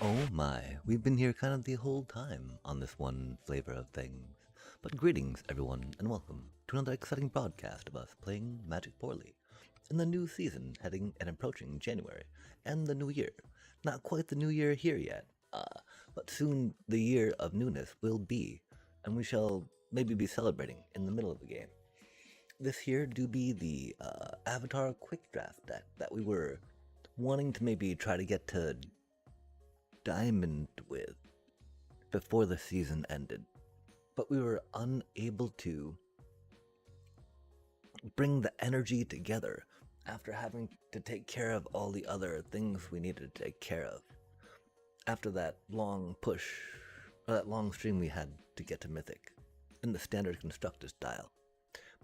Oh my, we've been here kind of the whole time on this one flavor of things. But greetings, everyone, and welcome to another exciting broadcast of us playing Magic Poorly. In the new season, heading and approaching January, and the new year. Not quite the new year here yet, but soon the year of newness will be, and we shall maybe be celebrating in the middle of the game. This here do be the Avatar Quick Draft deck that we were wanting to maybe try to get to Diamond with before the season ended, but we were unable to bring the energy together after having to take care of all the other things we needed to take care of. After that long push, or that long stream we had to get to Mythic in the standard constructor style.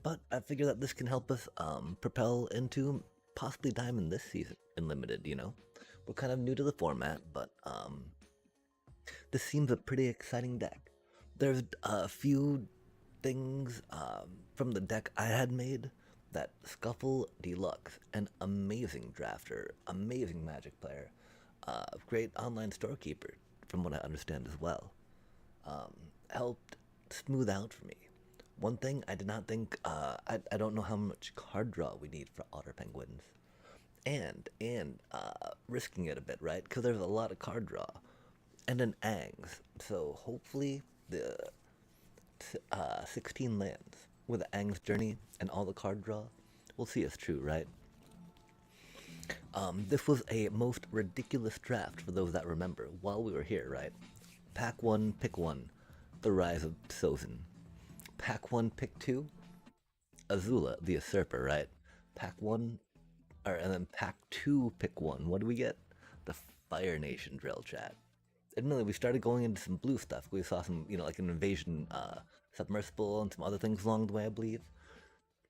But I figure that this can help us propel into possibly Diamond this season in Limited, you know? We're kind of new to the format, but this seems a pretty exciting deck. There's a few things from the deck I had made that Scuffle Deluxe, an amazing drafter, amazing Magic player, great online storekeeper, from what I understand as well, helped smooth out for me. One thing I did not think, I don't know how much card draw we need for Otter Penguins. And risking it a bit, right? Because there's a lot of card draw. And an Angs. So hopefully the 16 lands with the Angs Journey and all the card draw will see us true, right? This was a most ridiculous draft for those that remember while we were here, right? Pack 1, pick 1, The Rise of Sozin. Pack 1, pick 2, Azula, the Usurper, right? Pack 1, and then pack 2, pick 1. What do we get? The Fire Nation drill, chat. Admittedly, we started going into some blue stuff. We saw some, like an invasion submersible and some other things along the way, I believe.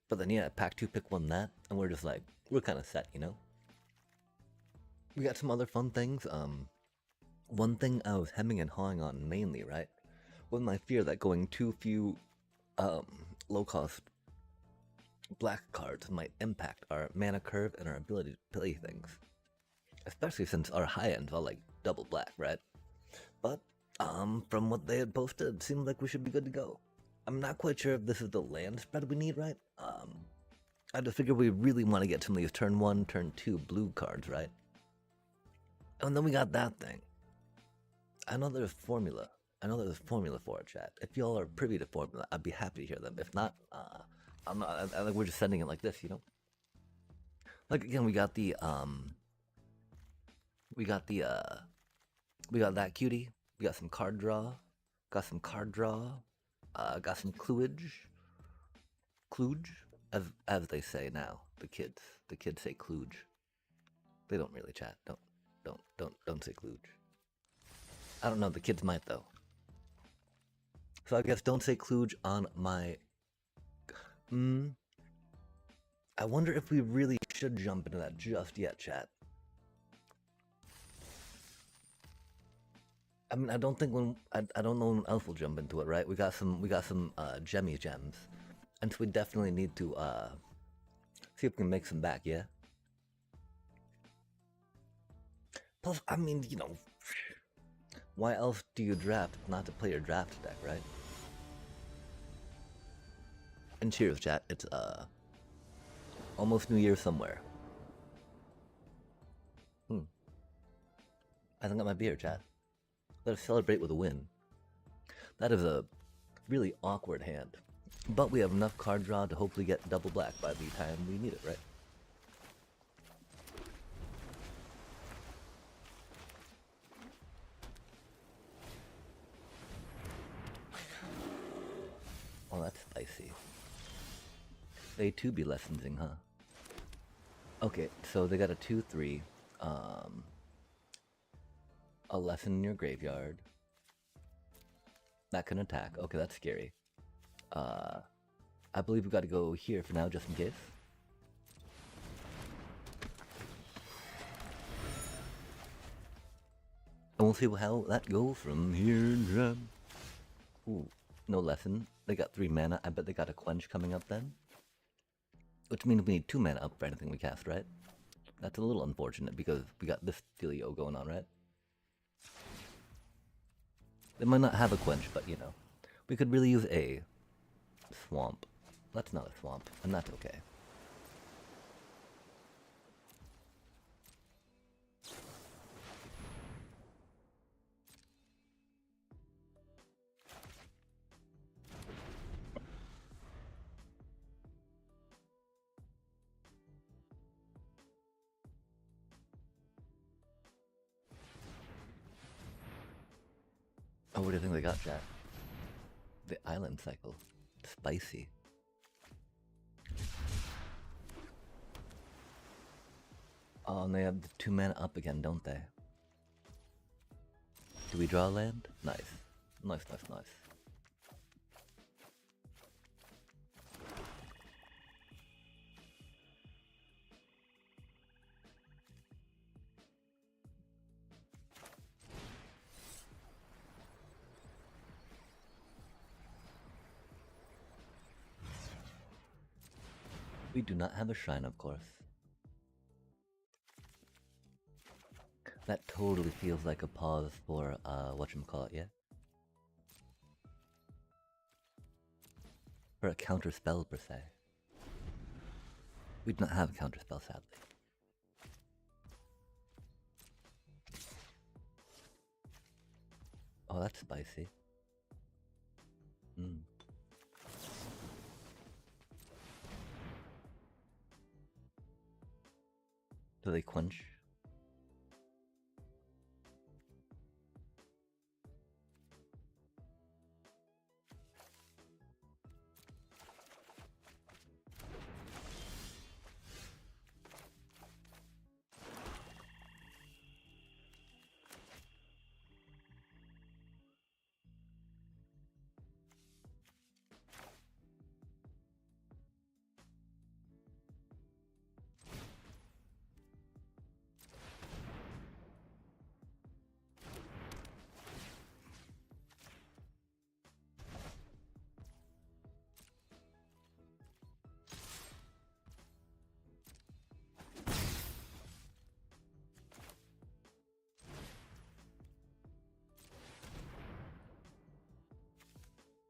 But then, yeah, pack 2, pick 1 that, and we're just like, we're kind of set, you know? We got some other fun things. One thing I was hemming and hawing on mainly, right, was my fear that going too few low-cost black cards might impact our mana curve and our ability to play things. Especially since our high ends are like double black, right? But from what they had posted, it seemed like we should be good to go. I'm not quite sure if this is the land spread we need, right? I just figure we really want to get some of these turn 1, turn 2 blue cards, right? And then we got that thing. I know there's formula. I know there's a formula for it, chat. If y'all are privy to formula, I'd be happy to hear them. If not, I'm not. I think we're just sending it like this, you know. Like again, we got that cutie. We got some card draw. Got some kludge, as they say now. The kids say kludge. They don't really chat. Don't say kludge. I don't know. The kids might though. So I guess don't say kludge on my. I wonder if we really should jump into that just yet, chat. I mean, I don't think I don't know when else will jump into it, right? We got some gems, and so we definitely need to see if we can make some back, yeah. Plus, I mean, why else do you draft not to play your draft deck, right? And cheers, chat. It's almost New Year somewhere. I think that might be here, chat. Let us celebrate with a win. That is a really awkward hand, but we have enough card draw to hopefully get double black by the time we need it, right? Oh, that's spicy. They too be licensing, huh? Okay, so they got a 2/3. A lesson in your graveyard. That can attack. Okay, that's scary. I believe we got to go here for now, just in case. And we'll see how that goes from here. Ooh, no lesson. They got 3 mana. I bet they got a quench coming up then. Which means we need 2 mana up for anything we cast, right? That's a little unfortunate because we got this dealio going on, right? They might not have a quench, but you know. We could really use a swamp. That's not a swamp, and that's okay. Oh, what do you think they got, chat? The island cycle. Spicy. Oh, and they have the 2 mana up again, don't they? Do we draw land? Nice. Nice, nice, nice. We do not have a shrine, of course. That totally feels like a pause for, whatchamacallit, yeah? For a counter spell, per se. We do not have a counter spell, sadly. Oh, that's spicy. Hmm. Do they quench?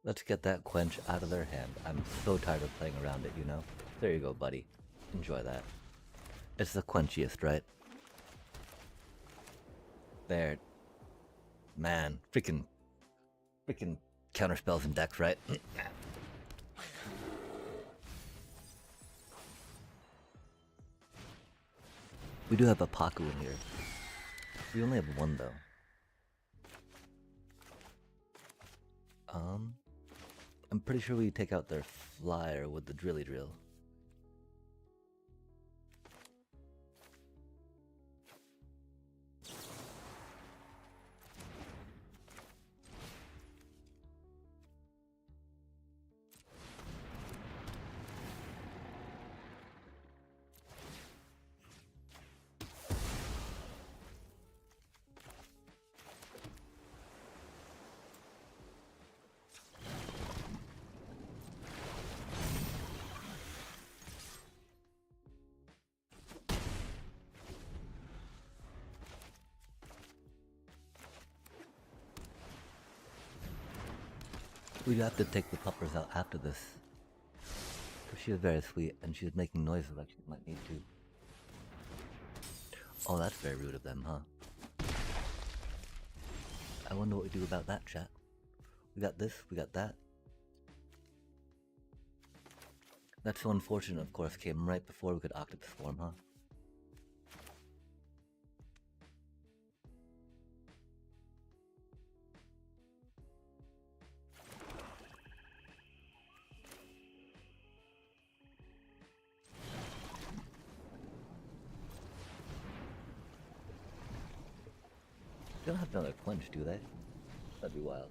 Let's get that quench out of their hand. I'm so tired of playing around it, you know? There you go, buddy. Enjoy that. It's the quenchiest, right? There. Man, freaking counterspells and decks, right? We do have a Paku in here. We only have one, though. I'm pretty sure we take out their flyer with the drilly drill. We'd have to take the puppers out after this. She was very sweet, and she was making noises like she might need to. Oh, that's very rude of them, huh? I wonder what we do about that, chat. We got this, we got that. That's so unfortunate, of course, came right before we could Octopus form, huh? They don't have another quench, do they? That'd be wild.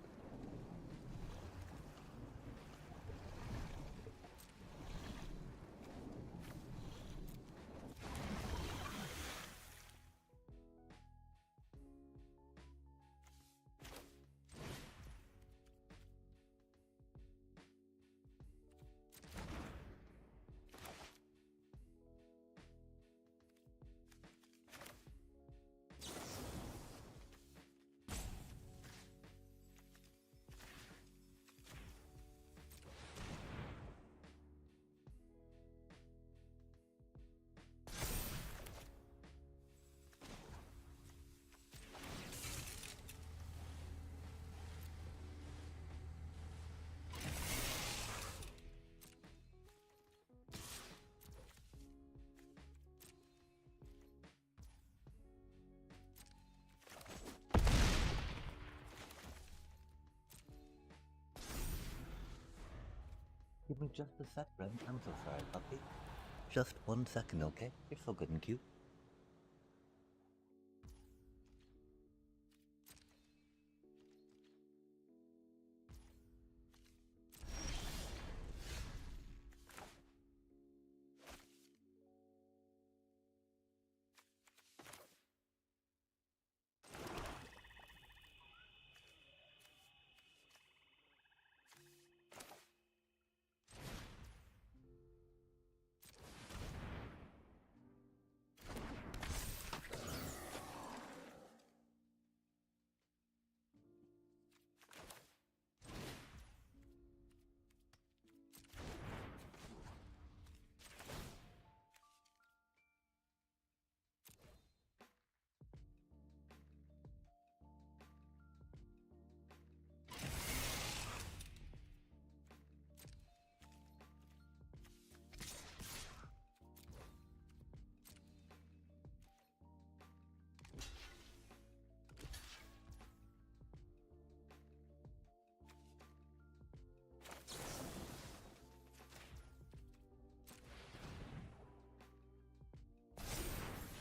Give me just a sec, Ren. I'm so sorry, puppy. Just 1 second, okay? You're so good and cute.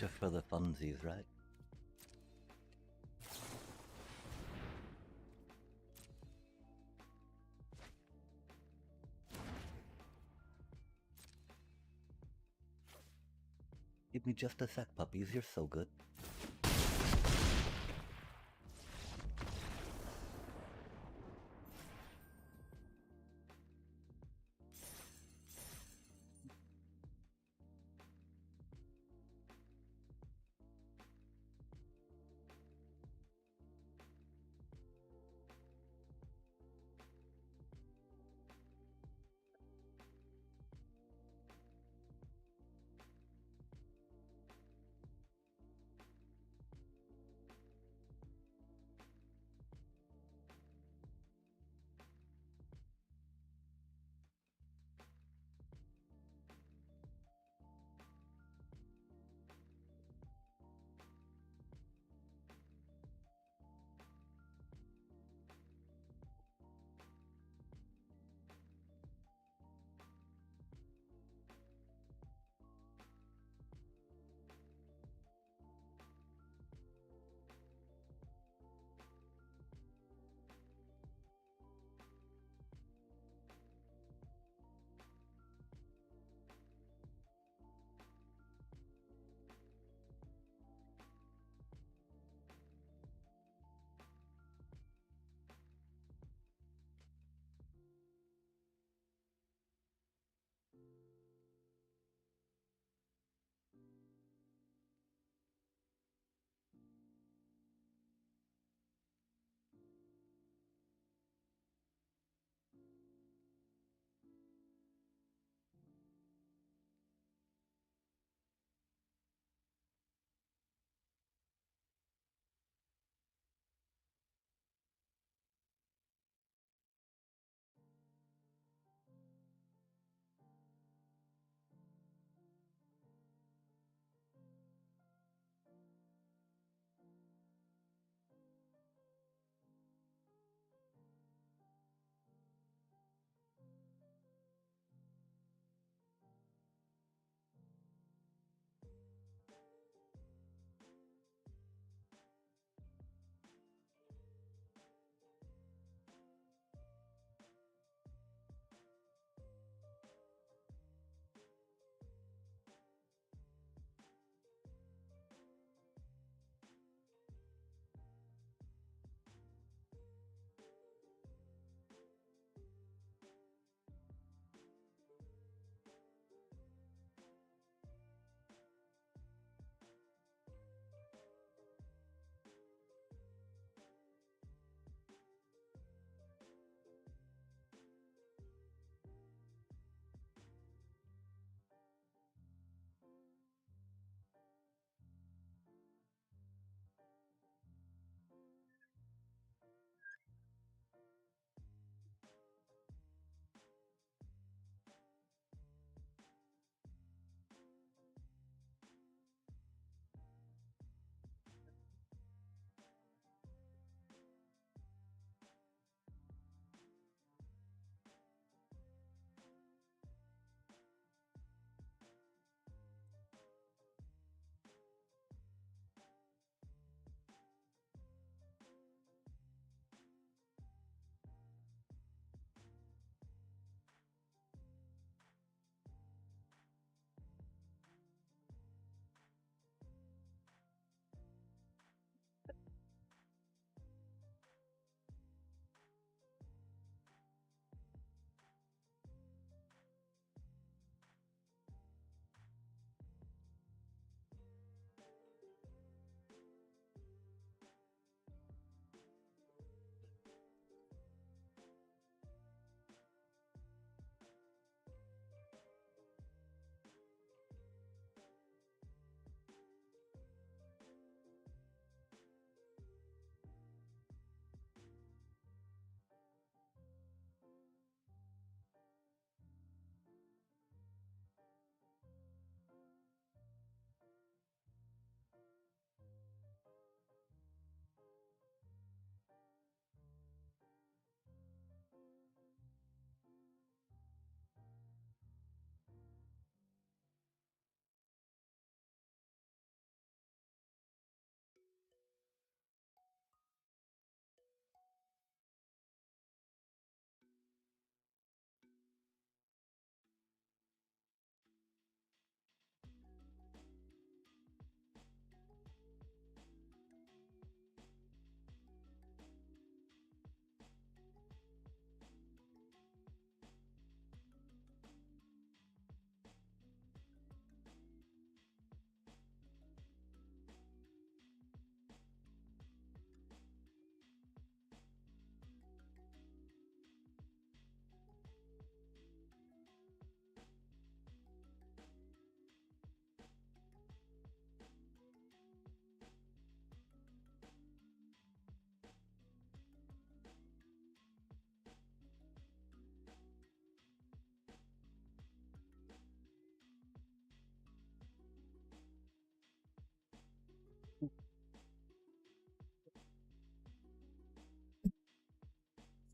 Just for the funsies, right? Give me just a sec, puppies. You're so good.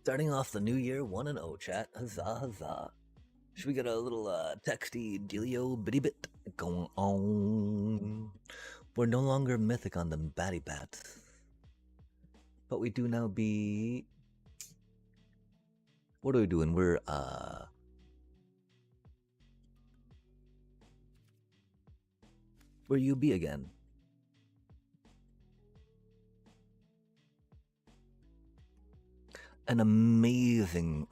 Starting off the new year 1-0, chat. Huzzah, huzzah. Should we get a little texty dealio bitty bit going on? We're no longer mythic on them batty bats. But we do now be... What are we doing? We're UB again. An amazing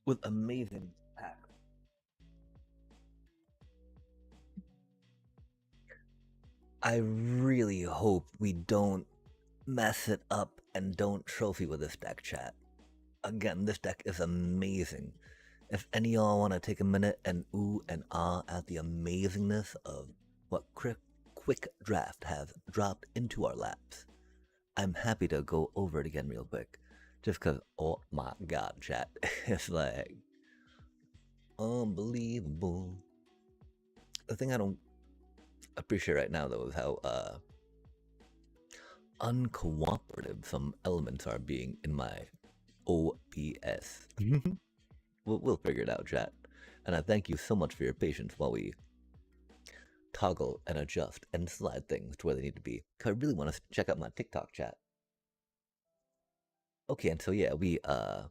with amazing pack. I really hope we don't mess it up and don't trophy with this deck, chat. Again, this deck is amazing. If any of y'all want to take a minute and ooh and ah at the amazingness of what quick draft has dropped into our laps, I'm happy to go over it again real quick. Just because, oh my god, chat. It's like unbelievable. The thing I don't appreciate right now, though, is how uncooperative some elements are being in my OPS. We'll figure it out, chat. And I thank you so much for your patience while we toggle and adjust and slide things to where they need to be. Cause I really want to check out my TikTok, chat. Okay, and so yeah, we are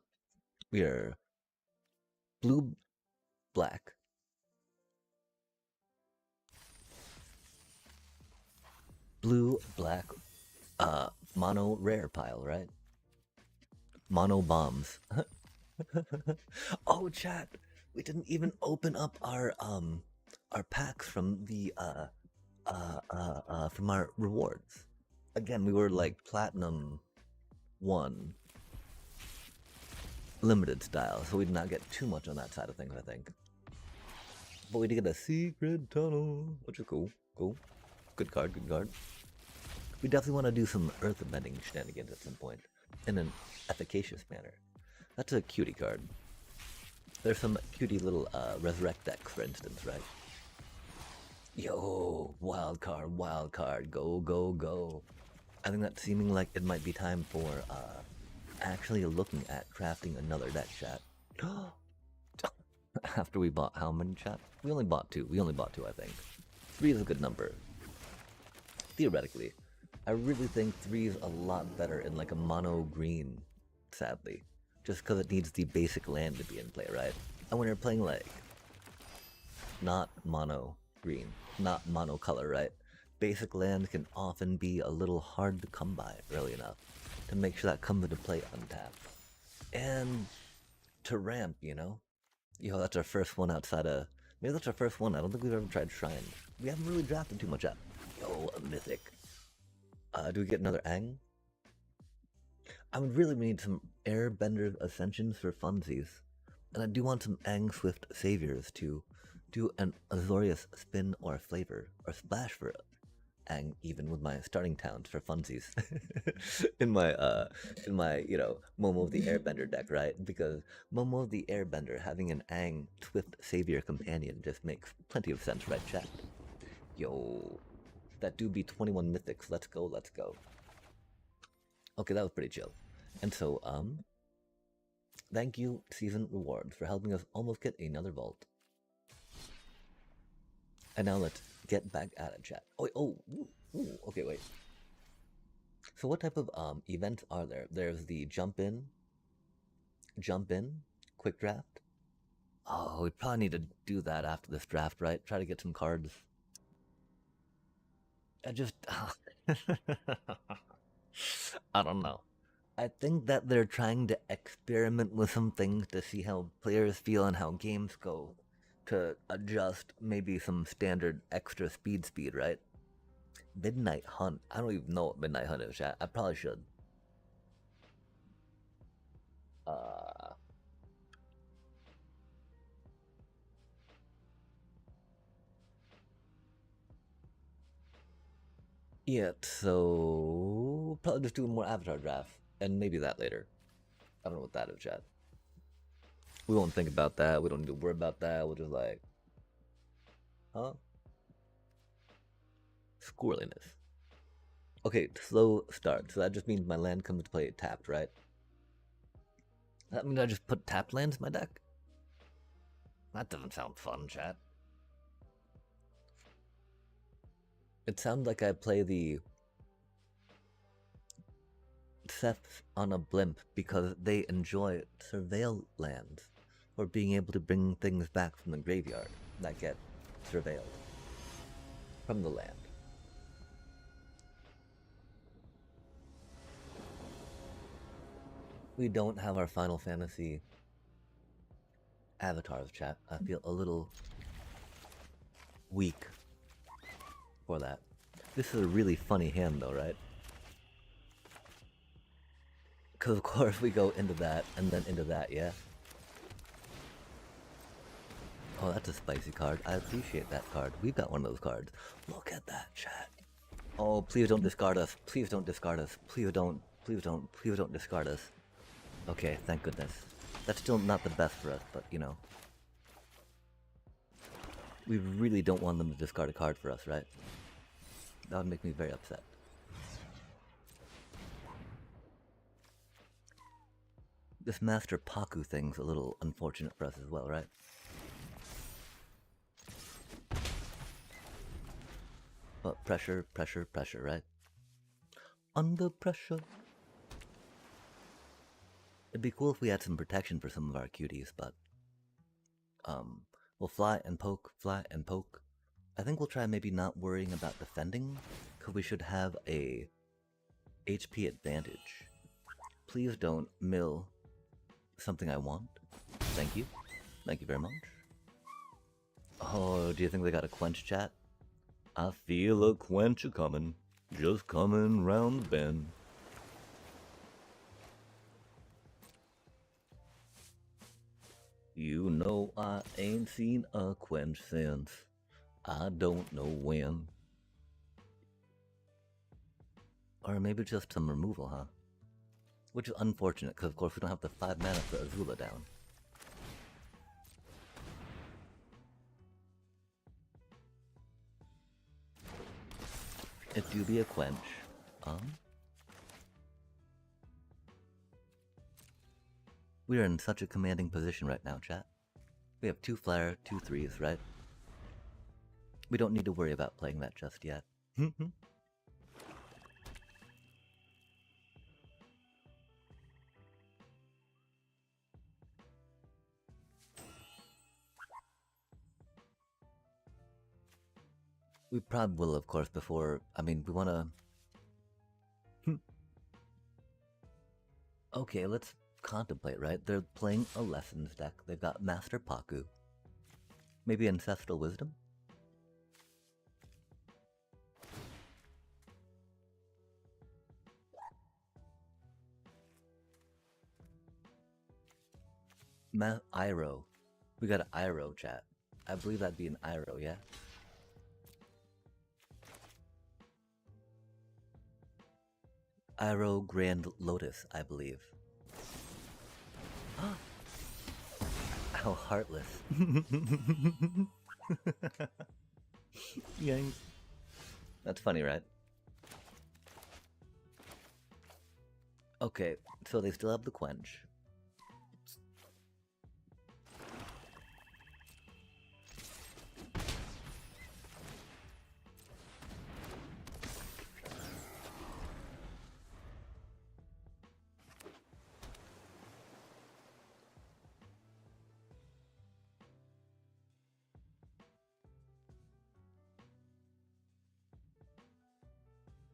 blue, black, mono rare pile, right? Mono bombs. Oh, chat, we didn't even open up our packs from the from our rewards. Again, we were like platinum 1 limited style, so we did not get too much on that side of things, I think. But we did get a secret tunnel, which is cool. Cool. Good card, good card. We definitely want to do some earth bending shenanigans at some point in an efficacious manner. That's a cutie card. There's some cutie little resurrect decks, for instance, right? Yo, wild card, go, go, go. I think that's seeming like it might be time for actually looking at crafting another deck, chat. After we bought how many, chat? We only bought 2. We only bought 2, I think. 3 is a good number. Theoretically. I really think 3 is a lot better in like a mono green, sadly. Just because it needs the basic land to be in play, right? And when you're playing like not mono green, not mono color, right? Basic land can often be a little hard to come by early enough to make sure that comes into play untapped. And to ramp, you know? Yo, that's our first one outside of... Maybe that's our first one. I don't think we've ever tried Shrine. We haven't really drafted too much up. Yo, a mythic. Do we get another Ang? I would really need some Airbender Ascensions for funsies. And I do want some Ang Swift Saviors to do an Azorius spin or a flavor, or splash for Ang, even with my starting towns for funsies. in my, you know, Momo the Airbender deck, right? Because Momo the Airbender having an Ang Swift Savior companion just makes plenty of sense, right, chat? Yo, that do be 21 mythics. Let's go, let's go. Okay, that was pretty chill. And so, thank you, Season Rewards, for helping us almost get another vault. And now let's get back at it, chat. Okay, wait. So what type of events are there? There's the jump in, quick draft. Oh, we probably need to do that after this draft, right? Try to get some cards. I just... I don't know. I think that they're trying to experiment with some things to see how players feel and how games go, to adjust maybe some standard extra speed, right? Midnight Hunt. I don't even know what Midnight Hunt is, chat. I probably should. Yeah, so probably just do more avatar draft, and maybe that later. I don't know what that is, chat. We won't think about that. We don't need to worry about that. We'll just like, huh? Squirreliness. Okay, slow start. So that just means my land comes to play tapped, right? That means I just put tapped lands in my deck? That doesn't sound fun, chat. It sounds like I play the Seths on a blimp because they enjoy surveil lands, or being able to bring things back from the graveyard that get surveilled from the land. We don't have our Final Fantasy avatars, chat. I feel a little weak for that. This is a really funny hand though, right? Because of course we go into that and then into that, yeah? Oh, that's a spicy card. I appreciate that card. We've got one of those cards. Look at that, chat. Oh, please don't discard us. Please don't discard us. Please don't. Please don't. Please don't discard us. Okay, thank goodness. That's still not the best for us, but you know. We really don't want them to discard a card for us, right? That would make me very upset. This Master Paku thing's a little unfortunate for us as well, right? But pressure, pressure, pressure, right? Under pressure. It'd be cool if we had some protection for some of our cuties, but we'll fly and poke, fly and poke. I think we'll try maybe not worrying about defending, because we should have a HP advantage. Please don't mill something I want. Thank you. Thank you very much. Oh, do you think they got a quench, chat? I feel a quench a-comin', just coming round the bend. You know I ain't seen a quench since I don't know when. Or maybe just some removal, huh? Which is unfortunate, because of course we don't have the 5 mana for Azula down. It do be a quench. We are in such a commanding position right now, chat. We have 2 flyer, 2 3s, right? We don't need to worry about playing that just yet. We probably will, of course, before... I mean, we wanna... Okay, let's contemplate, right? They're playing a Lessons deck. They've got Master Paku. Maybe Ancestral Wisdom? Iroh. We got an Iroh, chat. I believe that'd be an Iroh, yeah? Iroh Grand Lotus, I believe. How heartless. Yank. That's funny, right? Okay, so they still have the quench.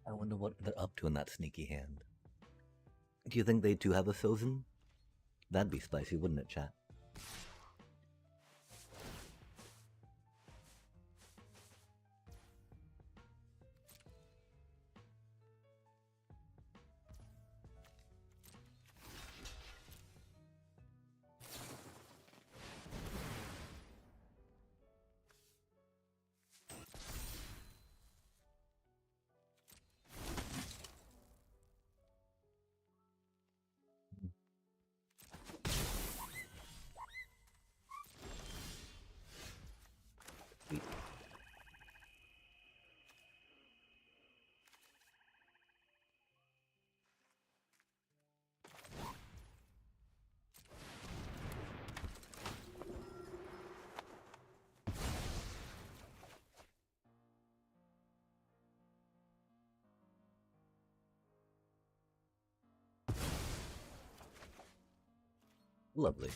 I wonder what they're up to in that sneaky hand. Do you think they do have a Sozin? That'd be spicy, wouldn't it, chat? Lovely.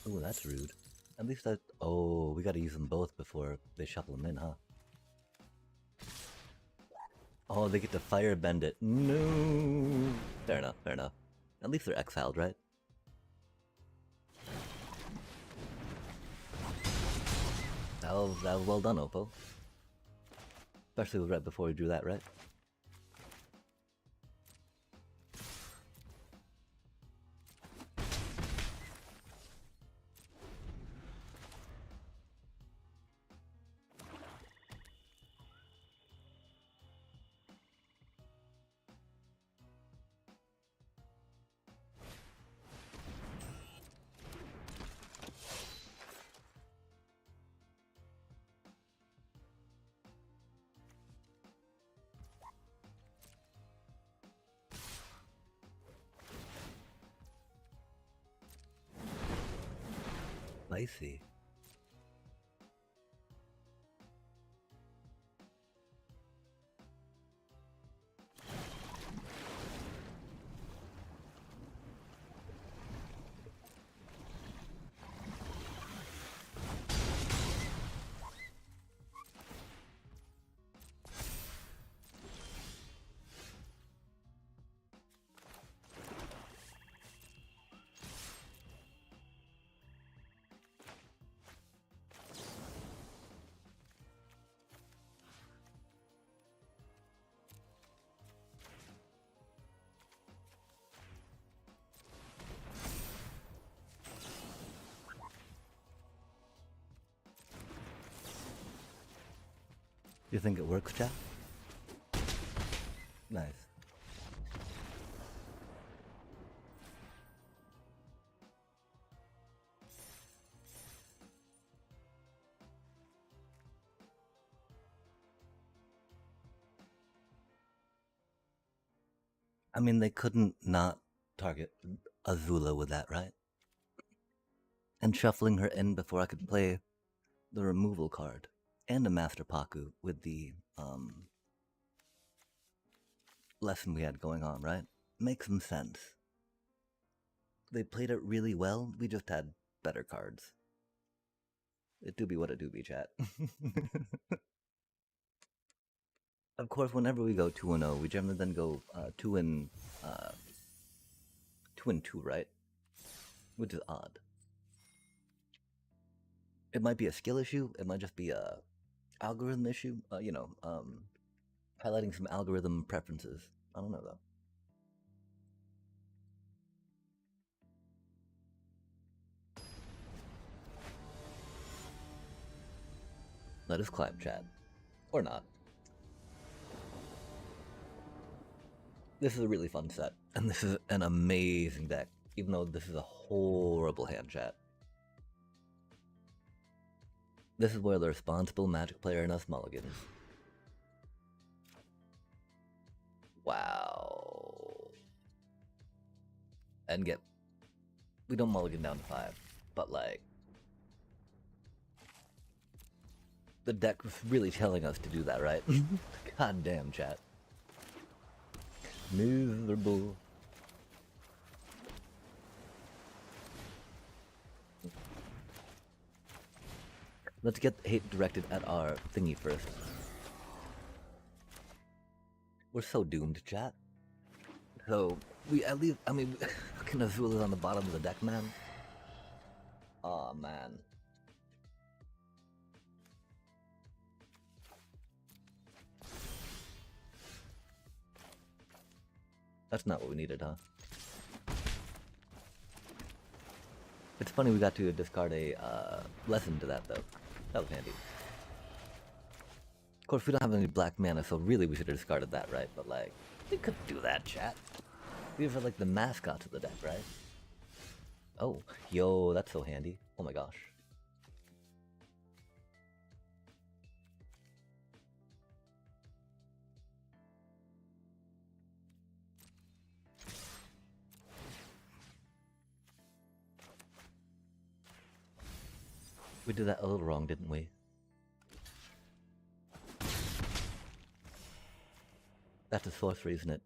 Ooh, that's rude. At least that. Oh, we gotta use them both before they shuffle them in, huh? Oh, they get to firebend it. No. Fair enough, fair enough. At least they're exiled, right? That was well done, Oppo. Especially right before we drew that, right? Spicy. You think it works, chat? Nice. I mean, they couldn't not target Azula with that, right? And shuffling her in before I could play the removal card and a Master Paku with the lesson we had going on, right? Makes some sense. They played it really well. We just had better cards. It do be what it do be, chat. Of course, whenever we go 2-0, we generally then go 2-2, right? Which is odd. It might be a skill issue. It might just be a algorithm issue. Highlighting some algorithm preferences. I don't know though. Let us climb, chat. Or not. This is a really fun set, and this is an amazing deck, even though this is a horrible hand, chat. This is where the responsible Magic player in us mulligans. Wow. And we don't mulligan down to 5, but like, the deck was really telling us to do that, right? God damn, chat. Miserable. Let's get hate directed at our thingy first. We're so doomed, chat. So, we at least, I mean, fucking Azul is on the bottom of the deck, man. Aw, man. That's not what we needed, huh? It's funny we got to discard a lesson to that, though. That was handy. Of course, we don't have any black mana, so really we should have discarded that, right? But, like, we could do that, chat. These are, like, the mascots of the deck, right? Oh, yo, that's so handy. Oh my gosh. We did that a little wrong, didn't we? That's a sorcery, isn't it?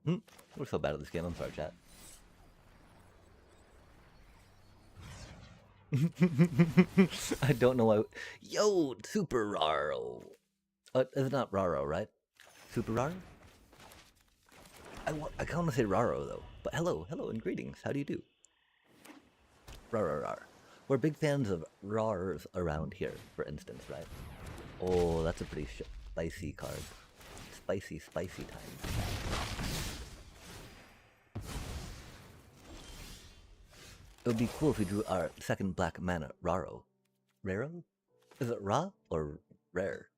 We're so bad at this game, I'm sorry, chat. I don't know why. Yo, Super Raro. It's not Raro, right? Super Raro? I kind of want to say Raro, though. But hello and greetings. How do you do? Rar. We're big fans of Rars around here, for instance, right? Oh, that's a pretty spicy card. Spicy times. It would be cool if we drew our second black mana, Raro. Raro? Is it Ra or Rare?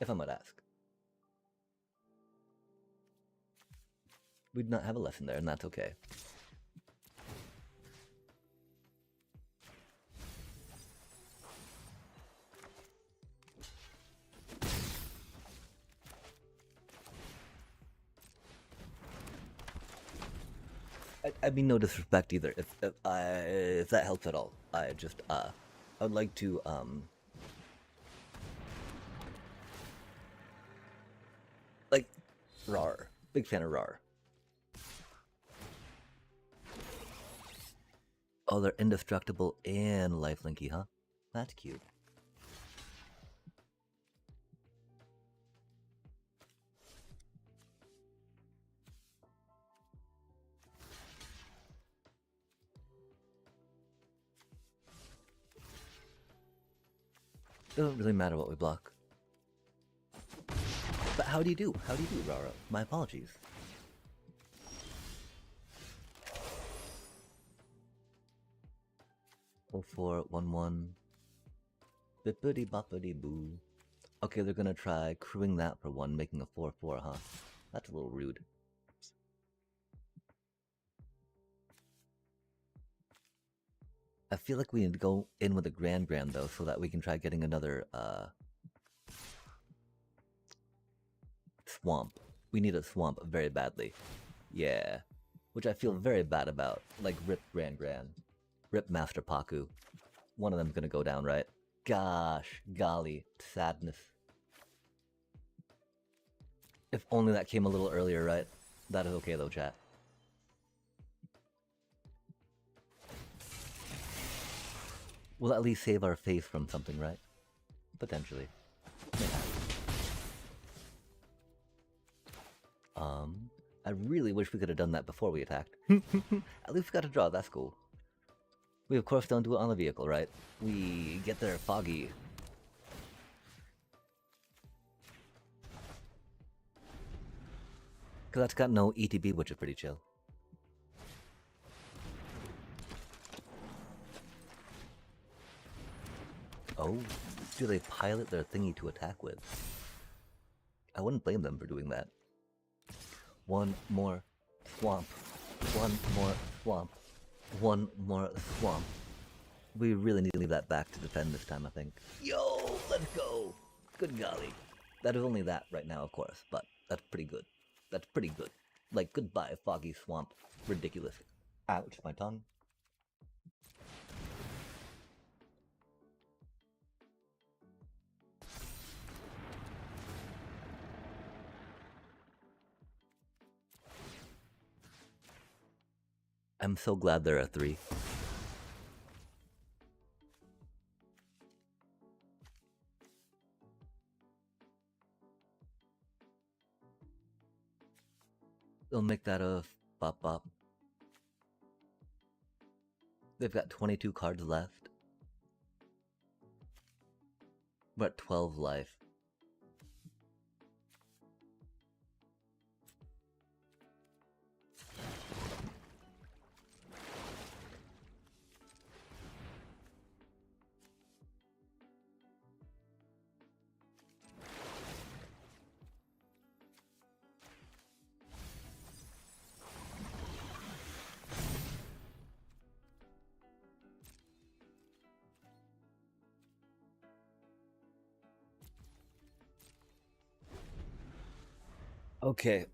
If I might ask. We do not have a lesson there, and that's okay. I mean no disrespect either. If that helps at all, I would like to like Rar. Big fan of Rar. Oh, they're indestructible and lifelinky, huh? That's cute. Doesn't really matter what we block. But how do you do? How do you do, Raro? My apologies. Oh, 4-1-1. Bippity boppity boo. Okay, they're gonna try crewing that for 1, making a 4-4, huh? That's a little rude. I feel like we need to go in with a Grand though, so that we can try getting another swamp. We need a swamp very badly. Yeah. Which I feel very bad about. Like Rip Grand. Rip Master Paku. One of them's gonna go down, right? Gosh, golly, sadness. If only that came a little earlier, right? That is okay though, chat. We'll at least save our face from something, right? Potentially. I really wish we could have done that before we attacked. At least we got a draw, that's cool. We of course don't do it on the vehicle, right? We get there foggy. Cause that's got no ETB, which is pretty chill. Oh, do they pilot their thingy to attack with? I wouldn't blame them for doing that. One more swamp. One more swamp. One more swamp. We really need to leave that back to defend this time, I think. Yo, let's go! Good golly. That is only that right now, of course, but that's pretty good. That's pretty good. Like, goodbye, foggy swamp. Ridiculous. Ouch, my tongue. I'm so glad there are 3. They'll make that a bop bop. They've got 22 cards left. We're at 12 life. Okay.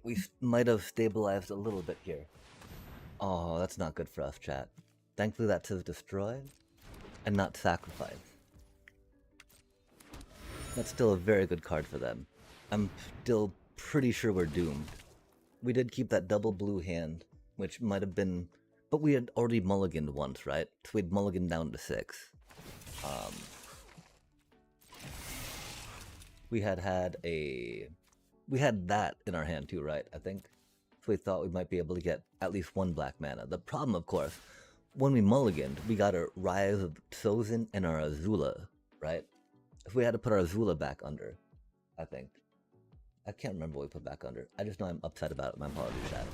We might have stabilized a little bit here. Oh, that's not good for us, chat. Thankfully that says destroy. and not sacrifice. That's still a very good card for them. I'm still pretty sure we're doomed. We did keep that double blue hand, which might have been... But we had already mulliganed once, right? So we'd mulliganed down to 6. We had that in our hand too, right? I think. So we thought we might be able to get at least 1 black mana. The problem, of course, when we mulliganed, we got our Rise of Sozin and our Azula, right? If we had to put our Azula back under, I think. I can't remember what we put back under. I just know I'm upset about it. My apologies, chat.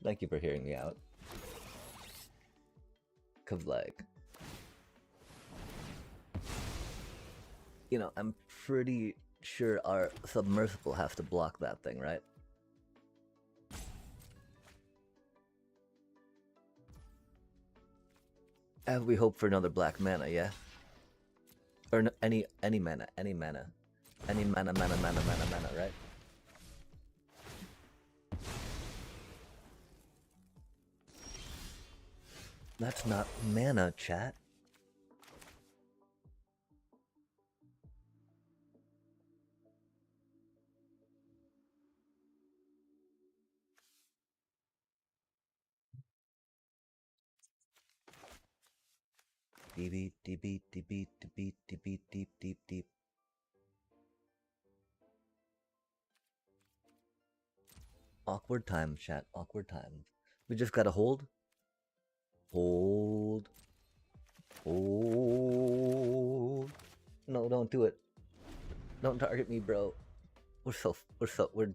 Thank you for hearing me out. Cause like, you know, I'm pretty sure our submersible has to block that thing, right? And we hope for another black mana, yeah? Or no, any mana, any mana. Any mana, right? That's not mana, chat. Deep, deep, deep, deep, deep, deep, deep, deep, deep, deep. Awkward times, chat. Awkward times. We just gotta hold. Hold. Hold. No, don't do it. Don't target me, bro. We're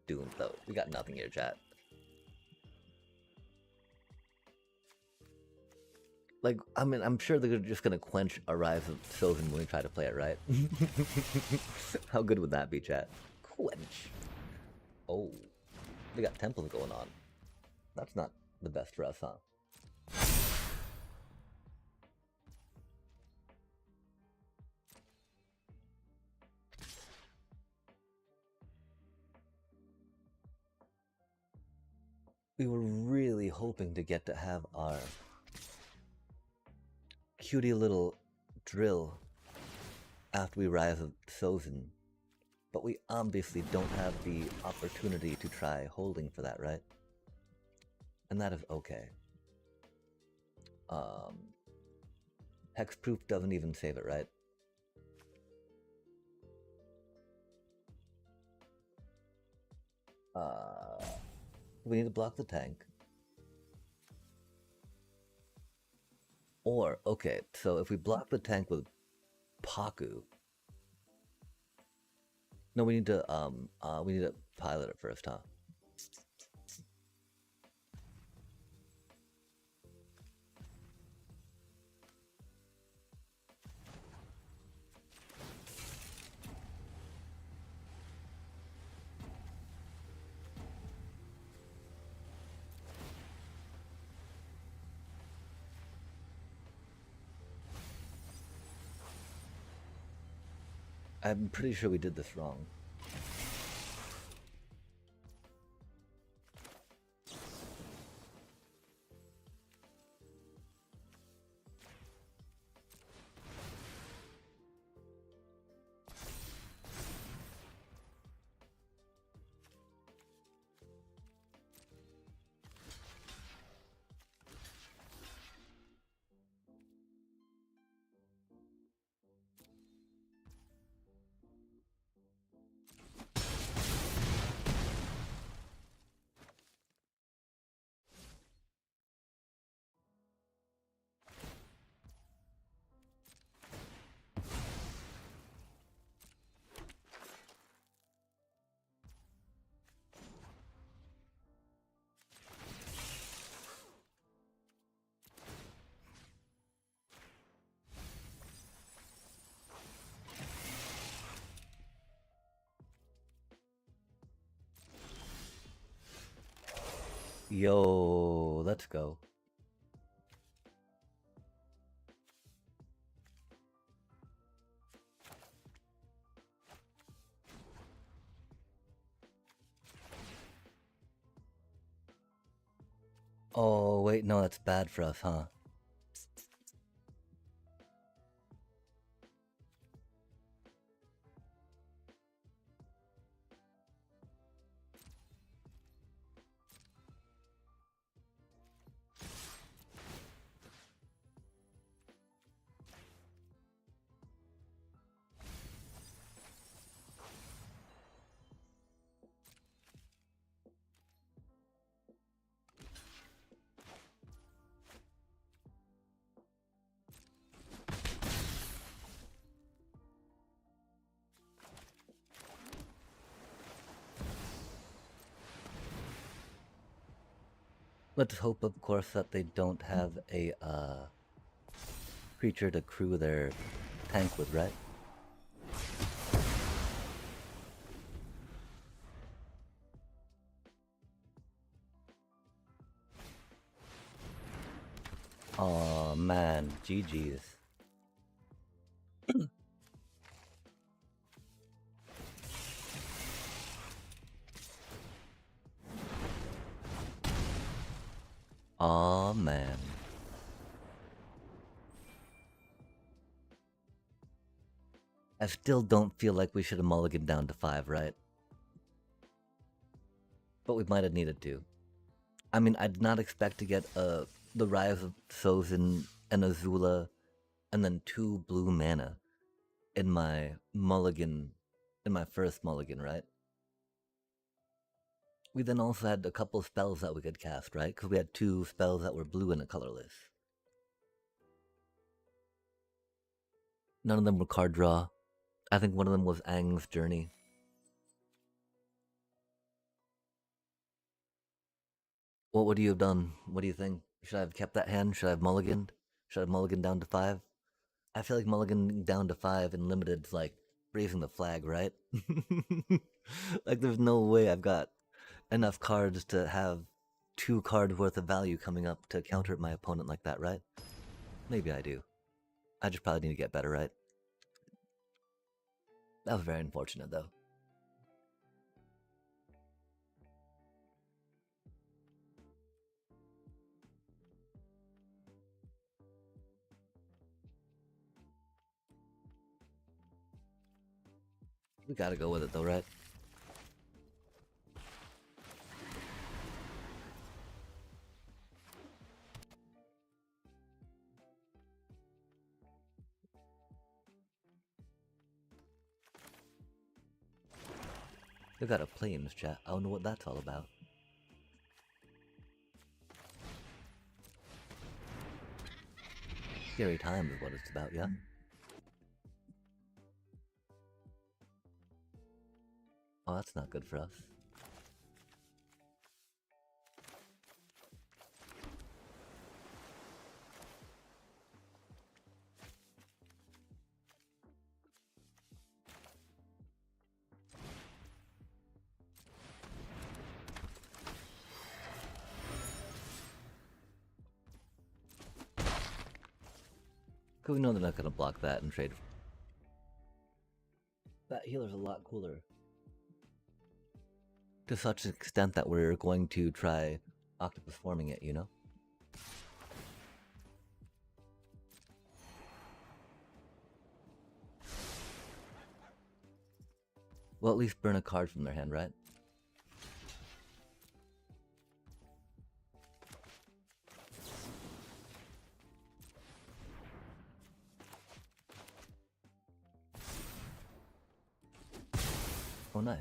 doomed though. We got nothing here, chat. Like, I mean, I'm sure they're just gonna quench a Rise of Sylvan when we try to play it, right? How good would that be, chat? Quench. Oh, they got temples going on. That's not the best for us, huh? We were really hoping to get to have our cutie little drill after we Rise of Sozin, but we obviously don't have the opportunity to try holding for that, right? And that is okay. Hexproof doesn't even save it, right? We need to block the tank. Or, okay, so if we block the tank with Paku... No, we need to pilot it first, huh? I'm pretty sure we did this wrong. Yo, let's go. Oh, wait, no, that's bad for us, huh? Let's hope, of course, that they don't have a creature to crew their tank with, right? Oh man, GG's. Oh man. I still don't feel like we should have mulliganed down to 5, right? But we might have needed to. I mean, I did not expect to get the Rise of Sozin and Azula and then 2 blue mana in my mulligan, in my first mulligan, right? We then also had a couple spells that we could cast, right? Because we had 2 spells that were blue and a colorless. None of them were card draw. I think one of them was Aang's Journey. What would you have done? What do you think? Should I have kept that hand? Should I have mulliganed? Should I have mulliganed down to 5? I feel like mulliganing down to 5 in limited's like raising the flag, right? Like there's no way I've got enough cards to have 2 cards worth of value coming up to counter my opponent like that, right? Maybe I do. I just probably need to get better, right? That was very unfortunate though. We gotta go with it though, right? We got a planes chat. I don't know what that's all about. Scary time is what it's about, yeah? Oh, that's not good for us. Cause we know they're not gonna block that and trade. That healer's a lot cooler. To such an extent that we're going to try octopus forming it, you know? Well, at least burn a card from their hand, right? Oh, nice.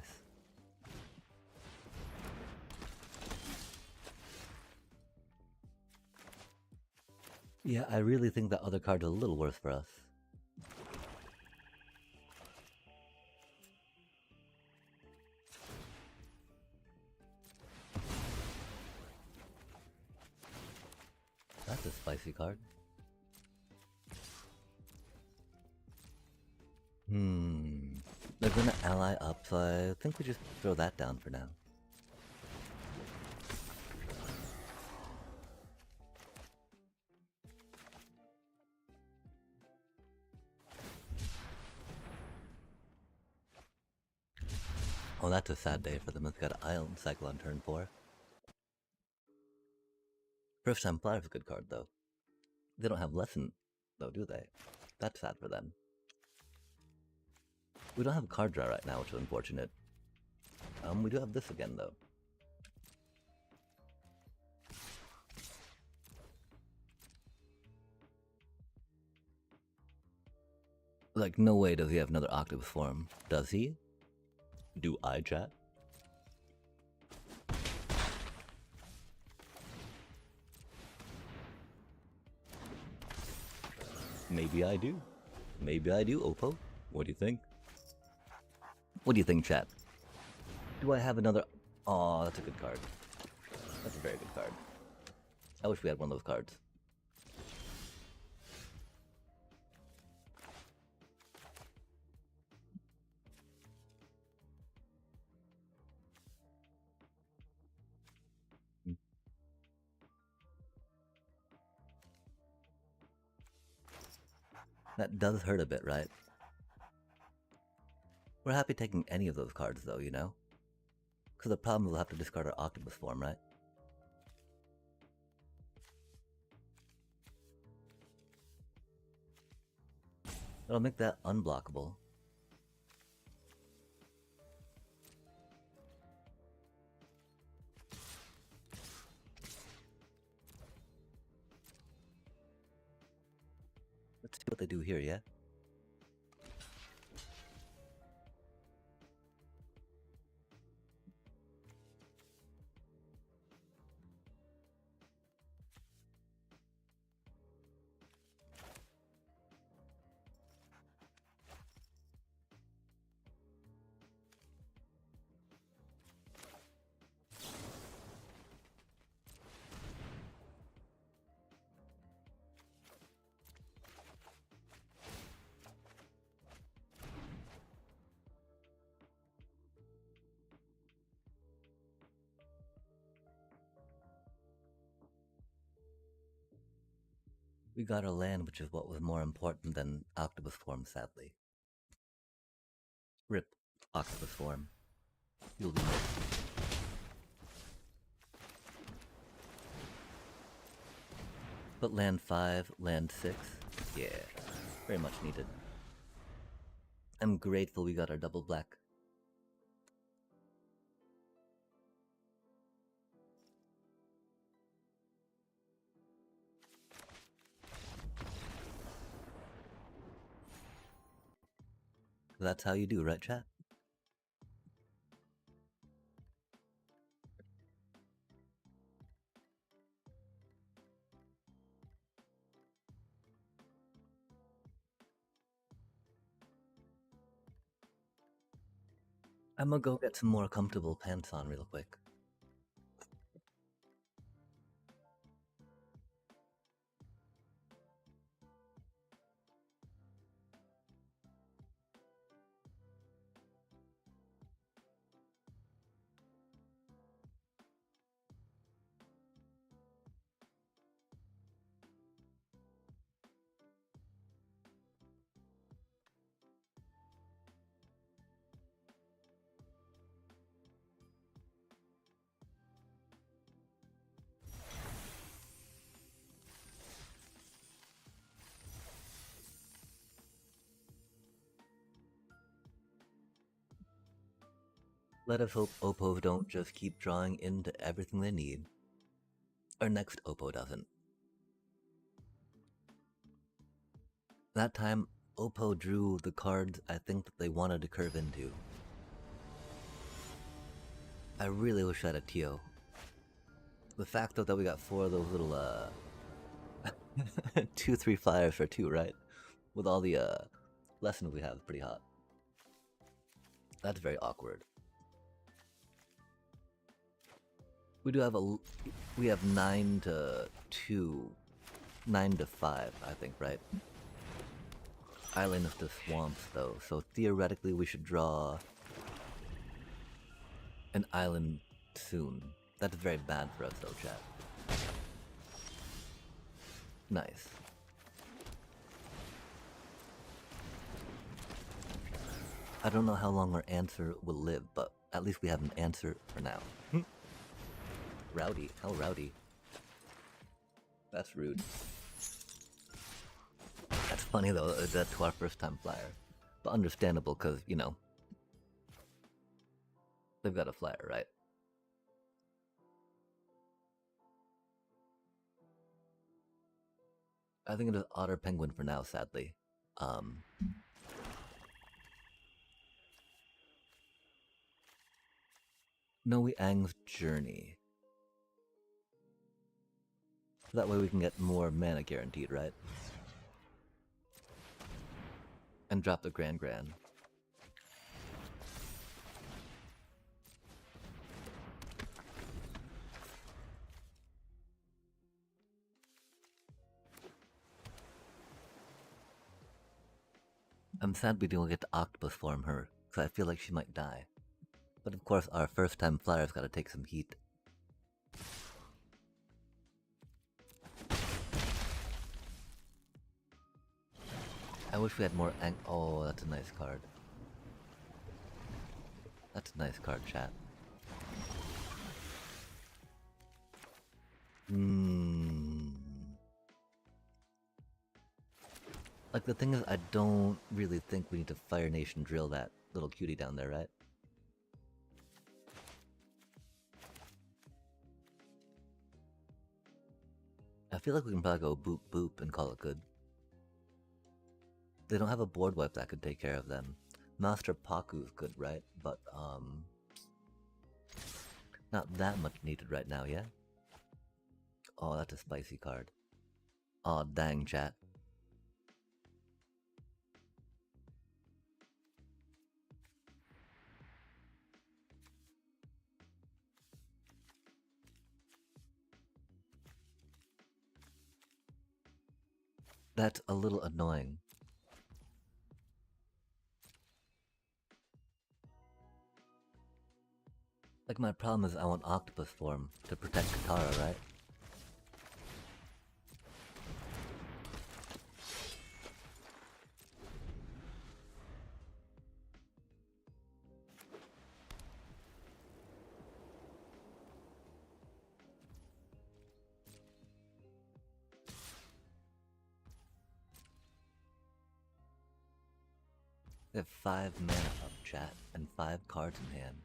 Yeah, I really think that other card is a little worse for us. That's a spicy card. They're gonna ally up, so I think we just throw that down for now. Oh, that's a sad day for them. It's got an Ion Cycle on turn 4. First Time Flyer's a good card, though. They don't have Lesson, though, do they? That's sad for them. We don't have a card draw right now, which is unfortunate. We do have this again, though. Like, no way does he have another octopus form. Does he? Do I, chat? Maybe I do. Maybe I do, Oppo. What do you think? What do you think, chat? Do I have another... Aw, that's a good card. That's a very good card. I wish we had one of those cards. That does hurt a bit, right? We're happy taking any of those cards, though, you know? Because the problem is we'll have to discard our octopus form, right? It'll make that unblockable. Let's see what they do here, yeah? We got our land, which is what was more important than octopus form, sadly. Rip octopus form. You'll be missed. But land 5, land 6, yeah, very much needed. I'm grateful we got our double black. That's how you do, right, chat? I'm gonna go get some more comfortable pants on real quick. Let us hope Oppo don't just keep drawing into everything they need. Our next Oppo doesn't. That time, Oppo drew the cards I think that they wanted to curve into. I really wish I had a Tio. The fact though that we got 4 of those little 2-3 flyers for 2, right? With all the lessons we have, is pretty hot. That's very awkward. We do have we have 9 to 2, 9 to 5, I think, right? Island of the Swamps, though, so theoretically we should draw an island soon. That's very bad for us, though, chat. Nice. I don't know how long our answer will live, but at least we have an answer for now. Rowdy. How rowdy. That's rude. That's funny though, that's to our first time flyer. But understandable, because, you know, they've got a flyer, right? I think it is Otter Penguin for now, sadly. Noe Ang's Journey. That way we can get more mana guaranteed, right? And drop the Grand Grand. I'm sad we didn't get to octopus form her, because I feel like she might die. But of course, our first time flyer's gotta take some heat. I wish we had more oh, that's a nice card. That's a nice card, chat. Like, the thing is, I don't really think we need to Fire Nation drill that little cutie down there, right? I feel like we can probably go boop boop and call it good. They don't have a board wipe that could take care of them. Master Paku's good, right? But, not that much needed right now, yeah? Oh, that's a spicy card. Aw, dang, chat. That's a little annoying. Like, my problem is I want octopus form to protect Katara, right? They have 5 mana up, chat, and 5 cards in hand.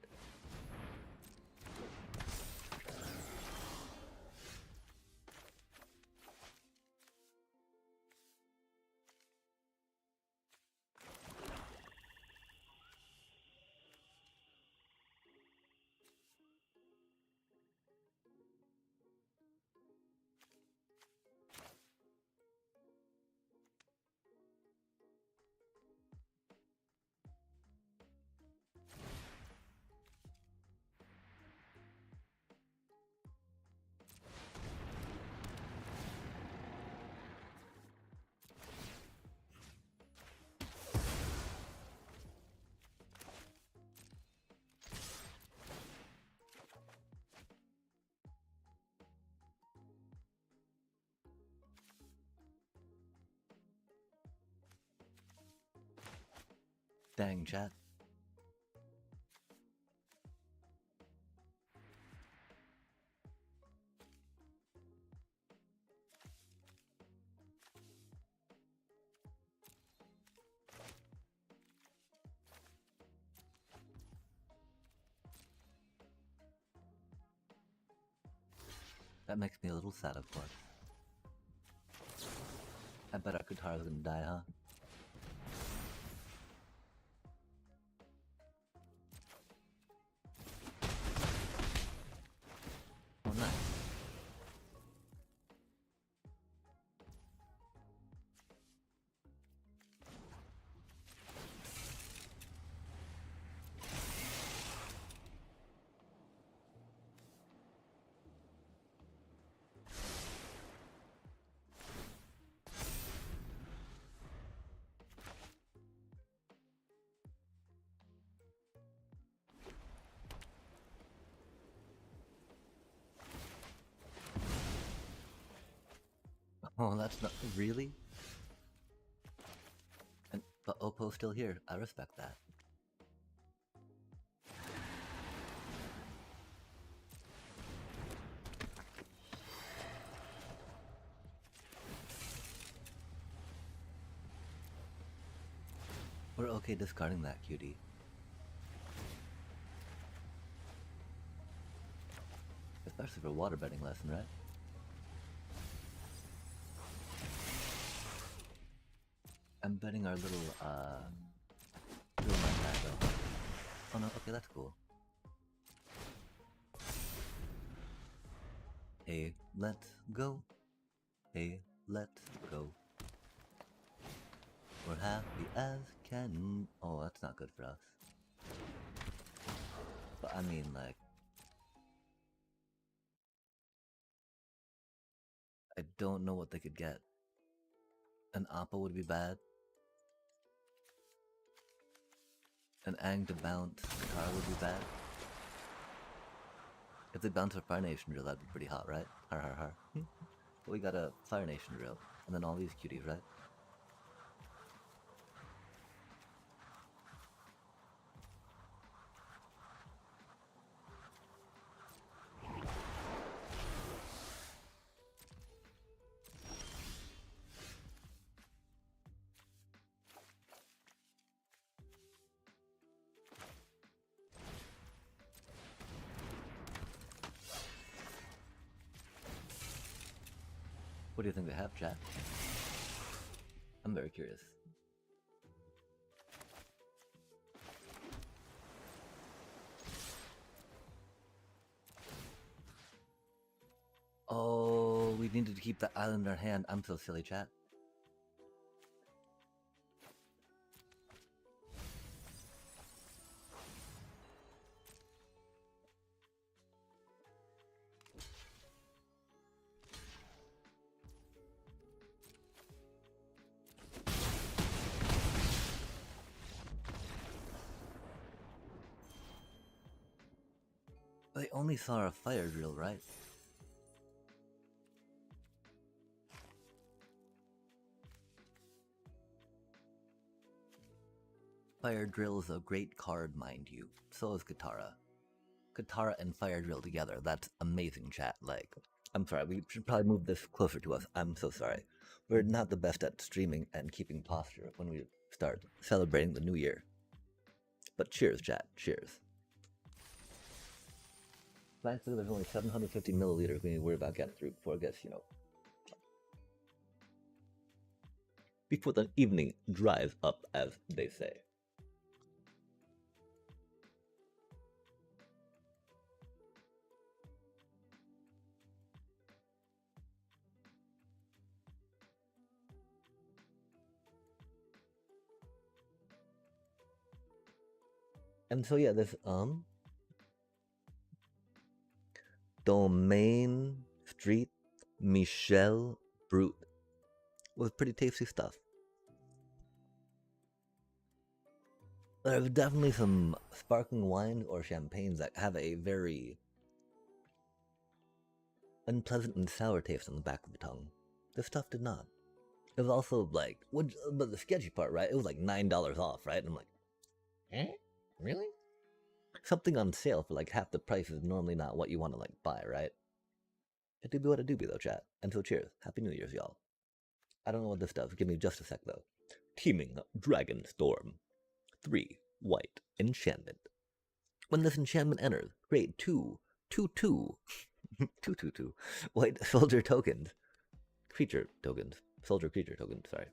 Dang, chat. That makes me a little sad, of course. I bet our Katara's gonna die, huh? Oh, nice. Oh, that's not really. But Oppo's still here. I respect that. We're okay discarding that cutie. Especially for water betting lesson, right? I'm betting our little though. Oh no, okay, that's cool. Hey, let's go. Hey, let's go. We're happy as can. Oh, that's not good for us. But I mean, like, I don't know what they could get. An Appa would be bad. An Ang to bounce Katara would be bad. If they bounce a Fire Nation drill, that'd be pretty hot, right? Har har har. But we got a Fire Nation drill, and then all these cuties, right? What do you think they have, chat? I'm very curious. Oh, we needed to keep the island in our hand. I'm so silly, chat. They only saw a fire drill, right? Fire drill is a great card, mind you. So is Katara. Katara and fire drill together. That's amazing, chat. Like, I'm sorry, we should probably move this closer to us. I'm so sorry. We're not the best at streaming and keeping posture when we start celebrating the new year. But cheers, chat. Cheers. Thankfully, there's only 750 milliliters we need to worry about getting through before it gets, before the evening dries up, as they say. And so yeah, this Domain Street Michel Brut was pretty tasty stuff. There's definitely some sparkling wines or champagnes that have a very unpleasant and sour taste on the back of the tongue. This stuff did not. It was also like, but the sketchy part, right? It was like $9 off, right? And I'm like, really? Something on sale for like half the price is normally not what you want to like buy, right? It do be what it do be though, chat. And so cheers. Happy New Year's, y'all. I don't know what this does. Give me just a sec though. Teeming Dragon Storm. 3 white enchantment. When this enchantment enters, create 2 white soldier tokens. Creature tokens. Soldier creature tokens, sorry.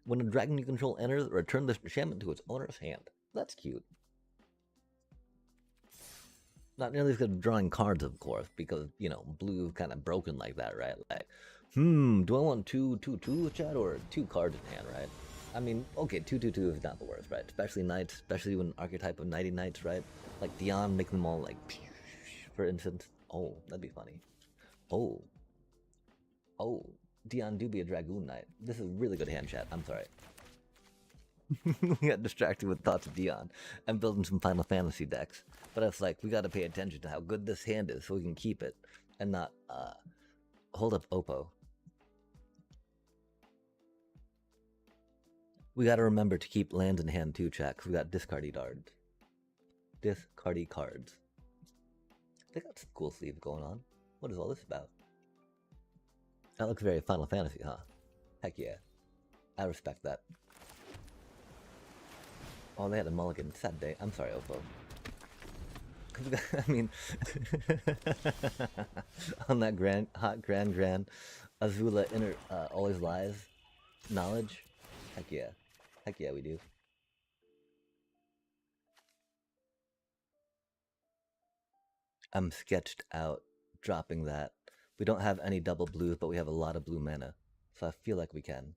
When a dragon you control enters, return this enchantment to its owner's hand. That's cute. Not nearly as good at drawing cards, of course, because, blue's kind of broken like that, right? Like, do I want 2/2/2 chat or 2 cards in hand, right? I mean, okay, 2/2/2 is not the worst, right? Especially knights, especially when archetype of knighty knights, right? Like Dion making them all like, for instance. Oh, that'd be funny. Oh, Dion do be a dragoon knight. This is a really good hand, chat. I'm sorry. We got distracted with thoughts of Dion. I'm building some Final Fantasy decks, but it's like we got to pay attention to how good this hand is so we can keep it and not hold up Oppo. We got to remember to keep lands in hand too, chat, because we got discardy cards. Discardy cards. They got some cool sleeves going on. What is all this about? That looks very Final Fantasy, huh? Heck yeah. I respect that. Oh, they had a mulligan. Sad day. I'm sorry, Oppo. I mean, on that hot grand Azula always lies knowledge. Heck yeah. Heck yeah, we do. I'm sketched out dropping that. We don't have any double blues, but we have a lot of blue mana. So I feel like we can.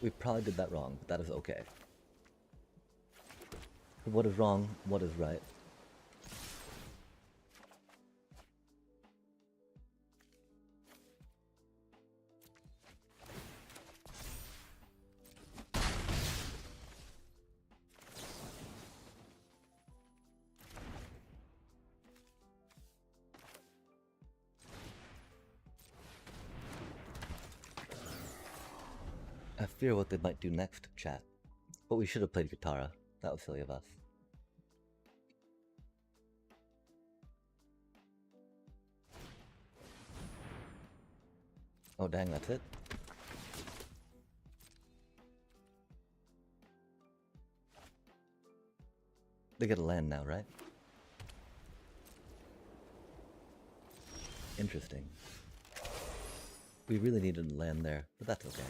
We probably did that wrong, but that is okay. What is wrong? What is right? I fear what they might do next, chat. But we should have played Katara. That was silly of us. Oh dang, that's it? They get a land now, right? Interesting. We really needed to land there, but that's okay.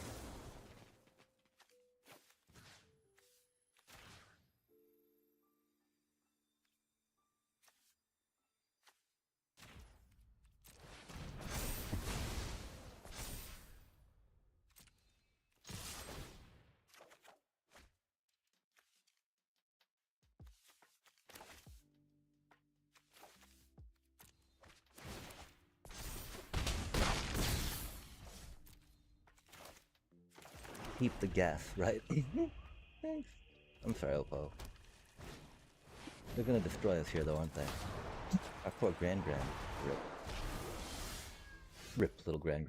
Keep the gas, right? Thanks. I'm sorry, Oppo. They're gonna destroy us here though, aren't they? Our poor Grand. Rip. Rip, little Grand.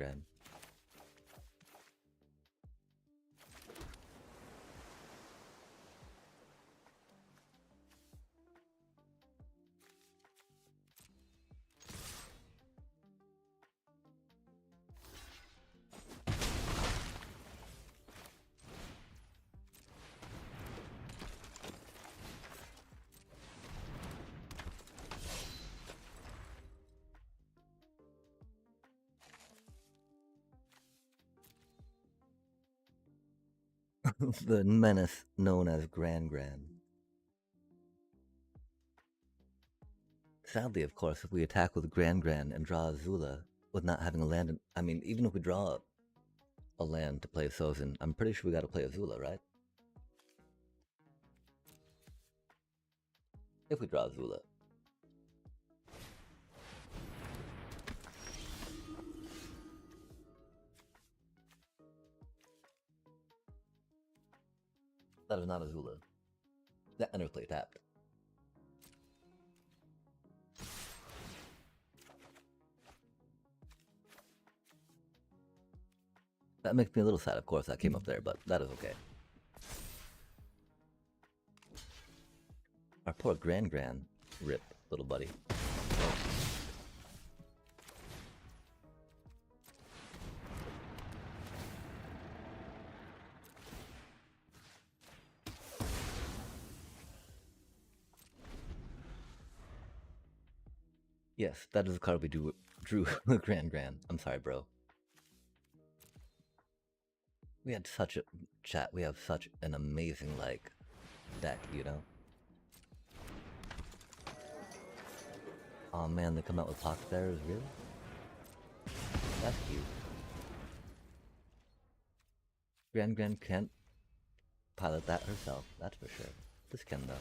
The menace known as Grand. Sadly, of course, if we attack with Grand and draw Azula with not having a land, I mean, even if we draw a land to play Sozin, I'm pretty sure we gotta play Azula, right? If we draw Azula. That is not Azula. That underplay tapped. That makes me a little sad, of course, that came up there, but that is okay. Our poor Grand. Rip, little buddy. Yes, that is the card we drew Grand. I'm sorry, bro. We had such a chat. We have such an amazing like deck, you know. Oh man, they come out with pocket bearers, really? That's cute. Grand can't pilot that herself, that's for sure. This can though.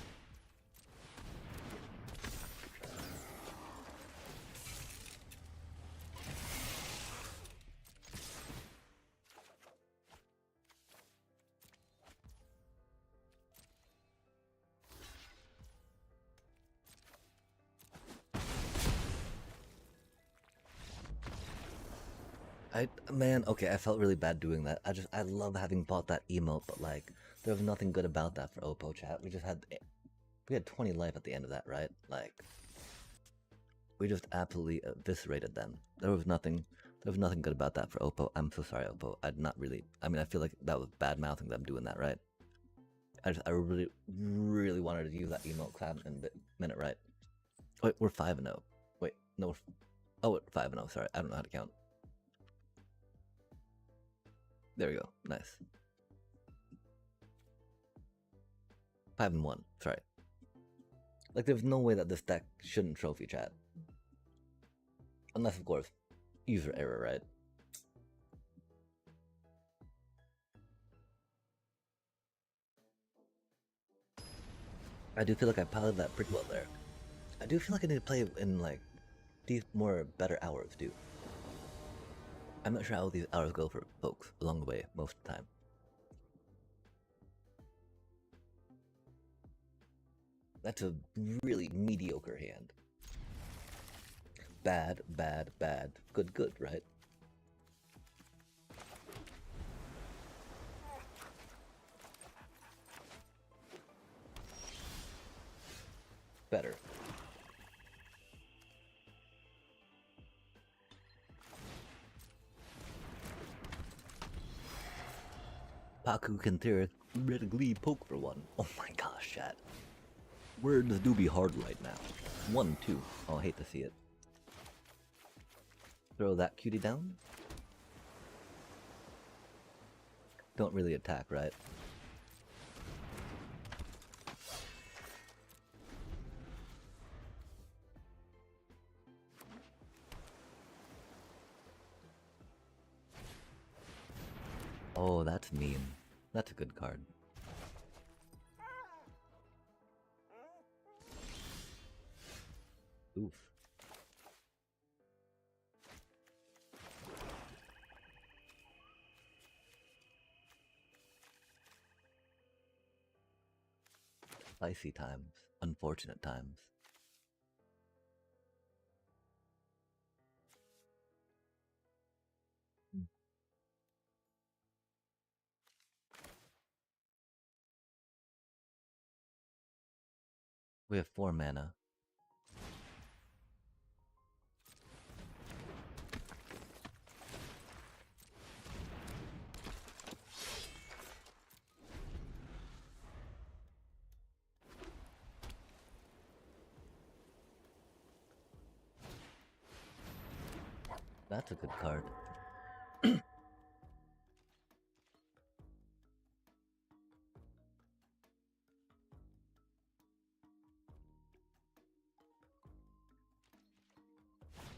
Man, okay, I felt really bad doing that. I love having bought that emote, but like, there was nothing good about that for Oppo chat. We had 20 life at the end of that, right? Like, we just absolutely eviscerated them. There was nothing good about that for Oppo. I'm so sorry, Oppo. I mean, I feel like that was bad mouthing them doing that, right? I really wanted to use that emote clap in a minute, right? Wait, we're 5-0. Wait, no, we're 5-0, sorry, I don't know how to count. There we go. Nice. 5-1. Sorry. Like, there's no way that this deck shouldn't trophy chat. Unless, of course, user error, right? I do feel like I piloted that pretty well there. I do feel like I need to play in, like, these better hours, dude. I'm not sure how these hours go for folks along the way most of the time. That's a really mediocre hand. Bad, good, right? Paku can theoretically poke for one. Oh my gosh, chat. Words do be hard right now. 1, 2. Oh, I hate to see it. Throw that cutie down. Don't really attack, right? Oh, that's mean. That's a good card. Oof. Spicy times. Unfortunate times. We have 4 mana. That's a good card.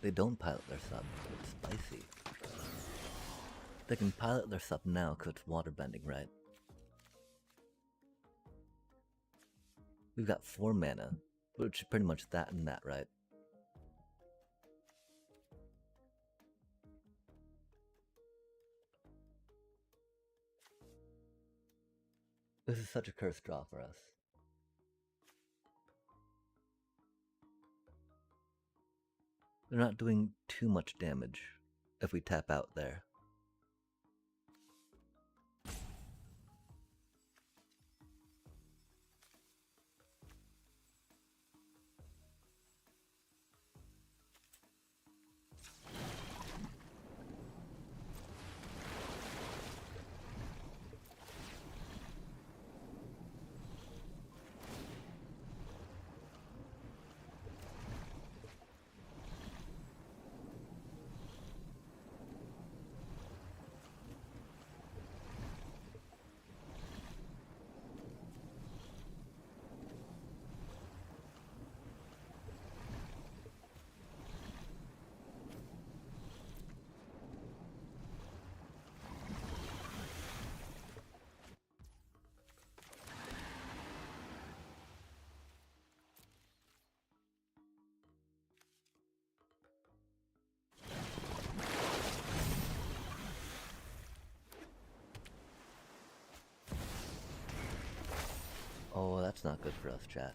They don't pilot their sub, it's spicy. They can pilot their sub now because it's waterbending, right? We've got 4 mana, which is pretty much that and that, right? This is such a cursed draw for us. They're not doing too much damage if we tap out there. Oh, that's not good for us, chat.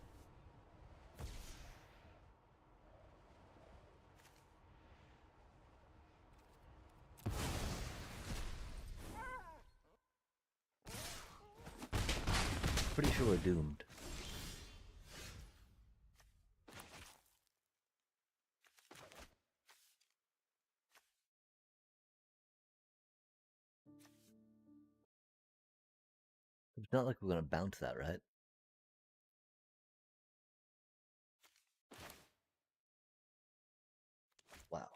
Pretty sure we're doomed. It's not like we're gonna bounce that, right? Wow.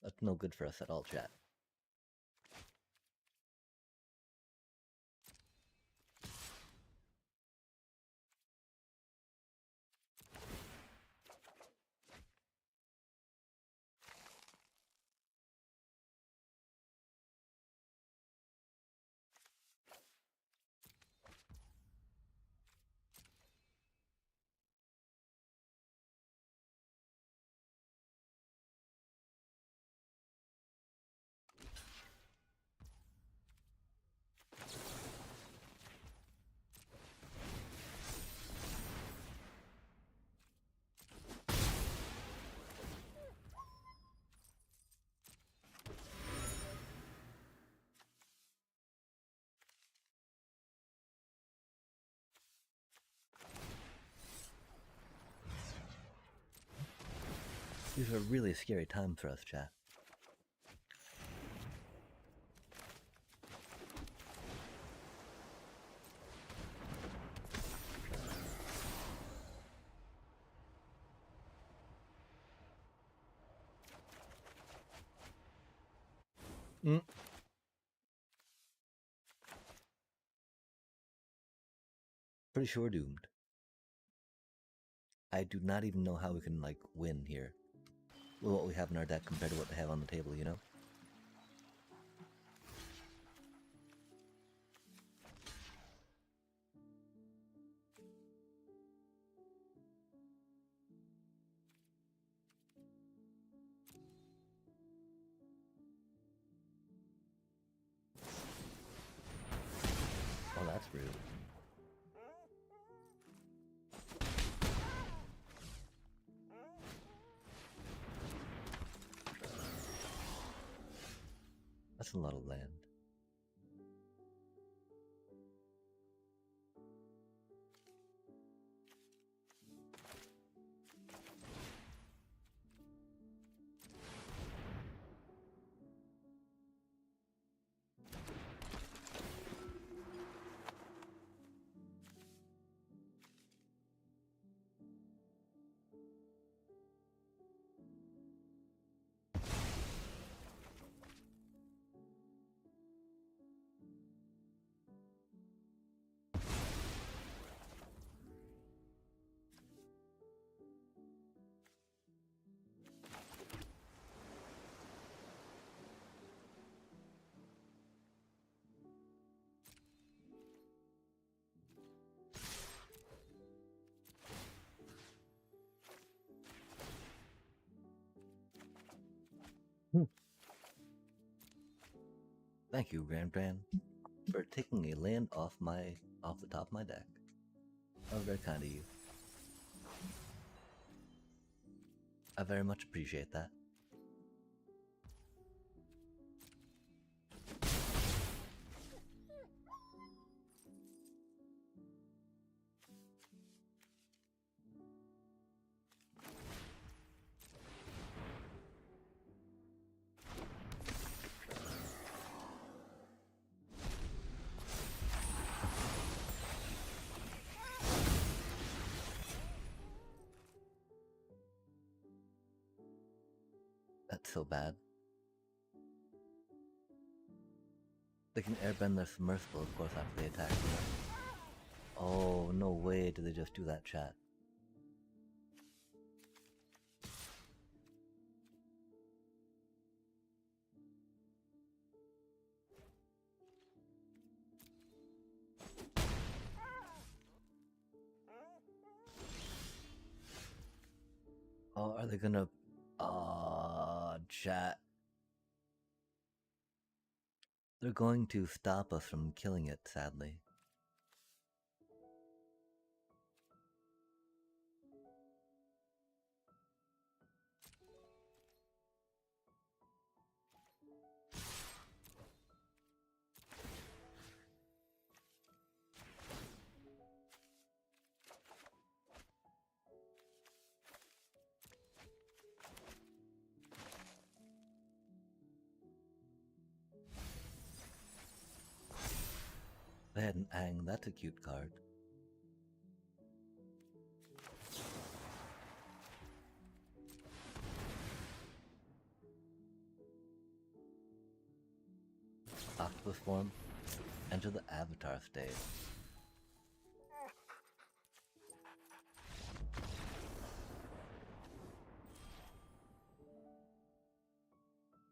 That's no good for us at all, chat. These are really scary times for us, chat. Mm. Pretty sure we're doomed. I do not even know how we can, like, win here. With what we have in our deck compared to what they have on the table, you know? Oh, that's rude. That's a lot of land. Thank you, Grand, for taking a land off the top of my deck. That was very kind of you. I very much appreciate that. That's so bad. They can airbend their submersible, of course, after they attack. Oh, no way did they just do that, chat. Oh, are they gonna... chat. They're going to stop us from killing it, sadly. They had an Ang, that's a cute card. Octopus form. Enter the Avatar stage.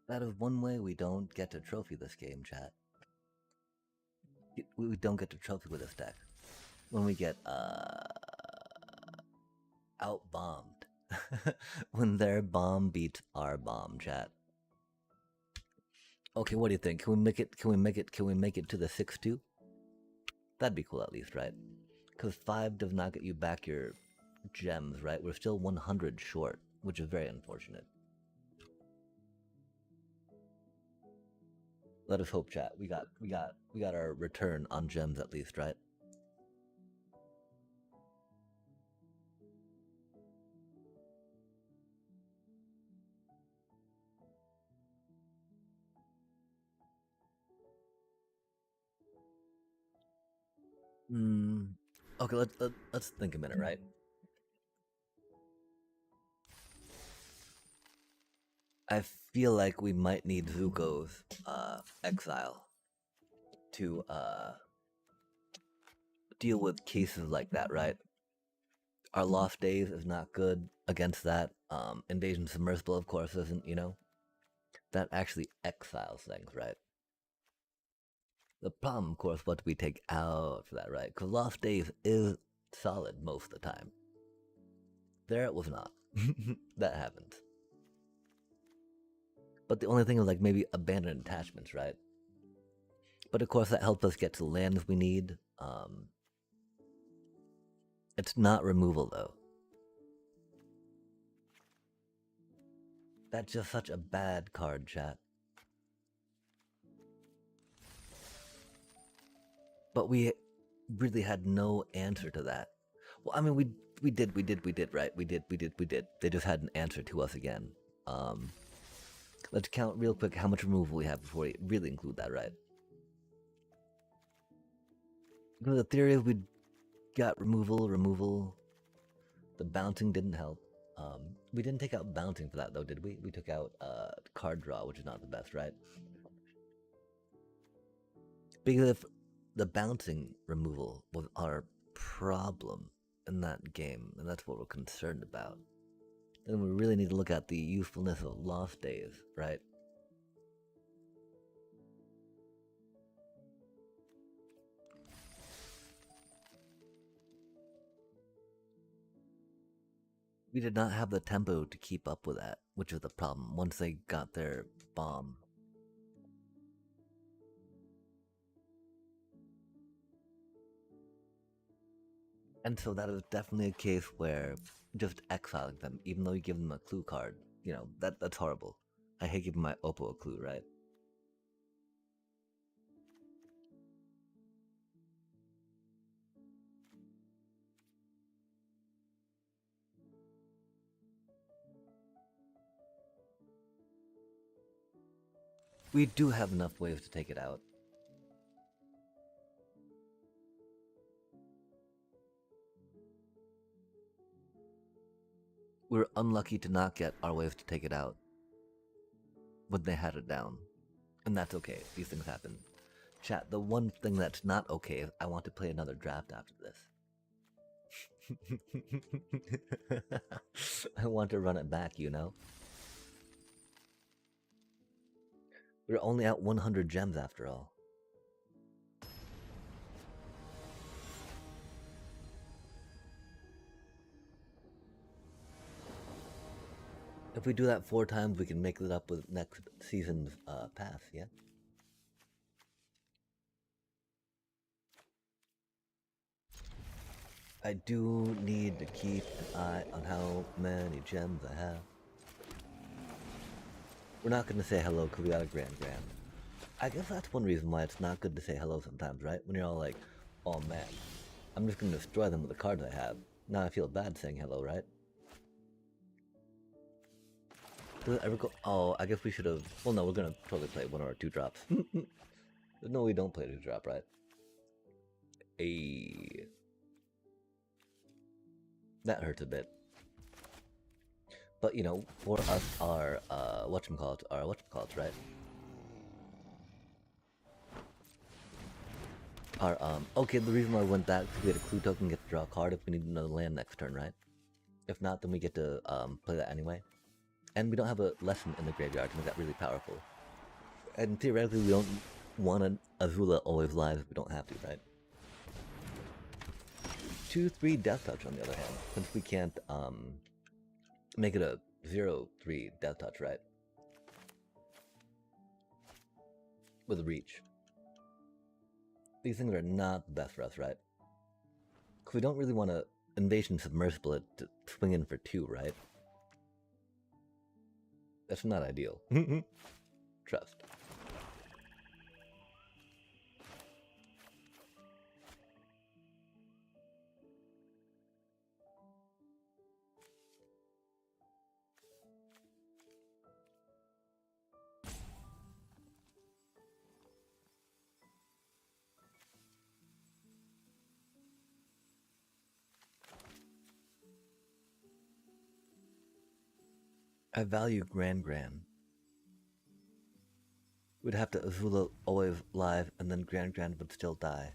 That is one way we don't get to trophy this game, chat. We don't get to trophy with this deck. When we get, out-bombed. When their bomb beats our bomb, chat. Okay, what do you think? Can we make it to the 6-2? That'd be cool at least, right? Because 5 does not get you back your gems, right? We're still 100 short, which is very unfortunate. Let us hope, chat. We got our return on gems at least, right? Okay, let's think a minute, right? I feel like we might need Zuko's exile to deal with cases like that, right? Our Lost Days is not good against that. Invasion Submersible, of course, isn't, you know? That actually exiles things, right? The problem, of course, what do we take out for that, right? Because Lost Days is solid most of the time. There it was not. That happens. But the only thing is like maybe abandoned attachments, right? But of course that helps us get to the lands we need. It's not removal though. That's just such a bad card, chat. But we really had no answer to that. Well, I mean, we did, right? We did. They just had an answer to us again. Let's count real quick how much removal we have before we really include that, right? Because the theory is we got removal. The bouncing didn't help. We didn't take out bouncing for that though, did we? We took out card draw, which is not the best, right? Because if the bouncing removal was our problem in that game, and that's what we're concerned about, then we really need to look at the usefulness of Lost Days, right? We did not have the tempo to keep up with that, which was the problem once they got their bomb. And so that is definitely a case where just exiling them, even though you give them a clue card, you know, that's horrible. I hate giving my Oppo a clue, right? We do have enough ways to take it out. We were unlucky to not get our ways to take it out when they had it down. And that's okay, these things happen. Chat, the one thing that's not okay is I want to play another draft after this. I want to run it back, you know? We're only at 100 gems after all. If we do that 4 times, we can make it up with next season's pass, yeah? I do need to keep an eye on how many gems I have. We're not going to say hello because we got a grand. I guess that's one reason why it's not good to say hello sometimes, right? When you're all like, oh man, I'm just going to destroy them with the cards I have. Now I feel bad saying hello, right? Does it ever go? Oh, I guess we should have. Well, no, we're gonna totally play 1 or 2 drops. No, we don't play 2 drop, right? Ayy. That hurts a bit. But you know, for us, our whatchamacallit, right? Our okay. The reason why I went that because we had a clue token, get to draw a card if we need another land next turn, right? If not, then we get to play that anyway. And we don't have a lesson in the graveyard to make that really powerful. And theoretically, we don't want an Azula always live if we don't have to, right? 2/3 Death Touch on the other hand, since we can't make it a 0/3 Death Touch, right? With reach. These things are not the best for us, right? Because we don't really want to Invasion Submersible it to swing in for 2, right? That's not ideal. Trust. I value Grand. We'd have to Azula always live, and then Grand Grand would still die.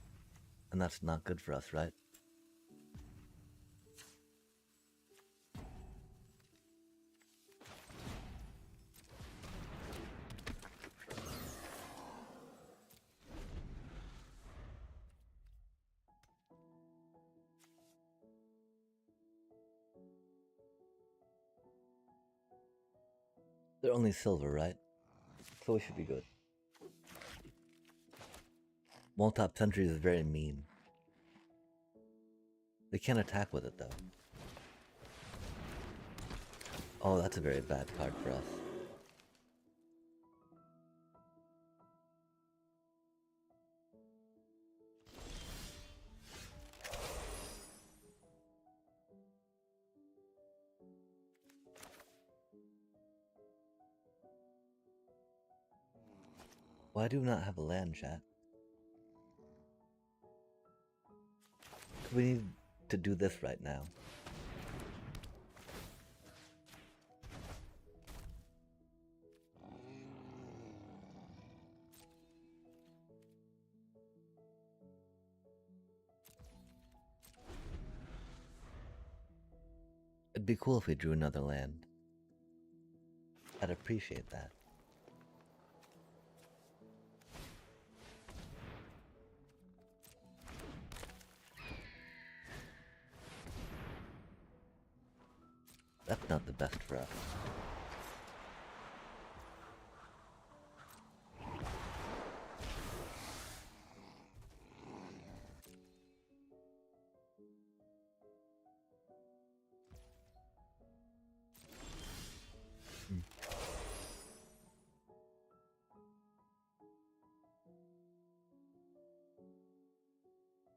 And that's not good for us, right? They're only silver, right? So we should be good. Molotop Sentry is very mean. They can't attack with it, though. Oh, that's a very bad card for us. Why do we not have a land, chat? We need to do this right now. It'd be cool if we drew another land. I'd appreciate that. That's not the best for us.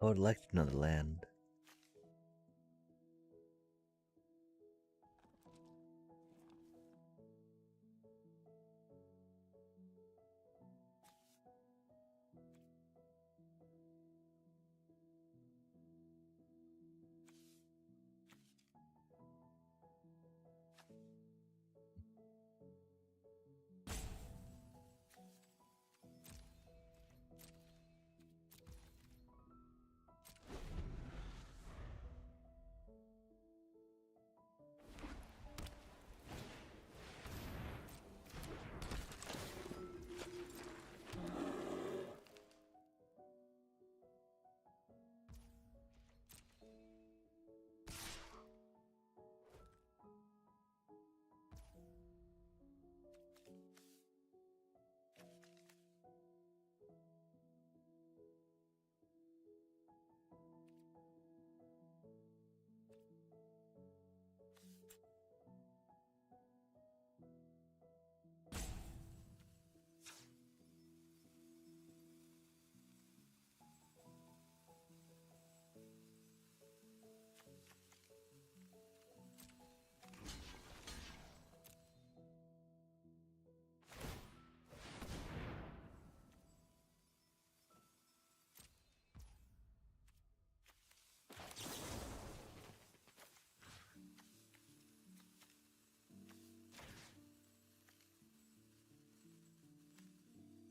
I would like another land.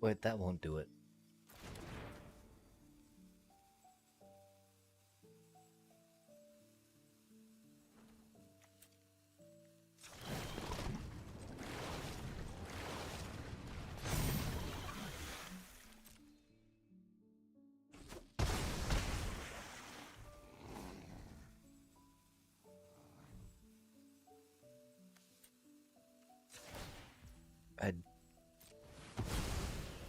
Wait, that won't do it.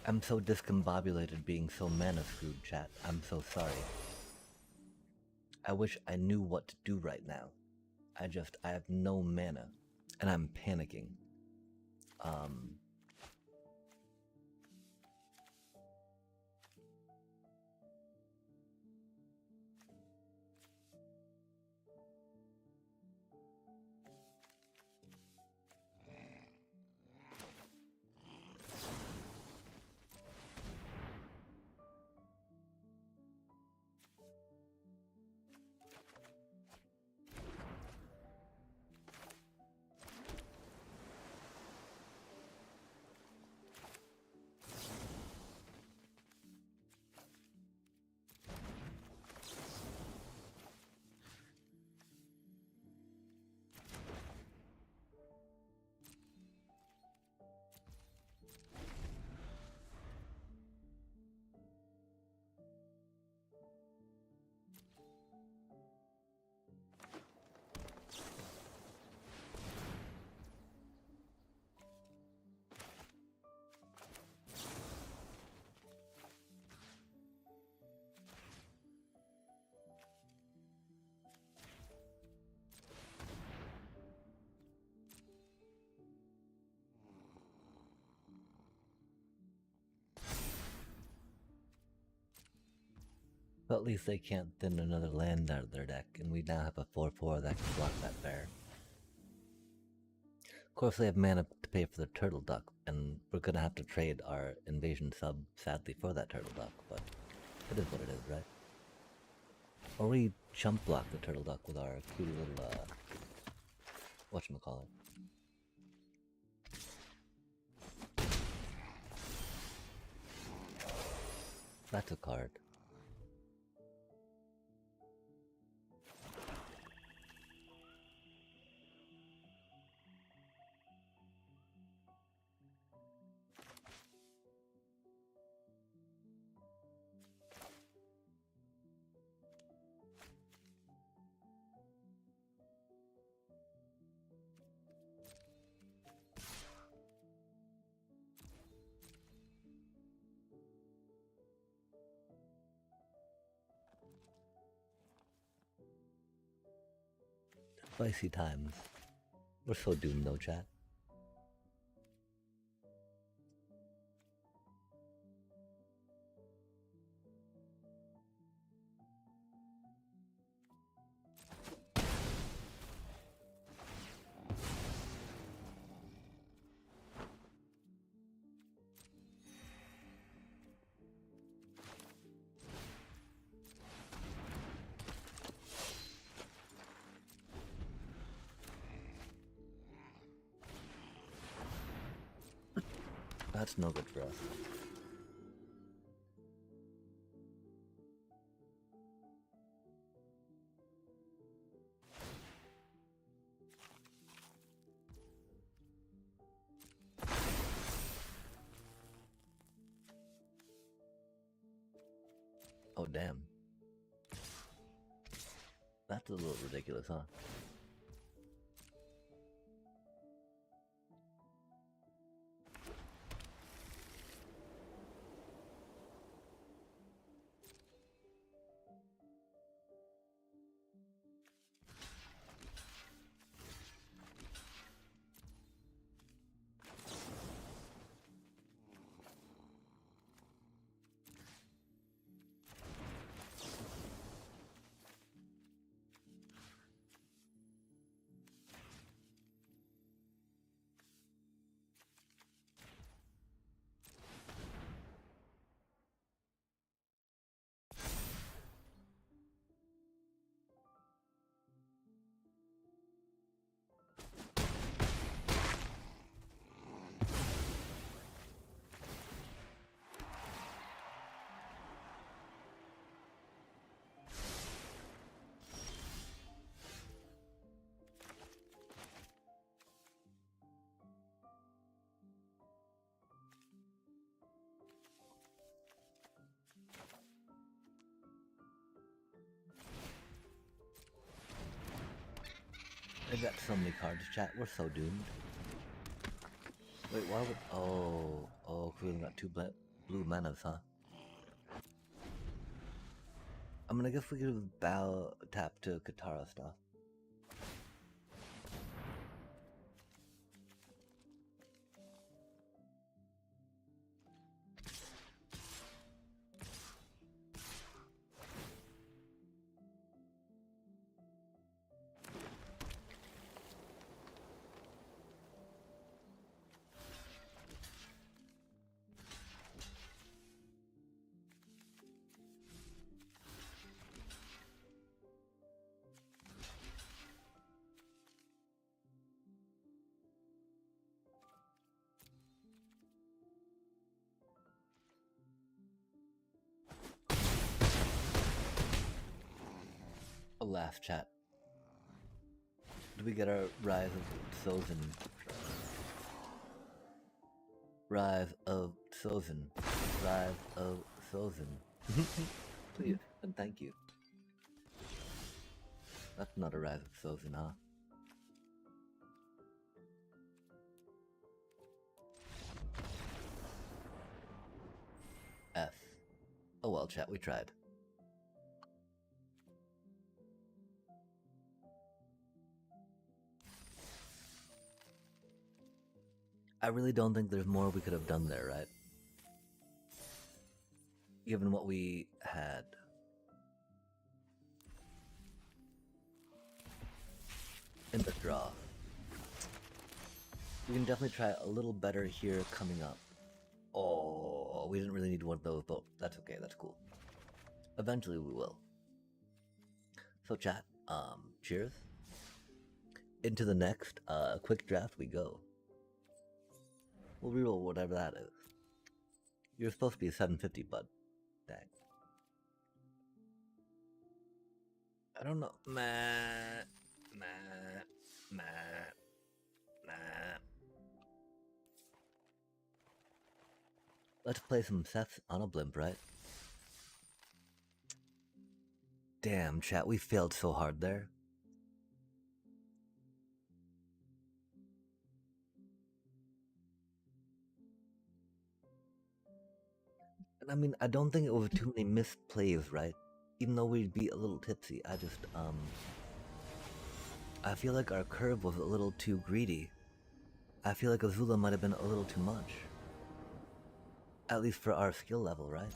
I'm so discombobulated being so mana screwed, chat. I'm so sorry. I wish I knew what to do right now. I have no mana. And I'm panicking. But at least they can't thin another land out of their deck, and we now have a 4/4 that can block that bear. Of course, they have mana to pay for the turtle duck, and we're gonna have to trade our invasion sub, sadly, for that turtle duck, but it is what it is, right? Or we chump block the turtle duck with our cutie little, whatchamacallit. That's a card. Spicy times. We're so doomed though, chat. That's no good for us. Oh damn. That's a little ridiculous, huh? They got so many cards, chat. We're so doomed. Wait, why would... Oh, we only got two blue manas, huh? I'm gonna guess we could bow tap to Katara stuff. Laugh, chat. Do we get our Rise of Sozin? Rise of Sozin. Rise of Sozin. Please, and thank you. That's not a Rise of Sozin, huh? F. Oh well, chat, we tried. I really don't think there's more we could have done there, right? Given what we had. in the draw. We can definitely try a little better here coming up. Oh, we didn't really need one of those, but that's okay, that's cool. Eventually we will. So chat, cheers. Into the next quick draft we go. We'll reroll whatever that is. You're supposed to be a 750, bud. Dang. I don't know. Meh. Let's play some Seths on a blimp, right? Damn, chat, we failed so hard there. And I mean, I don't think it was too many missed plays, right? Even though we'd be a little tipsy, I feel like our curve was a little too greedy. I feel like Azula might have been a little too much. At least for our skill level, right?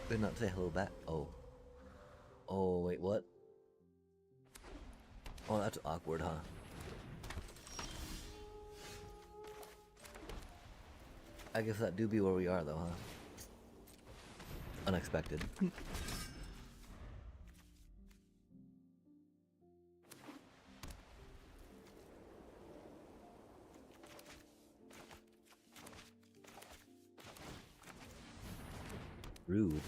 Did not say hello back. Oh. Oh, wait, what? Oh, that's awkward, huh? I guess that do be where we are, though, huh? Unexpected. Rude.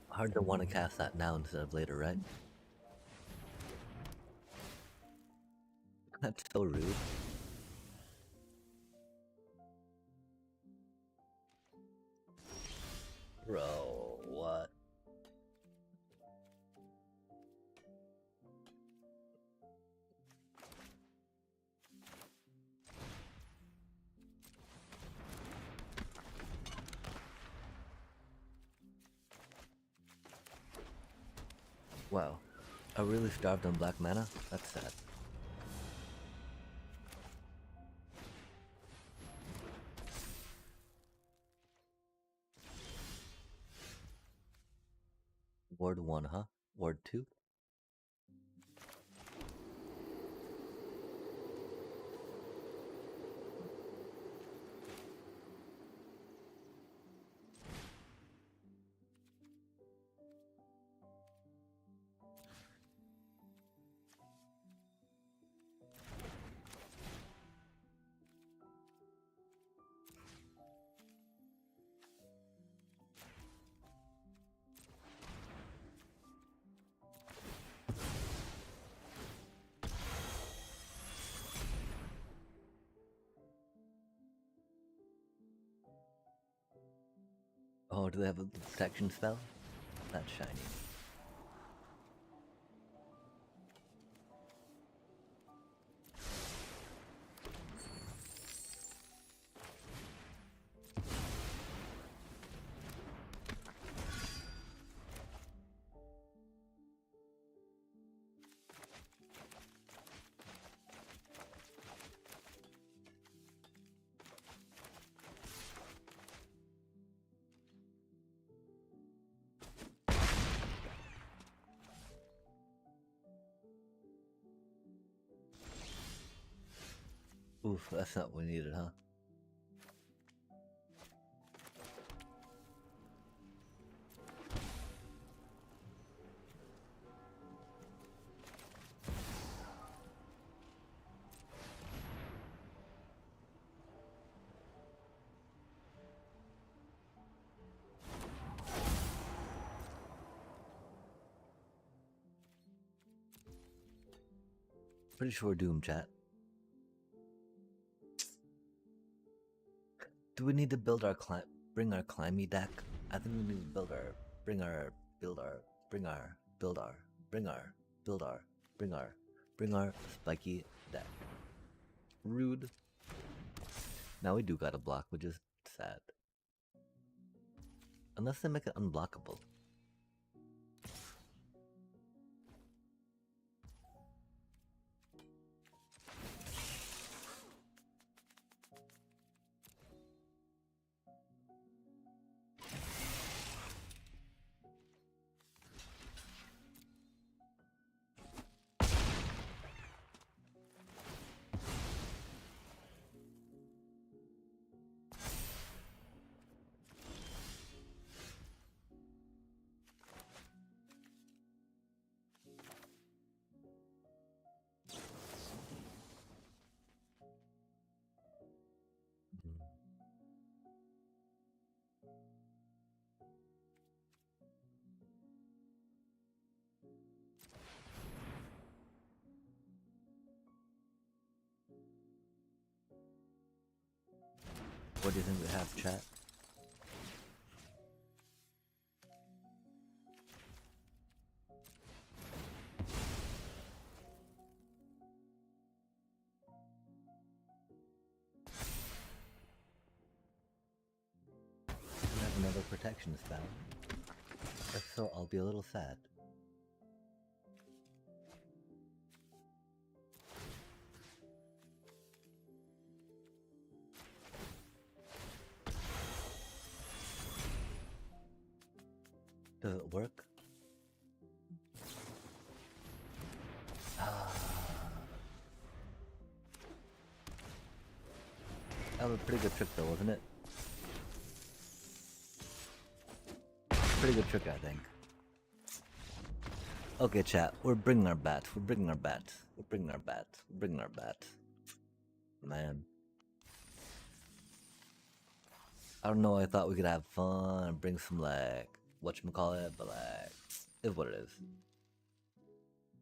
Hard to want to cast that now instead of later, right? That's so rude. Bro, what? Wow. I really starved on black mana? That's sad. Ward 1, huh? Ward 2? Oh, do they have a protection spell? That's shiny. Oof, that's not what we needed, huh? Pretty sure Doom, chat. Do we need to build our bring our climby deck? I think we need to build our bring our spiky deck. Rude. Now we do got a block, which is sad. Unless they make it unblockable. What do you think we have, chat? We have another protection spell. If so, I'll be a little sad. Does it work? That was a pretty good trick though, wasn't it? Pretty good trick, I think. Okay, chat, we're bringing our bats. We're bringing our bats. We're bringing our bats. We're bringing our bats. Man. I don't know, I thought we could have fun and bring some, like, whatchamacallit, but, like, it's what it is.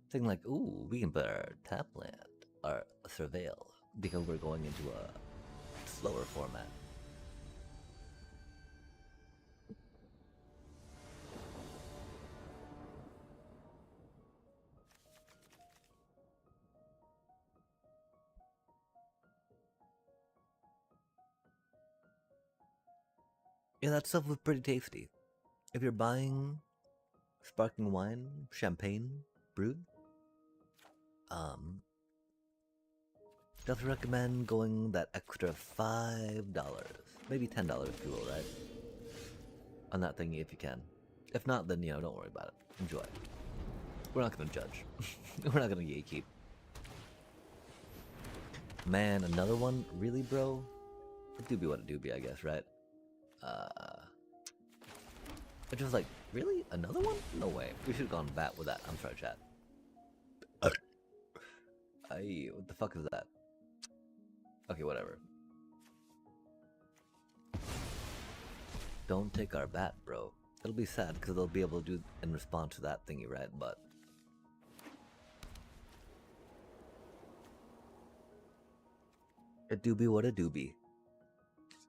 Thinking, like, ooh, we can put our tap land, our surveil, because we're going into a slower format. Yeah, that stuff was pretty tasty. If you're buying sparkling wine, champagne, brewed, definitely recommend going that extra $5, maybe $10 if you will, right? On that thingy if you can. If not, then, you know, don't worry about it. Enjoy. We're not gonna judge. We're not gonna gatekeep. Man, another one? Really, bro? It do be what it do be, I guess, right? It's just like, really? Another one? No way. We should've gone bat with that. I'm sorry, chat. Aye, what the fuck is that? Okay, whatever. Don't take our bat, bro. It'll be sad, because they'll be able to do in response to that thingy, right? But it do be what it do be.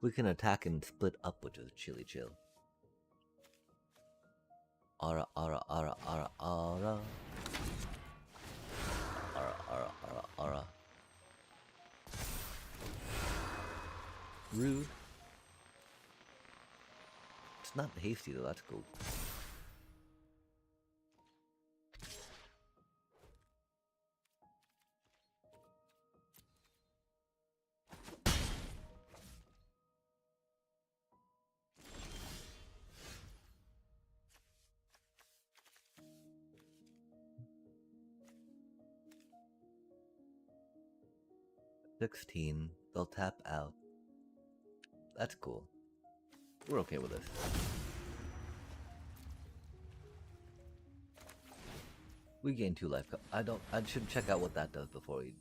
We can attack and split up, which is chilly chill. Ara, ara, ara, ara, ara. Ara, ara, ara, ara. Rude. It's not hasty though, that's cool. $16. They'll tap out. That's cool. We're okay with this. We gain 2 life. I should check out what that does before we.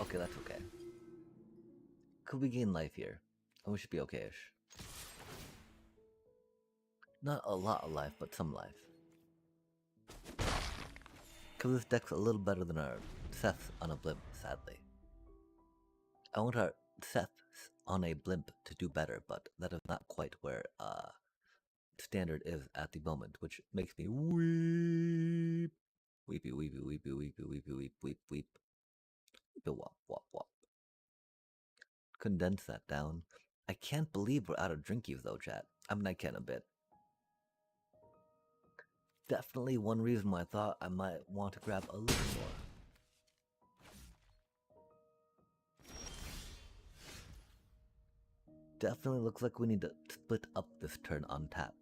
Okay, that's okay. Could we gain life here? And we should be okay-ish. Not a lot of life, but some life. Because this deck's a little better than our Seth's on a blimp, sadly. I want our Seth's on a blimp to do better, but that is not quite where standard is at the moment, which makes me weep. Weepy, weepy, weepy, weepy, weepy, weep, weep, weep. Wop, wop, wop. Condense that down. I can't believe we're out of drinkies though, chat. I mean, I can a bit. Definitely one reason why I thought I might want to grab a little more. Definitely looks like we need to split up this turn on tap.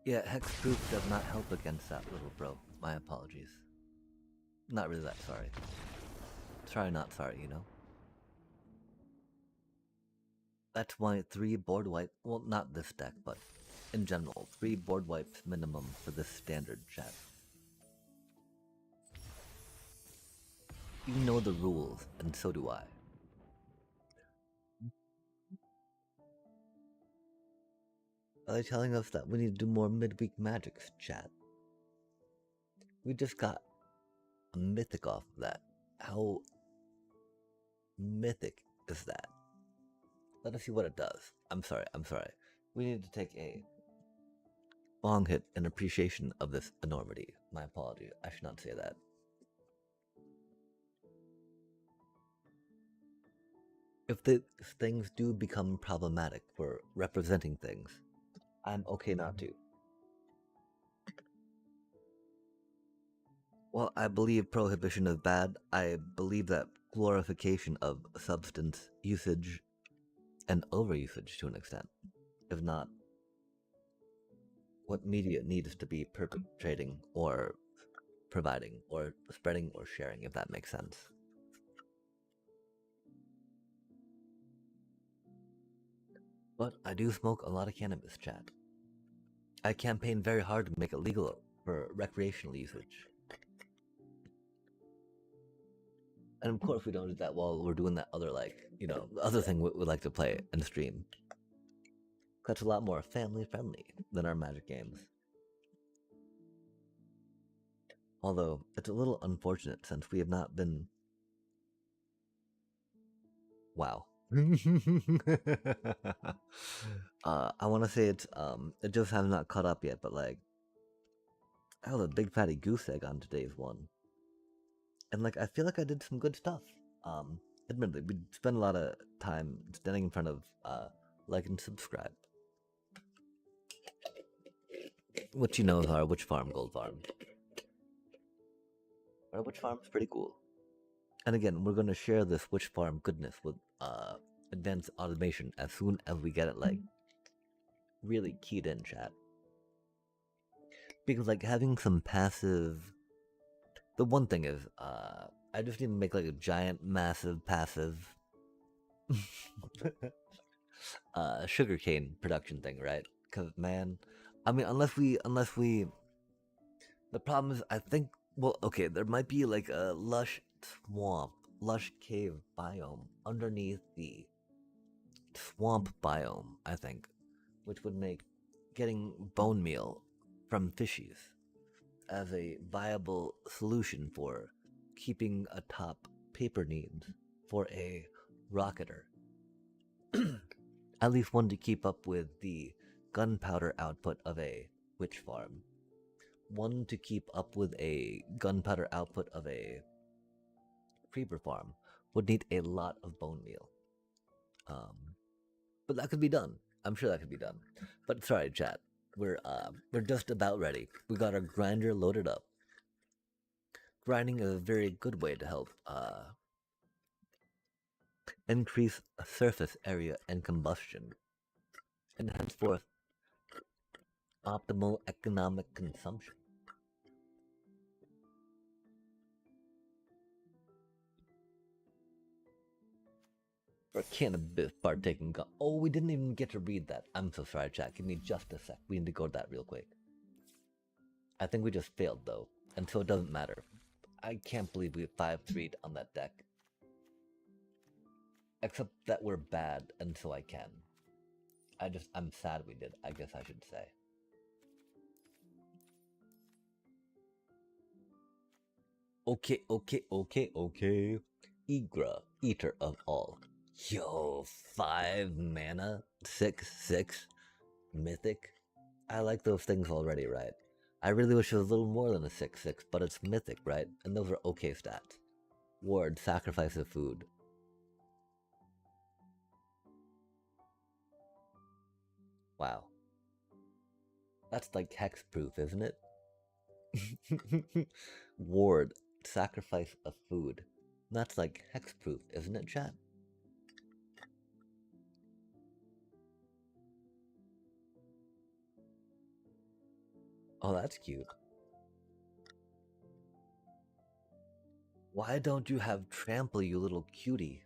Yeah, hexproof does not help against that, little bro. My apologies. Not really that sorry. Sorry, not sorry, you know? That's why 3 board wipe, well, not this deck, but in general, 3 board wipes minimum for this standard chat. You know the rules, and so do I. Are they telling us that we need to do more midweek magics, chat? We just got a mythic off of that. How mythic is that? Let us see what it does. I'm sorry. We need to take a long hit in appreciation of this enormity. My apology. I should not say that. If the things do become problematic for representing things, I'm okay not to. Well, I believe prohibition is bad. I believe that glorification of substance usage and overusage to an extent, if not what media needs to be perpetrating or providing or spreading or sharing, if that makes sense. But I do smoke a lot of cannabis, chat. I campaign very hard to make it legal for recreational usage. And of course we don't do that while we're doing that other, like, you know, the other thing we like to play and stream. That's a lot more family friendly than our Magic games. Although, it's a little unfortunate since we have not been... Wow. I want to say it's, it just has not caught up yet, but like, I was a big fatty goose egg on today's one. And like, I feel like I did some good stuff. Admittedly, we spent a lot of time standing in front of, like and subscribe. Which you know is our Witch Farm Gold Farm. Our Witch Farm's pretty cool. And again, we're going to share this Witch Farm goodness with advanced automation as soon as we get it, like, really keyed in, chat. Because, like, having some passive... The one thing is, I just need to make, like, a giant, massive, passive... sugarcane production thing, right? Because, man, I mean, unless we... The problem is, I think... Well, okay, there might be, like, a lush swamp, lush cave biome underneath the swamp biome, I think, which would make getting bone meal from fishies as a viable solution for keeping atop paper needs for a rocketer. At least one to keep up with the gunpowder output of a witch farm. One to keep up with a gunpowder output of a creeper farm would need a lot of bone meal. But that could be done. I'm sure that could be done. But sorry, chat. We're just about ready. We got our grinder loaded up. Grinding is a very good way to help increase surface area and combustion, and henceforth optimal economic consumption. For cannabis partaking. Oh, we didn't even get to read that. I'm so sorry, chat. Give me just a sec. We need to go to that real quick. I think we just failed though, and so it doesn't matter. I can't believe we 5-3'd on that deck. Except that we're bad, and so I can. I'm sad we did, I guess I should say. Okay, okay, okay, okay. Igra, eater of all. Yo, 5 mana, 6/6, mythic. I like those things already, right? I really wish it was a little more than a 6/6, but it's mythic, right? And those are okay stats. Ward, sacrifice of food. Wow. That's like hexproof, isn't it? Ward, sacrifice of food. That's like hexproof, isn't it, chat? Oh, that's cute. Why don't you have trample, you little cutie?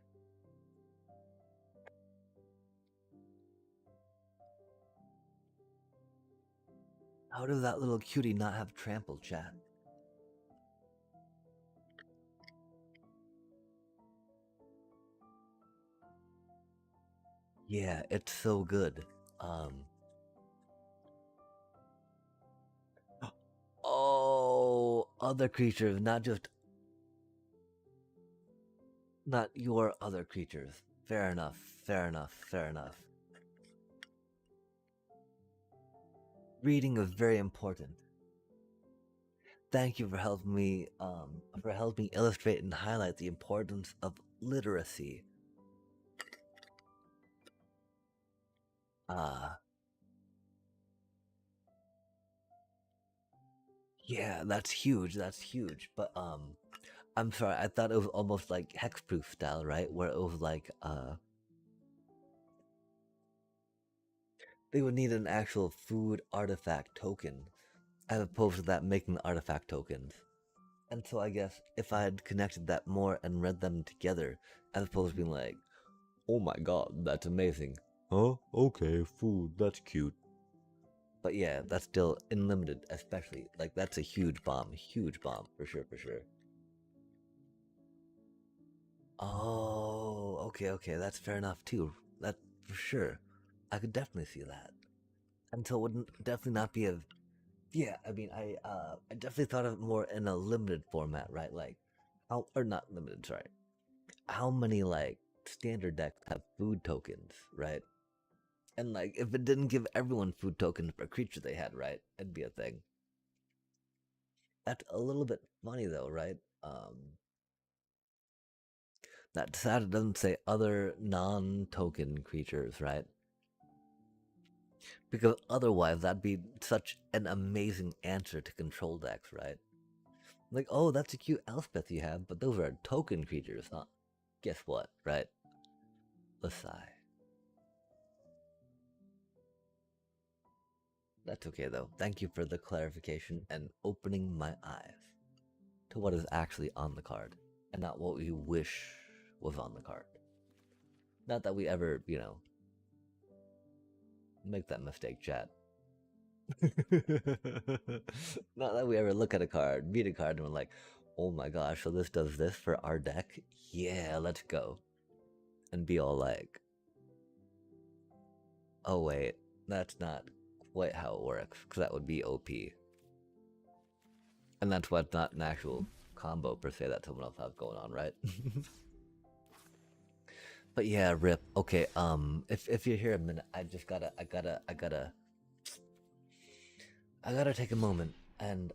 How does that little cutie not have trample, chat? Yeah, it's so good. Um. Oh, other creatures, not your other creatures. Fair enough, fair enough, fair enough. Reading is very important. Thank you for helping me illustrate and highlight the importance of literacy. Ah, yeah, that's huge. That's huge. But I'm sorry. I thought it was almost like hexproof style, right? Where it was like they would need an actual food artifact token as opposed to that making artifact tokens. And so I guess if I had connected that more and read them together, as opposed to being like, oh my god, that's amazing. Huh? Okay, food, that's cute. But yeah, that's still unlimited, especially. Like, that's a huge bomb, for sure, for sure. Oh, okay, okay, that's fair enough too. That, for sure. I could definitely see that. Until it would definitely not be a. Yeah, I mean, I definitely thought of it more in a limited format, right? Like, how, or not limited, sorry. How many, like, standard decks have food tokens, right? And, like, if it didn't give everyone food tokens per creature they had, right? It'd be a thing. That's a little bit funny though, right? That sad it doesn't say other non-token creatures, right? Because otherwise that'd be such an amazing answer to control decks, right? Like, oh, that's a cute Elspeth you have, but those are token creatures, huh? Guess what, right? Let's sigh. That's okay though. Thank you for the clarification and opening my eyes to what is actually on the card and not what we wish was on the card. Not that we ever, make that mistake, chat. Not that we ever look at a card, read a card, and we're like, oh my gosh, so this does this for our deck? Yeah, let's go. And be all like, oh wait, that's not quite how it works, because that would be OP. And that's why it's not an actual combo per se that someone else has going on, right? But yeah, rip. Okay, if you're here a minute, I gotta take a moment and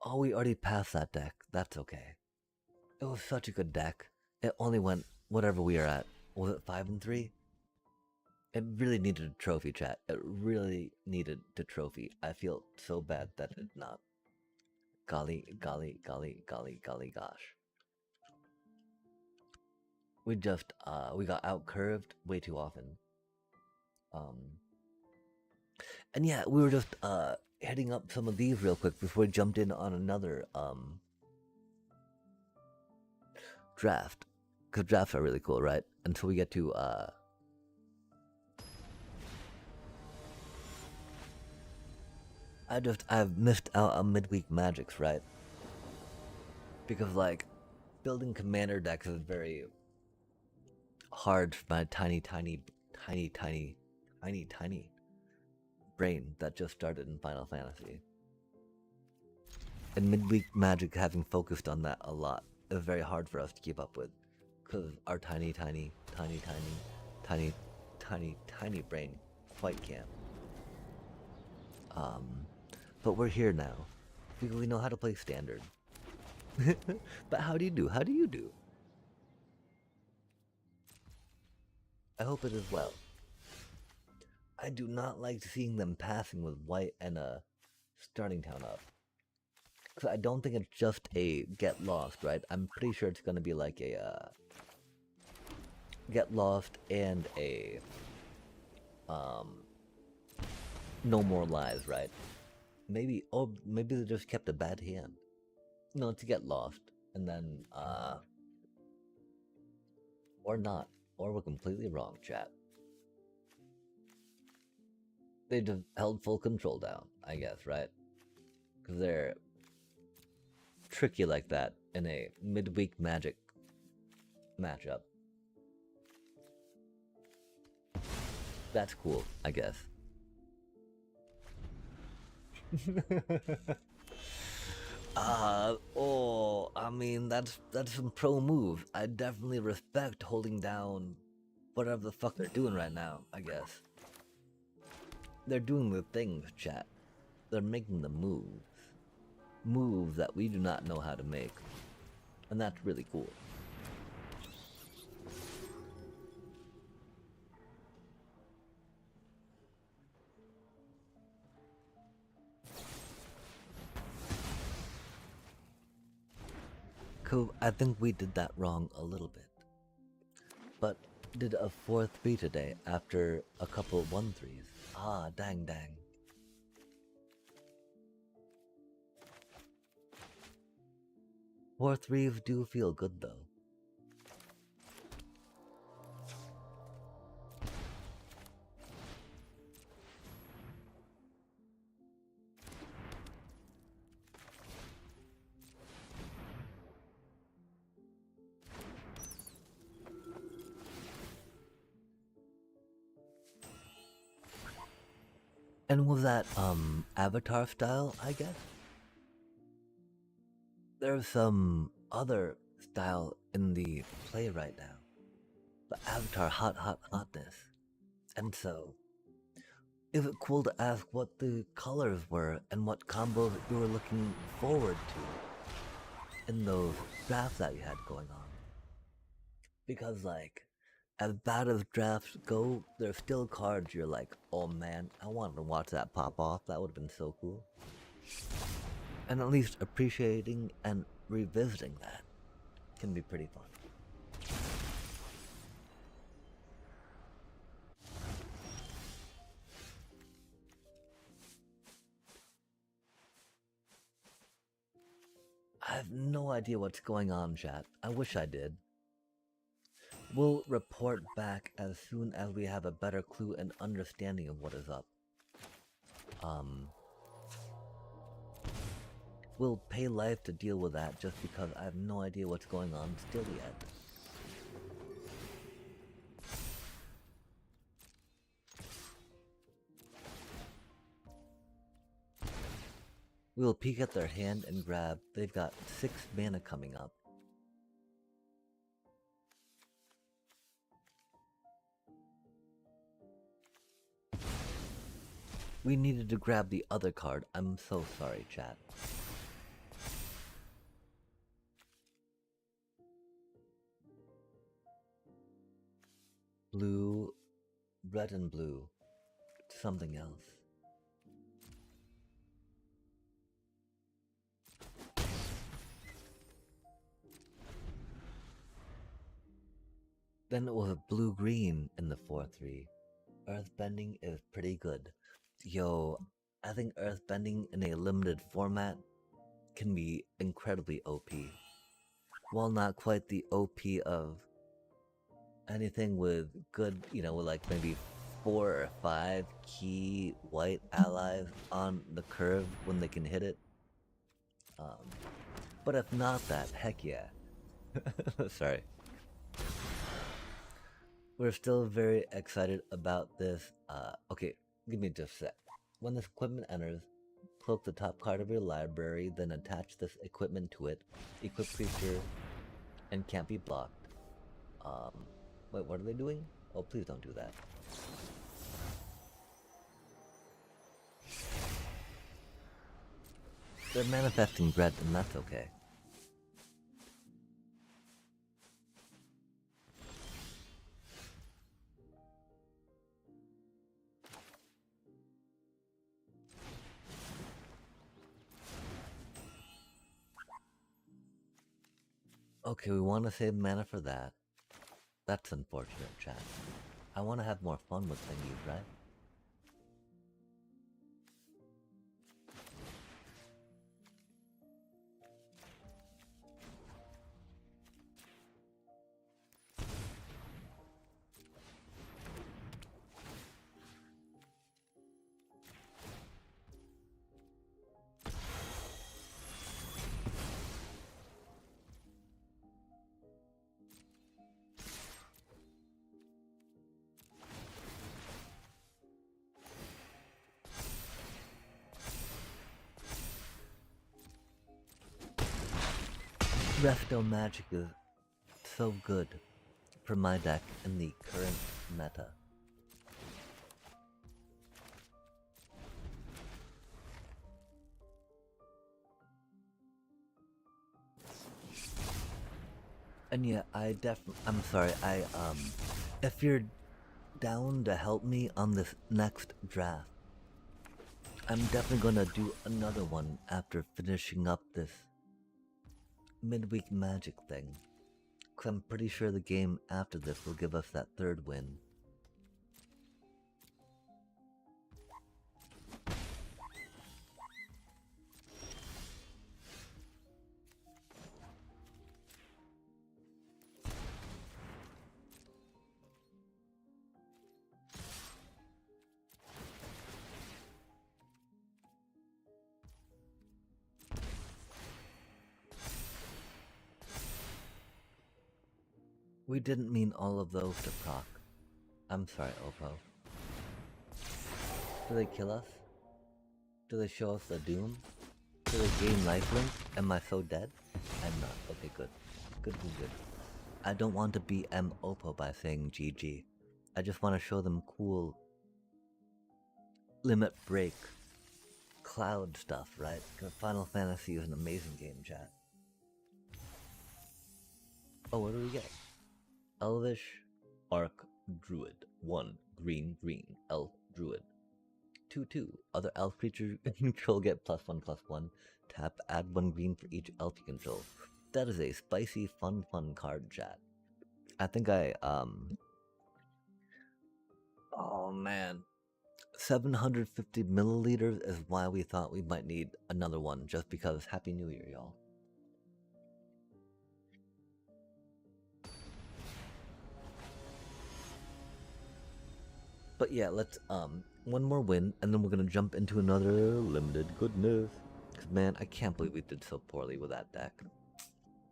oh, we already passed that deck. That's okay. It was such a good deck. It only went whatever we are at. Was it 5-3? It really needed a trophy, chat. It really needed the trophy. I feel so bad that it not. Golly, golly, golly, golly, golly, gosh. We got out curved way too often. Um, and yeah, we were just heading up some of these real quick before we jumped in on another draft. Because drafts are really cool, right? Until we get to I've missed out on midweek magics, right? Because, like, building commander decks is very hard for my tiny brain that just started in Final Fantasy. And midweek Magic, having focused on that a lot, is very hard for us to keep up with. Because our tiny brain quite can't. But we're here now. Because we know how to play standard. But how do you do? How do you do? I hope it is well. I do not like seeing them passing with white and a starting town up. Because I don't think it's just a get lost, right? I'm pretty sure it's going to be like a get lost and a no more lives, right? Maybe, oh, maybe they just kept a bad hand. No, to get lost. And then, or not. Or we're completely wrong, chat. They just held full control down, I guess, right? Because they're tricky like that in a midweek Magic matchup. That's cool, I guess. I mean, that's some pro move. I definitely respect holding down whatever the fuck they're doing right now, I guess. They're doing the things, chat. They're making the moves. Moves that we do not know how to make. And that's really cool. Cool, I think we did that wrong a little bit. But did a 4-3 today after a couple 1-3s. Ah, dang. 4-3s do feel good though. And was that, Avatar style, I guess? There's some other style in the play right now. The Avatar hotness. And so, is it cool to ask what the colors were and what combos you were looking forward to in those drafts that you had going on? Because, like, as bad as drafts go, there's still cards you're like, oh man, I wanted to watch that pop off. That would have been so cool. And at least appreciating and revisiting that can be pretty fun. I have no idea what's going on, chat. I wish I did. We'll report back as soon as we have a better clue and understanding of what is up. We'll pay life to deal with that just because I have no idea what's going on still yet. We'll peek at their hand and grab. They've got 6 mana coming up. We needed to grab the other card. I'm so sorry, chat. Blue, red and blue. Something else. Then it was a blue-green in the 4-3. Earthbending is pretty good. Yo, I think earthbending in a limited format can be incredibly OP. While not quite the OP of anything with good, with like maybe 4 or 5 key white allies on the curve when they can hit it. But if not that, heck yeah. Sorry. We're still very excited about this. Okay, give me just a sec. When this equipment enters, cloak the top card of your library, then attach this equipment to it. Equip creature and can't be blocked. Wait, what are they doing? Oh, please don't do that. They're manifesting dread, and that's okay. Okay, we want to save mana for that. That's unfortunate, chat. I want to have more fun with thingies, right? Resto Magic is so good for my deck in the current meta. And yeah, I'm sorry, if you're down to help me on this next draft, I'm definitely gonna do another one after finishing up this midweek magic thing. Cause I'm pretty sure the game after this will give us that third win. We didn't mean all of those to proc. I'm sorry, Oppo. Do they kill us? Do they show us the doom? Do they gain lifelink? Am I so dead? I'm not. Okay, good. Good. I don't want to be Oppo by saying GG. I just want to show them cool limit break cloud stuff, right? Because Final Fantasy is an amazing game, chat. Oh, what do we get? Elvish Arc Druid. 1. Green, Elf Druid. 2/2. Other elf creature you control get +1/+1. Tap, add 1 green for each elf you control. That is a spicy, fun card, chat. I think oh man. 750 milliliters is why we thought we might need another one, just because Happy New Year, y'all. But yeah, let's one more win, and then we're gonna jump into another limited goodness. Cause man, I can't believe we did so poorly with that deck.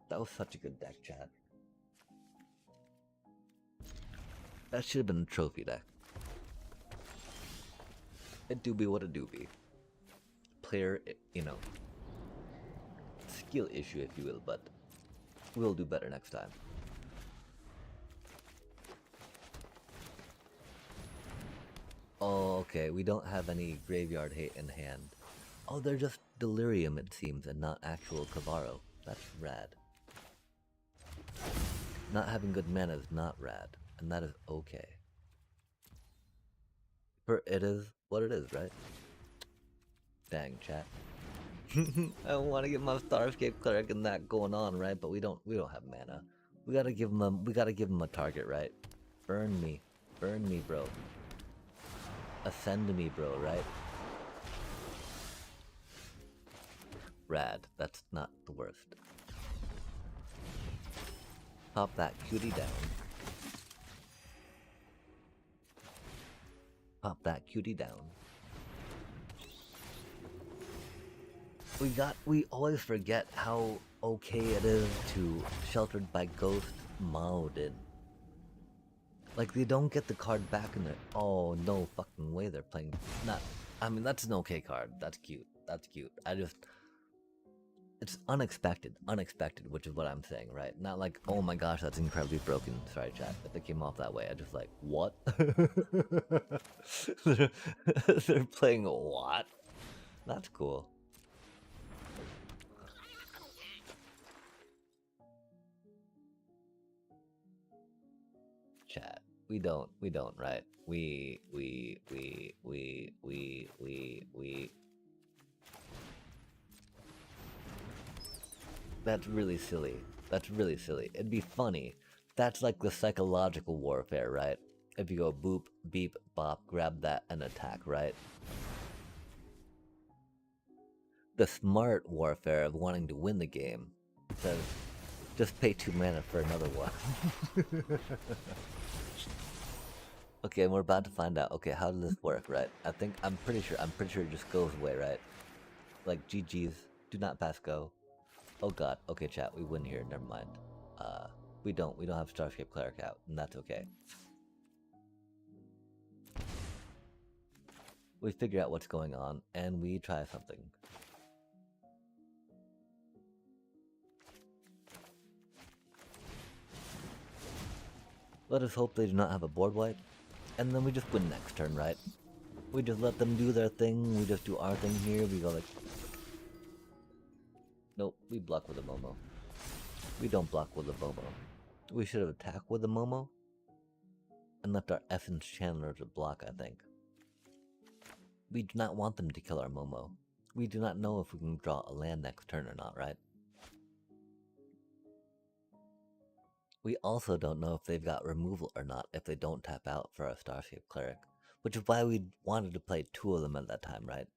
That was such a good deck, chat. That should have been a trophy deck. It do be what it do be. Player, you know, skill issue, if you will, but we'll do better next time. Oh, okay, we don't have any Graveyard Hate in hand. Oh, they're just Delirium, it seems, and not actual Kavaro. That's rad. Not having good mana is not rad, and that is okay. For it is what it is, right? Dang, chat. I don't want to get my Starscape Cleric and that going on, right? But we don't have mana. We gotta give him a target, right? Burn me, bro. Ascend me, bro, right? Rad. That's not the worst. Pop that cutie down. Pop that cutie down. We always forget how okay it is to Sheltered by Ghost Maudin. Like, they don't get the card back in there. Oh, no fucking way they're playing. Not. I mean, that's an okay card. That's cute. That's cute. I just. It's unexpected. Unexpected, which is what I'm saying, right? Not like, oh my gosh, that's incredibly broken. Sorry, chat. If it came off that way, I just like, what? they're playing what? That's cool. Chat. We don't, right? We. That's really silly. That's really silly. It'd be funny. That's like the psychological warfare, right? If you go boop, beep, bop, grab that and attack, right? The smart warfare of wanting to win the game says just pay 2 mana for another one. Okay, and we're about to find out. Okay, how does this work, right? I'm pretty sure it just goes away, right? Like GG's, do not pass go. Oh god, okay chat, we win here, never mind. We don't have Starscape Cleric out, and that's okay. We figure out what's going on, and we try something. Let us hope they do not have a board wipe, and then we just win next turn, right? We just let them do their thing, we just do our thing here, we go like... Nope, we block with a Momo. We don't block with a Momo. We should have attacked with a Momo, and left our Essence Chandler to block, I think. We do not want them to kill our Momo. We do not know if we can draw a land next turn or not, right? We also don't know if they've got removal or not if they don't tap out for our Starscape Cleric, which is why we wanted to play 2 of them at that time, right?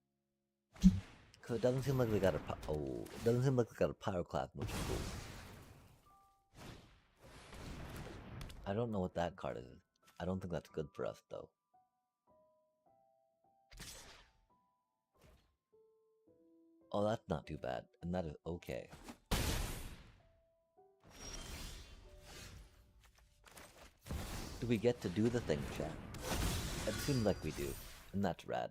Because it doesn't seem like they got a it doesn't seem like they got a Pyroclast, which is cool. I don't know what that card is. I don't think that's good for us though. Oh, that's not too bad, and that is okay. Do we get to do the thing, chat? It seems like we do, and that's rad.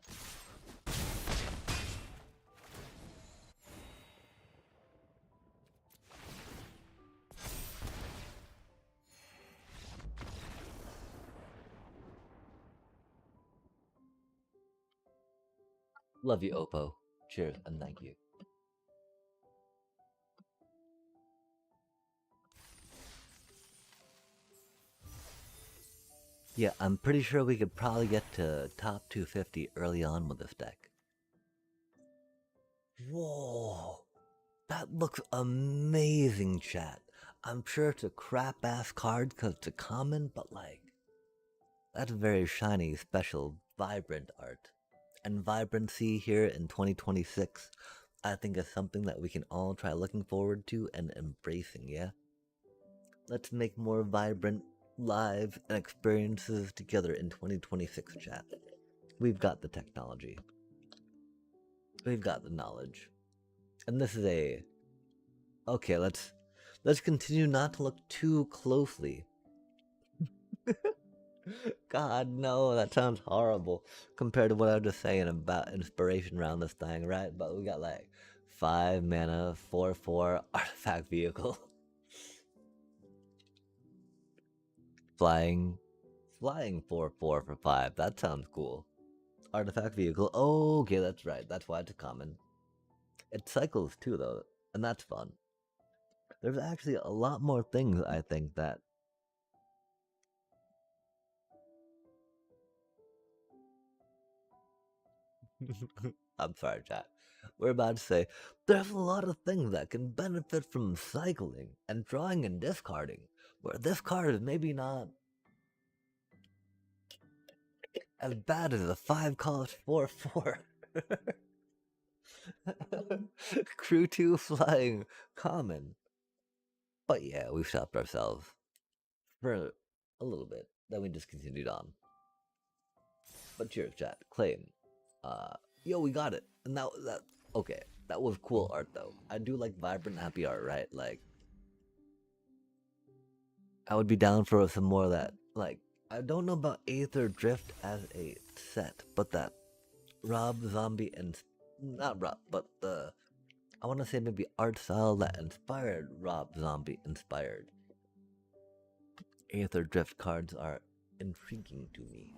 Love you, Oppo. Cheers, and thank you. Yeah, I'm pretty sure we could probably get to top 250 early on with this deck. Whoa! That looks amazing, chat. I'm sure it's a crap-ass card because it's a common, but like... That's very shiny, special, vibrant art. And vibrancy here in 2026, I think is something that we can all try looking forward to and embracing, yeah? Let's make more vibrant lives and experiences together in 2026, chat. We've got the technology. We've got the knowledge. And this is a... Okay, let's continue not to look too closely. God, no, that sounds horrible compared to what I was just saying about inspiration around this thing, right? But we got like 5 mana, 4/4 artifact vehicle. Flying 4/4 for 5. That sounds cool. Artifact vehicle. Oh, okay, that's right. That's why it's a common. It cycles too, though, and that's fun. There's actually a lot more things I think that. I'm sorry, chat. We're about to say there's a lot of things that can benefit from cycling and drawing and discarding, where this card is maybe not as bad as a 5 cost 4/4. Crew 2 flying common. But yeah, we've stopped ourselves for a little bit. Then we just continued on. But cheers, chat. Claim. Yo, we got it. And now that okay. That was cool art though. I do like vibrant, happy art, right? Like, I would be down for some more of that. Like, I don't know about Aether Drift as a set, but that Rob Zombie and not Rob, but the I want to say maybe art style that inspired Rob Zombie inspired Aether Drift cards are intriguing to me.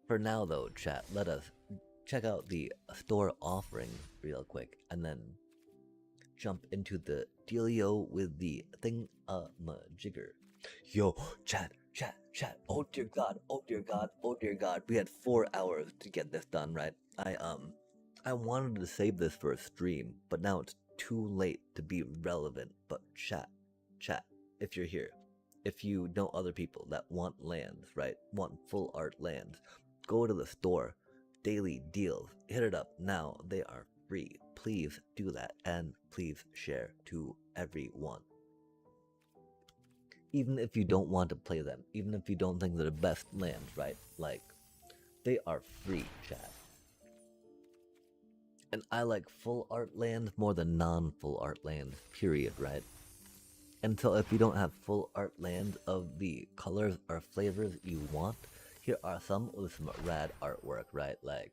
For now, though, chat, let us check out the store offering real quick and then jump into the dealio with the thing-a-majigger. Yo, chat. Oh dear god, oh dear god, oh dear god. We had 4 hours to get this done, right? I wanted to save this for a stream, but now it's too late to be relevant. But chat, if you're here, if you know other people that want lands, right? Want full art lands, go to the store. Daily deals. Hit it up now. They are free. Please do that and please share to everyone. Even if you don't want to play them, even if you don't think they're the best lands, right? Like, they are free, chat. And I like full art lands more than non-full art lands, period, right? And so if you don't have full art lands of the colors or flavors you want, here are some with some rad artwork, right? Like,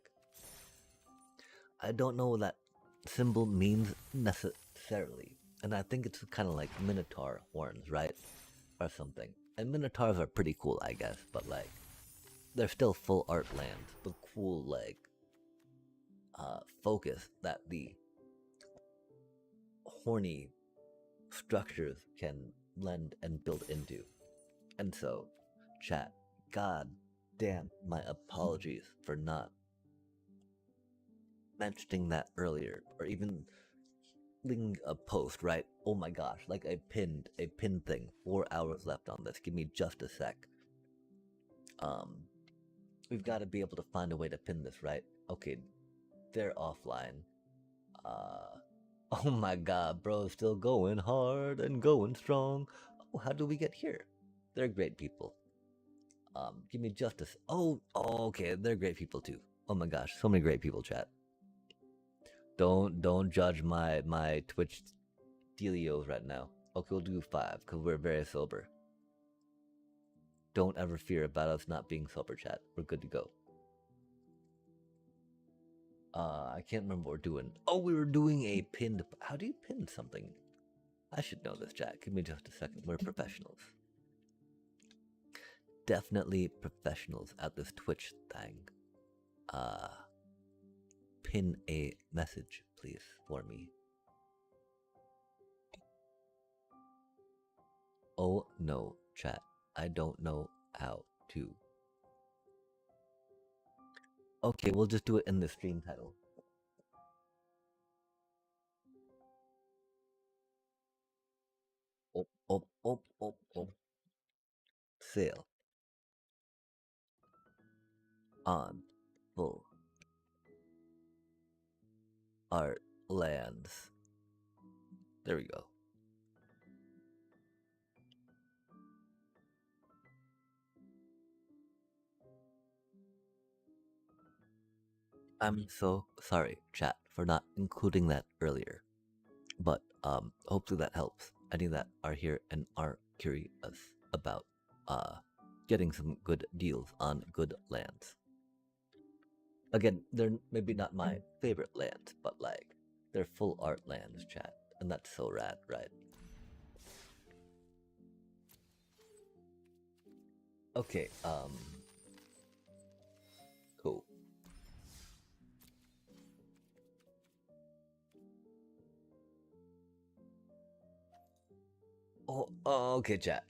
I don't know what that symbol means necessarily, and I think it's kind of like Minotaur horns, right? Or something. And Minotaurs are pretty cool, I guess, but like, they're still full art lands with cool, like, focus that the horny structures can lend and build into. And so, chat, god damn, my apologies for not mentioning that earlier, or even linking a post, right? Oh my gosh, like I pinned a pin thing. 4 hours left on this. Give me just a sec. We've got to be able to find a way to pin this, right? Okay, they're offline. Oh my god, bro, still going hard and going strong. Oh, how do we get here? They're great people. Give me justice. Oh, okay, they're great people too. Oh my gosh, so many great people, chat. Don't judge my Twitch dealios right now. Okay, we'll do 5 because we're very sober. Don't ever fear about us not being sober, chat. We're good to go. I can't remember what we're doing. Oh, we were doing a pinned. How do you pin something? I should know this, chat. Give me just a second. We're professionals. Definitely professionals at this Twitch thing. Pin a message, please, for me. Oh no, chat. I don't know how to. Okay, we'll just do it in the stream title. Oh. Sale on full art lands. There we go. I'm so sorry, chat, for not including that earlier. But hopefully that helps. Any that are here and are curious about getting some good deals on good lands. Again, they're maybe not my favorite lands, but like they're full art lands, chat, and that's so rad, right? Okay, cool. Oh, okay, chat.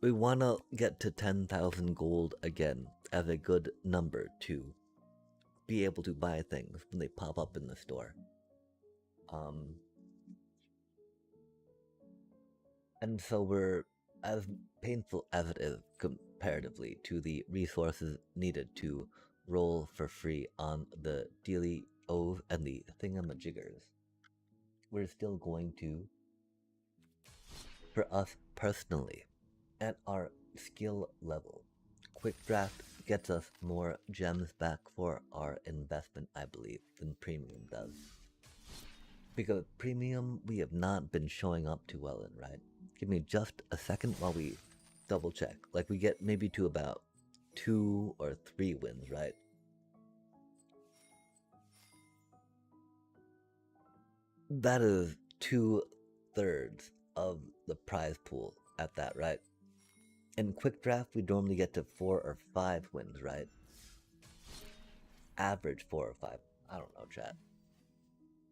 We wanna get to 10,000 gold again as a good number to be able to buy things when they pop up in the store. And so we're, as painful as it is comparatively to the resources needed to roll for free on the dealy O's and the thingamajiggers, we're still going to, for us personally, at our skill level, quick draft gets us more gems back for our investment, I believe, than premium does. Because premium we have not been showing up too well in, right? Give me just a second while we double check. Like we get maybe to about 2 or 3 wins, right? That is 2/3 of the prize pool at that, right? In quick draft, we normally get to 4 or 5 wins, right? Average 4 or 5. I don't know, chat.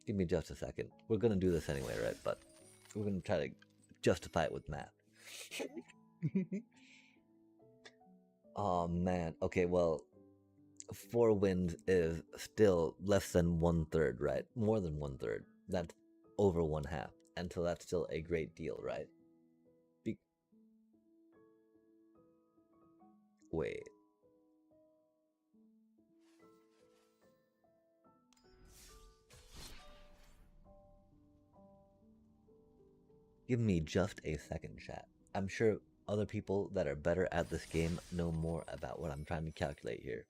Give me just a second. We're gonna do this anyway, right? But we're gonna try to justify it with math. Oh man. Okay, well, 4 wins is still less than 1/3, right? More than 1/3. That's over 1/2. And so that's still a great deal, right? Wait. Give me just a second, chat. I'm sure other people that are better at this game know more about what I'm trying to calculate here.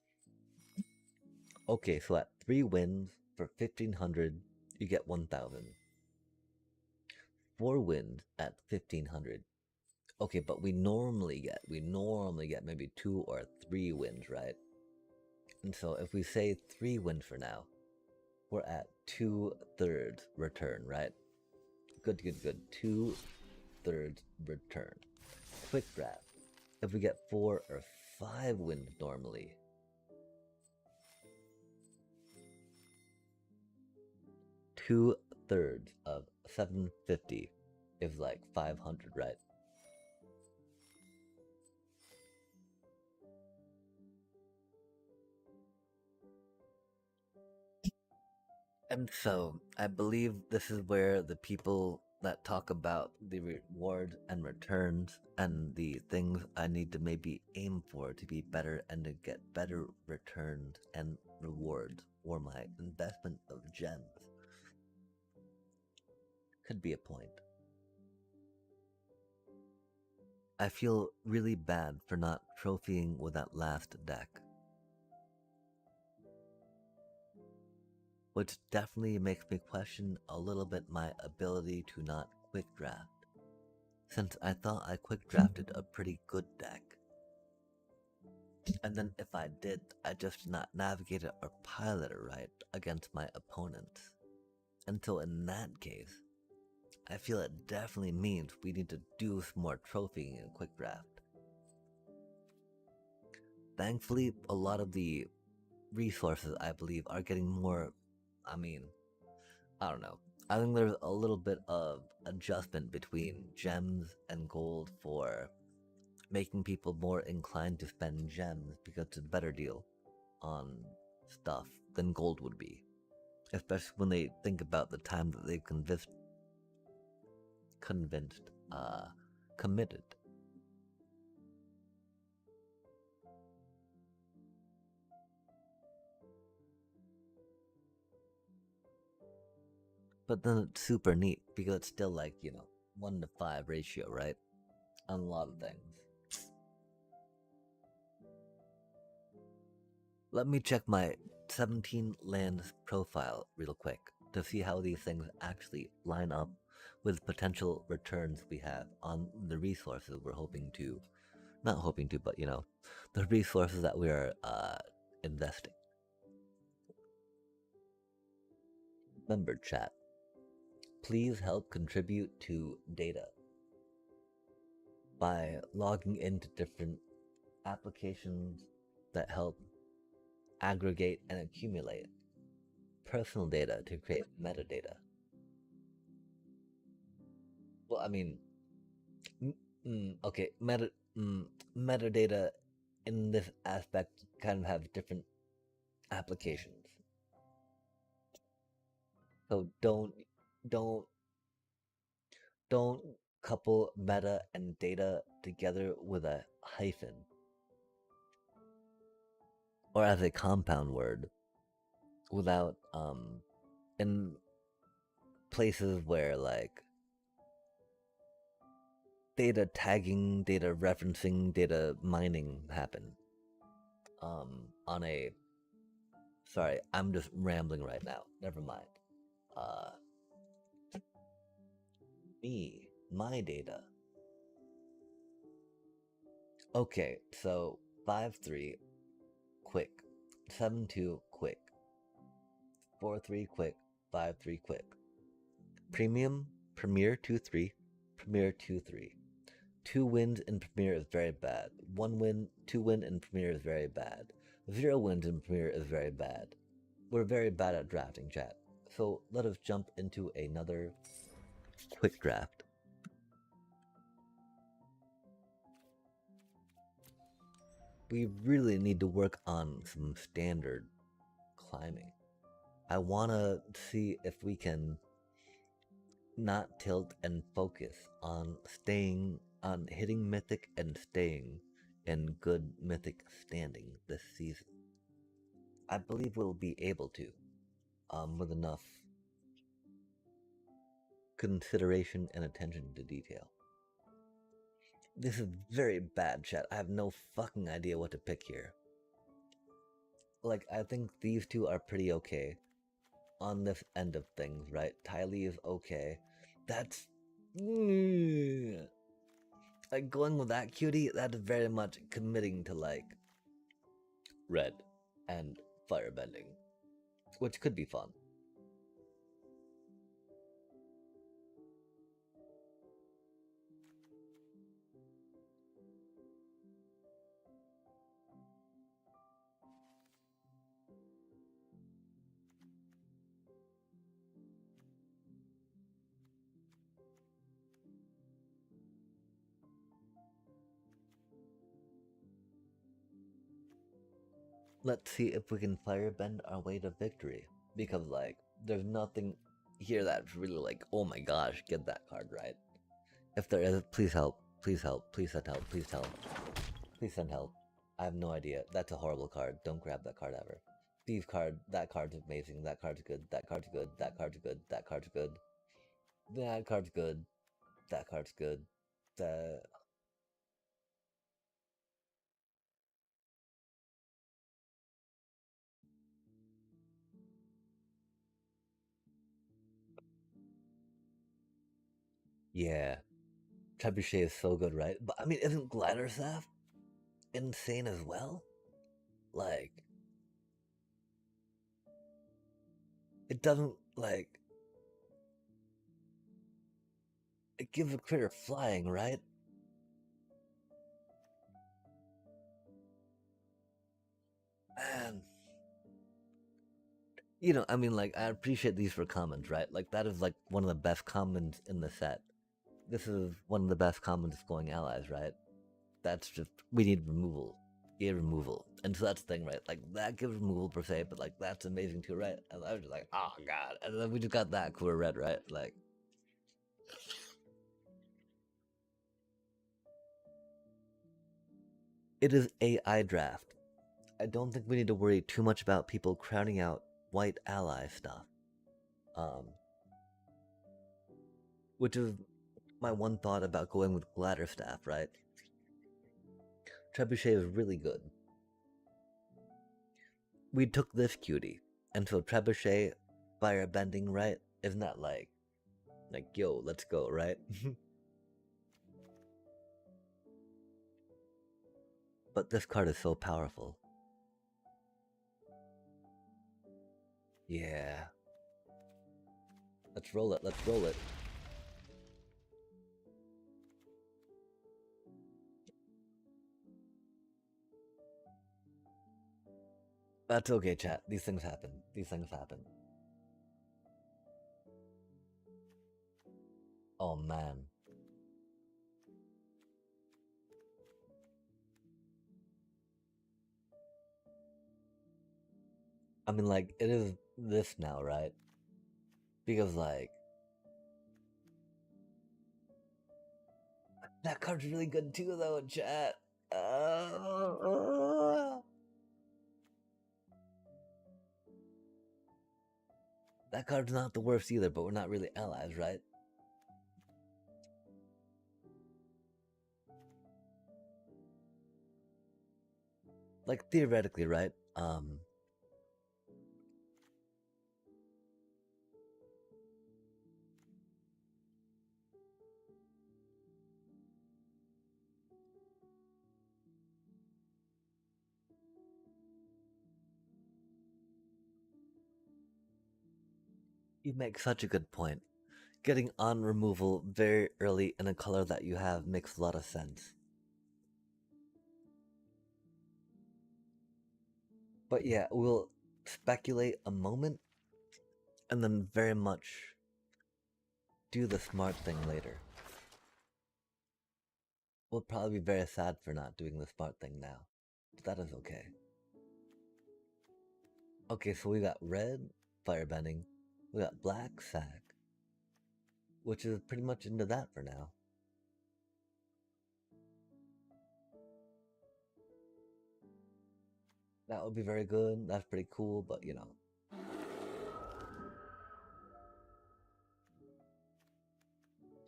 Okay, so at 3 wins for 1500, you get 1000. 4 wins at 1500. Okay, but we normally get maybe 2 or 3 wins, right? And so if we say 3 wins for now, we're at 2/3 return, right? Good. 2/3 return. Quick draft. If we get 4 or 5 wins normally, 2/3 of 750 is like 500, right? And so I believe this is where the people that talk about the rewards and returns and the things I need to maybe aim for to be better and to get better returns and rewards for my investment of gems could be a point. I feel really bad for not trophying with that last deck, which definitely makes me question a little bit my ability to not quick draft, since I thought I quick drafted a pretty good deck. And then if I did, I just did not navigate it or pilot it right against my opponents. And so in that case, I feel it definitely means we need to do some more trophying in quick draft. Thankfully, a lot of the resources, I believe, are getting more, I don't know. I think there's a little bit of adjustment between gems and gold for making people more inclined to spend gems because it's a better deal on stuff than gold would be. Especially when they think about the time that they've committed. But then it's super neat because it's still like, 1 to 5 ratio, right? On a lot of things. Let me check my 17 lands profile real quick to see how these things actually line up with potential returns we have on the resources we're not hoping to, but the resources that we are investing. Remember, chat, please help contribute to data by logging into different applications that help aggregate and accumulate personal data to create metadata. Well, okay, metadata in this aspect kind of have different applications. So don't couple meta and data together with a hyphen or as a compound word without in places where like data tagging, data referencing, data mining happen. on a, sorry, I'm just rambling right now. Never mind. Uh, my data. Okay, so 5-3 quick, 7-2 quick, 4-3 quick, 5-3 quick. Premium, Premier 2-3, Premier 2-3. 2 wins in Premier is very bad. 1 win, 2 win in Premier is very bad. 0 wins in Premier is very bad. We're very bad at drafting, chat. So let us jump into another quick draft. We really need to work on some standard climbing. I want to see if we can not tilt and focus on hitting mythic and staying in good mythic standing this season. I believe we'll be able to, with enough consideration and attention to detail. This is very bad, chat. I have no fucking idea what to pick here. Like, I think these two are pretty okay on this end of things, right? Tylee is okay. That's... like, going with that cutie, that's very much committing to, like, red and firebending, which could be fun. Let's see if we can firebend our way to victory, because, like, there's nothing here that's really like, oh my gosh, get that card right. If there is, please help, please help, please send help, please help, please send help. I have no idea. That's a horrible card. Don't grab that card ever. That card's amazing. That card's good. That card's good. That card's good. That card's good. That card's good. That card's good. The yeah, Trebuchet is so good, right? But I mean, isn't Glider Staff insane as well? Like, it doesn't like it gives a critter flying, right? Man, I mean, like, I appreciate these for commons, right? Like, that is like one of the best commons in the set. This is one of the best commons going allies, right? That's just, we need removal. Yeah, removal. And so that's the thing, right? Like, that gives removal per se, but like, that's amazing too, right? And I was just like, oh god. And then we just got that cooler red, right? Like, it is AI draft. I don't think we need to worry too much about people crowding out white ally stuff. Which is my one thought about going with Gladderstaff, right? Trebuchet is really good. We took this cutie, and so Trebuchet, firebending, right? Isn't that like, yo, let's go, right? But this card is so powerful. Yeah. Let's roll it, let's roll it. That's okay, chat. These things happen. These things happen. Oh man. I mean, like, it is this now, right? Because, like, that card's really good too, though, chat. That card's not the worst either, but we're not really allies, right? like theoretically, right? You make such a good point. Getting on removal very early in a color that you have makes a lot of sense. But yeah, we'll speculate a moment and then very much do the smart thing later. We'll probably be very sad for not doing the smart thing now. But that is okay. Okay, so we got red, firebending. We got black, sack. Which is pretty much into that for now. That would be very good. That's pretty cool, but you know.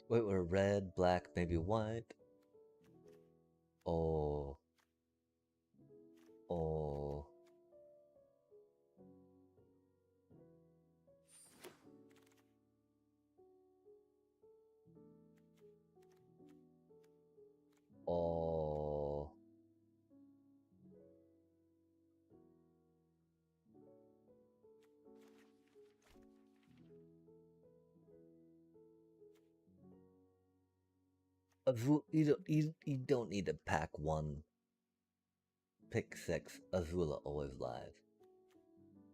Wait, we're red, black, maybe white. Oh. Oh. Oh. You don't need to pack one. Pick 6. Azula always live.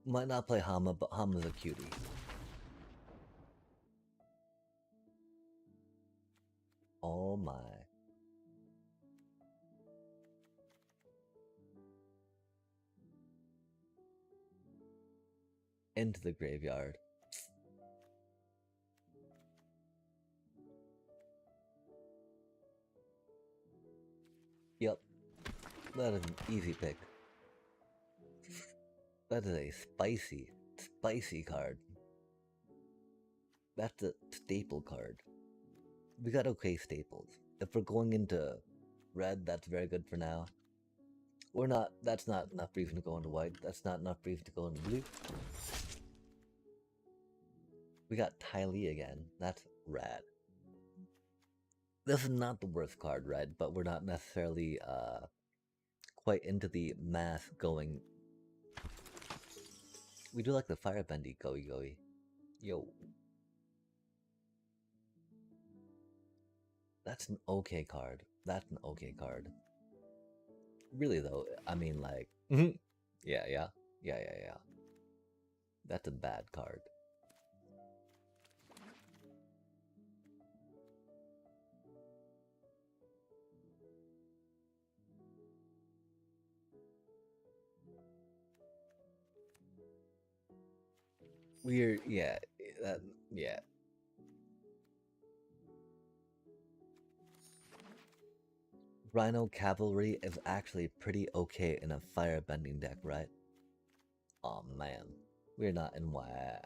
Might not play Hama, but Hama's a cutie. Oh my. Into the graveyard. Yep. That is an easy pick. That is a spicy card. That's a staple card. We got okay staples. If we're going into red, that's very good for now. We're not, that's not enough reason to go into white. That's not enough reason to go into blue. We got Ty Lee again. That's rad. This is not the worst card, right? But we're not necessarily quite into the mass going. We do like the firebendy goey goey. Yo. That's an okay card. That's an okay card. Really though, I mean like yeah. That's a bad card. We're yeah. Rhino Cavalry is actually pretty okay in a firebending deck, right? Oh man. We're not in why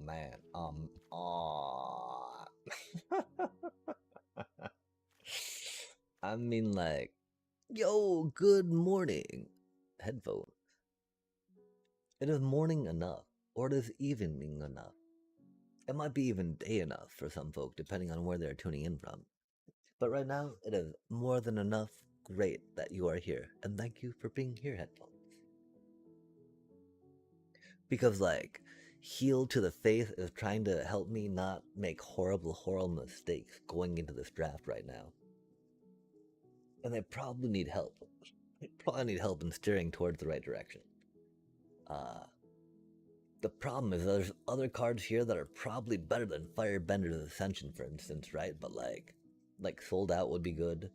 man. Oh I mean like yo, good morning. Headphones. It is morning enough, or it is evening enough. It might be even day enough for some folk, depending on where they're tuning in from. But right now, it is more than enough great that you are here, and thank you for being here, headphones. Because, like, Heal to the Faith is trying to help me not make horrible mistakes going into this draft right now. And I probably need help. I probably need help in steering towards the right direction. The problem is there's other cards here that are probably better than Firebender's Ascension, for instance, right? But like Sold Out would be good.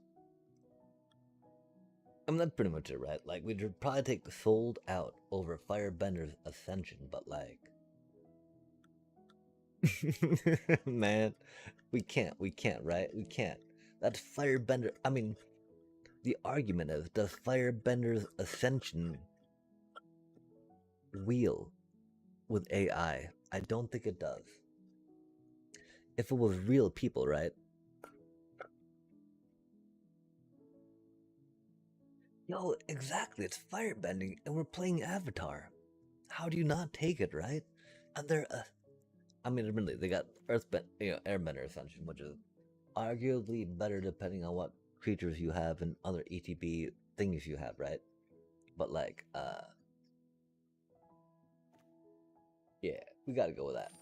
I mean, that's pretty much it, right? Like, we'd probably take Sold Out over Firebender's Ascension, but like... Man, we can't, right? We can't. That's Firebender... I mean, the argument is, does Firebender's Ascension wheel with AI? I don't think it does. If it was real people, right? Yo, exactly, it's firebending, and we're playing Avatar. How do you not take it, right? And they're, I mean, really, they got Airbender Ascension, which is arguably better depending on what creatures you have and other ETB things you have, right? But like, yeah, we gotta go with that.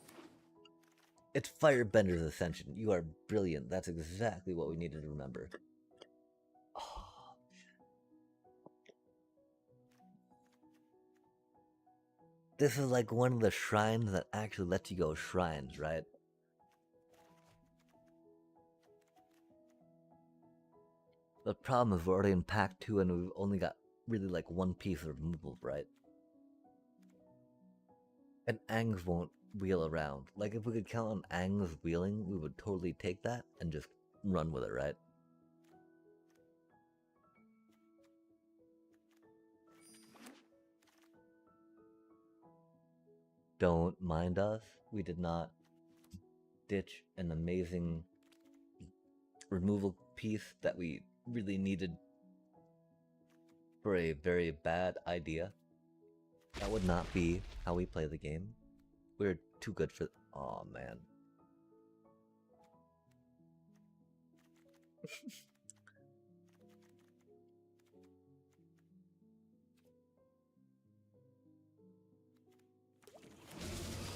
It's Firebender's Ascension. You are brilliant. That's exactly what we needed to remember. Oh, this is like one of the shrines that actually lets you go shrines, right? The problem is we're already in pack 2 and we've only got really like one piece of removal, right? And Angs won't wheel around. Like if we could count on Angs wheeling, we would totally take that and just run with it, right? Don't mind us. We did not ditch an amazing removal piece that we really needed for a very bad idea. That would not be how we play the game. We're too good for. Oh man.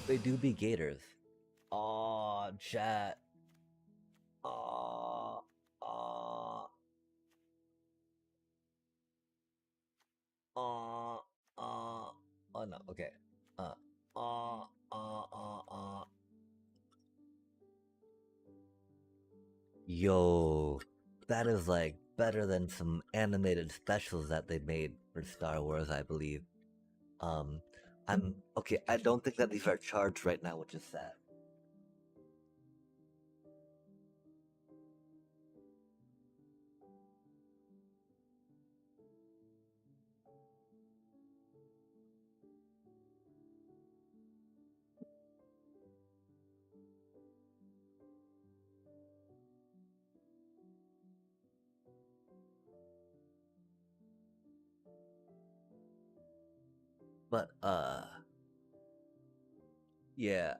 They do be gators. Aw, chat. Aw, aw, aw, aw. Oh no, okay. Aw, aw, aw, aw. Yo, that is like better than some animated specials that they made for Star Wars, I believe. Um, I'm okay. I don't think that these are charged right now, which is sad. But yeah,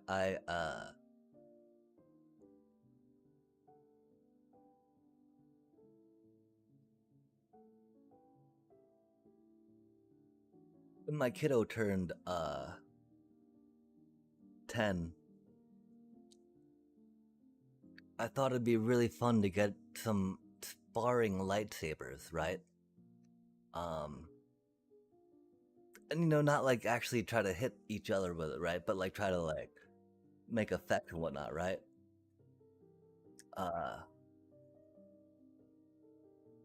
when my kiddo turned 10, I thought it'd be really fun to get some sparring lightsabers, right? Um, and not like actually try to hit each other with it, right? But like try to like make effect and whatnot, right? Uh,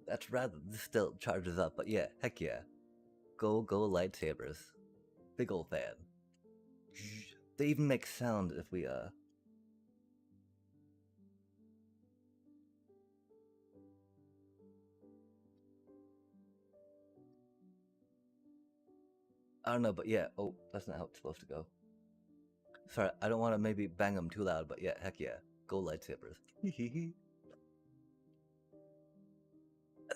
that's rather this still charges up, but yeah, heck yeah, go lightsabers, big old fan. They even make sound if we I don't know, but yeah. Oh, that's not how it's supposed to go. Sorry, I don't want to maybe bang them too loud, but yeah, heck yeah, go lightsabers. And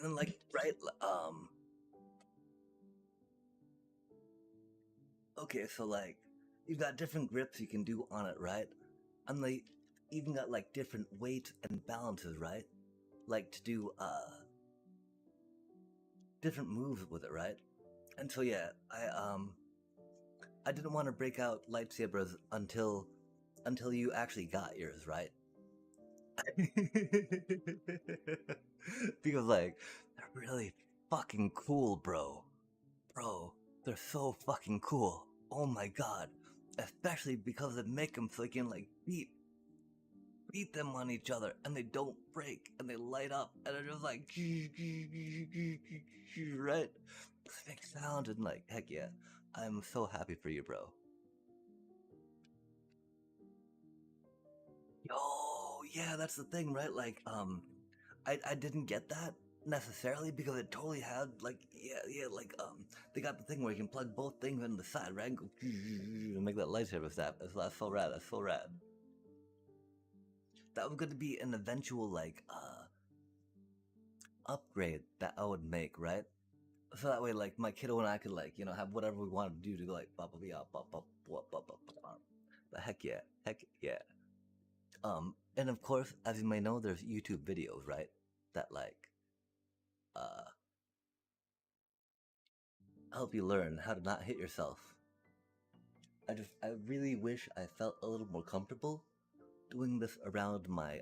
then like right, okay, so like you've got different grips you can do on it, right? And they even got like different weights and balances, right? Like to do different moves with it, right? And so yeah, I didn't want to break out lightsabers until you actually got yours, right? Because like they're really fucking cool, bro. Bro, they're so fucking cool. Oh my god. Especially because they make them so they can like beat them on each other and they don't break and they light up and they're just like right? Make sound and like heck yeah. I'm so happy for you, bro. Oh yeah, that's the thing, right? Like, I didn't get that necessarily because it totally had like yeah like they got the thing where you can plug both things in the side, right? And go and make that lightsaber snap. That's so rad. That's so rad. That was going to be an eventual like upgrade that I would make, right? So that way, like, my kiddo and I could, like, you know, have whatever we wanted to do to, like, blah, blah, blah, blah, blah, blah, blah, blah, blah. But heck yeah, heck yeah. And of course, as you may know, there's YouTube videos, right? That, like, uh, help you learn how to not hit yourself. I really wish I felt a little more comfortable doing this around my,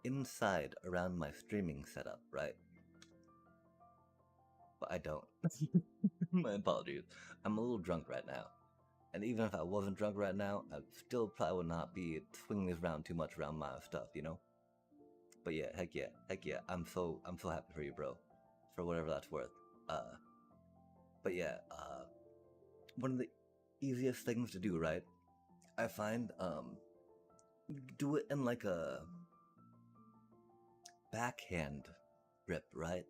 inside around my streaming setup, right? But I don't. My apologies. I'm a little drunk right now. And even if I wasn't drunk right now, I still probably would not be swinging this around too much around my stuff, you know? But yeah, heck yeah. I'm so happy for you, bro. For whatever that's worth. Uh, but yeah, one of the easiest things to do, right? I find, do it in like a backhand grip, right?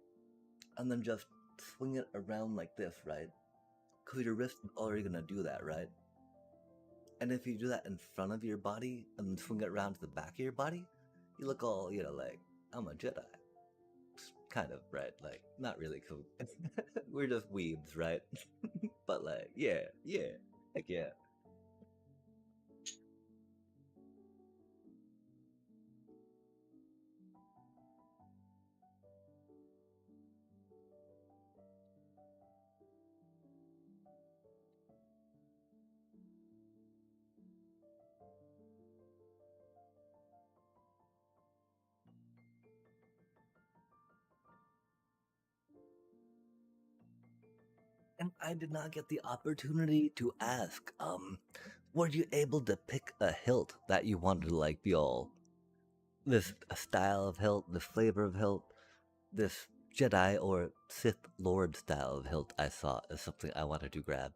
And then just swing it around like this, right? Because your wrist is already gonna do that, right? And if you do that in front of your body and then swing it around to the back of your body, you look all, you know, like, I'm a Jedi. Kind of, right? Like, not really, cool. We're just weebs, right? But, like, yeah, heck yeah. And I did not get the opportunity to ask, were you able to pick a hilt that you wanted to, like, be all this style of hilt, this flavor of hilt, this Jedi or Sith Lord style of hilt I saw is something I wanted to grab.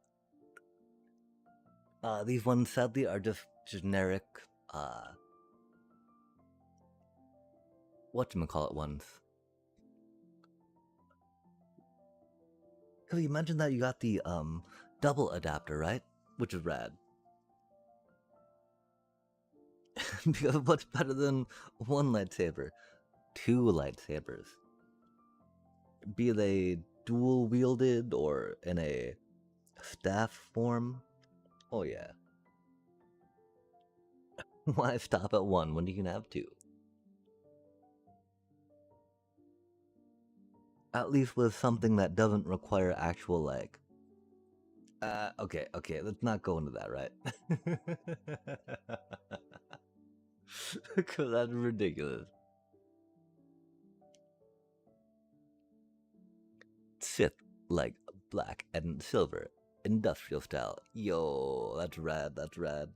These ones sadly are just generic, uh, whatchamacallit ones. Cause you mentioned that you got the, double adapter, right? Which is rad. Because what's better than one lightsaber? Two lightsabers. Be they dual wielded or in a staff form. Oh yeah. Why stop at one when you can have two? At least with something that doesn't require actual, like, okay, let's not go into that, right? Because that's ridiculous. Sith, like black and silver, industrial style. Yo, that's rad, that's rad.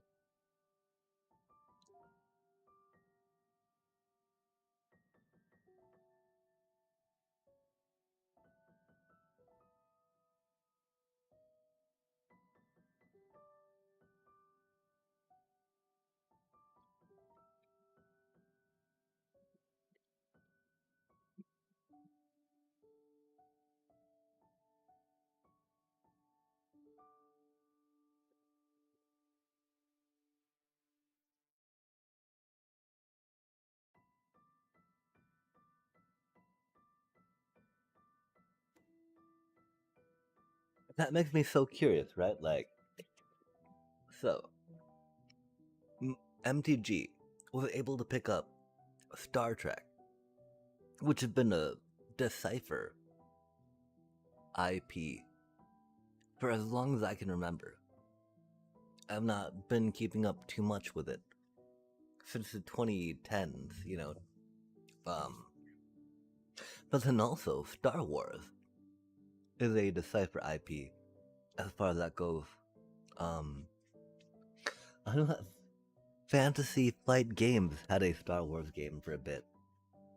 That makes me so curious, right? Like, so, MTG was able to pick up Star Trek, which has been a Decipher IP for as long as I can remember. I've not been keeping up too much with it since the 2010s, you know. Um, but then also, Star Wars is a Decipher IP as far as that goes. Um, I know that Fantasy Flight Games had a Star Wars game for a bit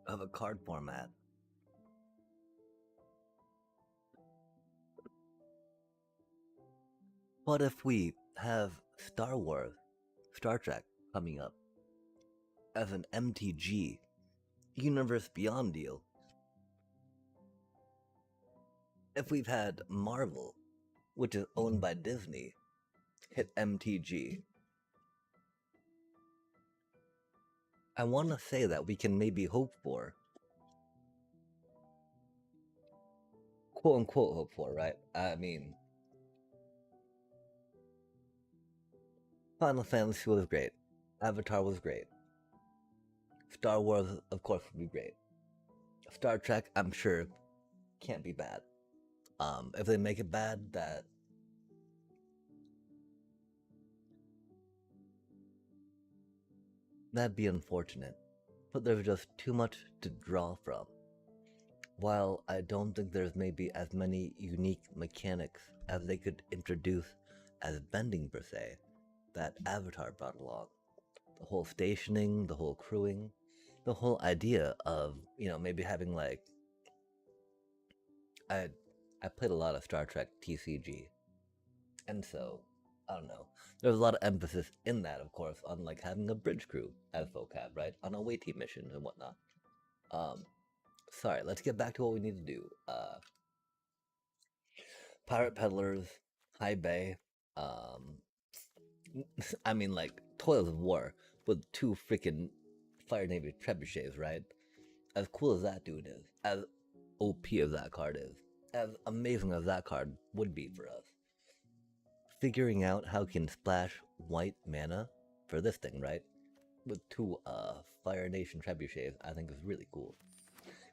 of a card format. But if we have Star Wars, Star Trek coming up as an MTG, Universe Beyond deal, if we've had Marvel, which is owned by Disney, hit MTG, I want to say that we can maybe hope for quote unquote hope for, right? I mean, Final Fantasy was great. Avatar was great. Star Wars, of course, would be great. Star Trek, I'm sure, can't be bad. If they make it bad, that'd be unfortunate. But there's just too much to draw from. While I don't think there's maybe as many unique mechanics as they could introduce as bending per se, that Avatar brought along. The whole stationing, the whole crewing, the whole idea of, maybe having like I I played a lot of Star Trek TCG, and so I don't know. There's a lot of emphasis in that, of course, on like having a bridge crew as vocab, right, on away team missions and whatnot. Um, sorry, let's get back to what we need to do. Pirate peddlers, high bay. Um, I mean, like Toils of War with two freaking Fire Navy trebuchets, right? As cool as that dude is, as OP as that card is, as amazing as that card would be for us, figuring out how we can splash white mana for this thing, right? With two Fire Nation trebuchets, I think is really cool.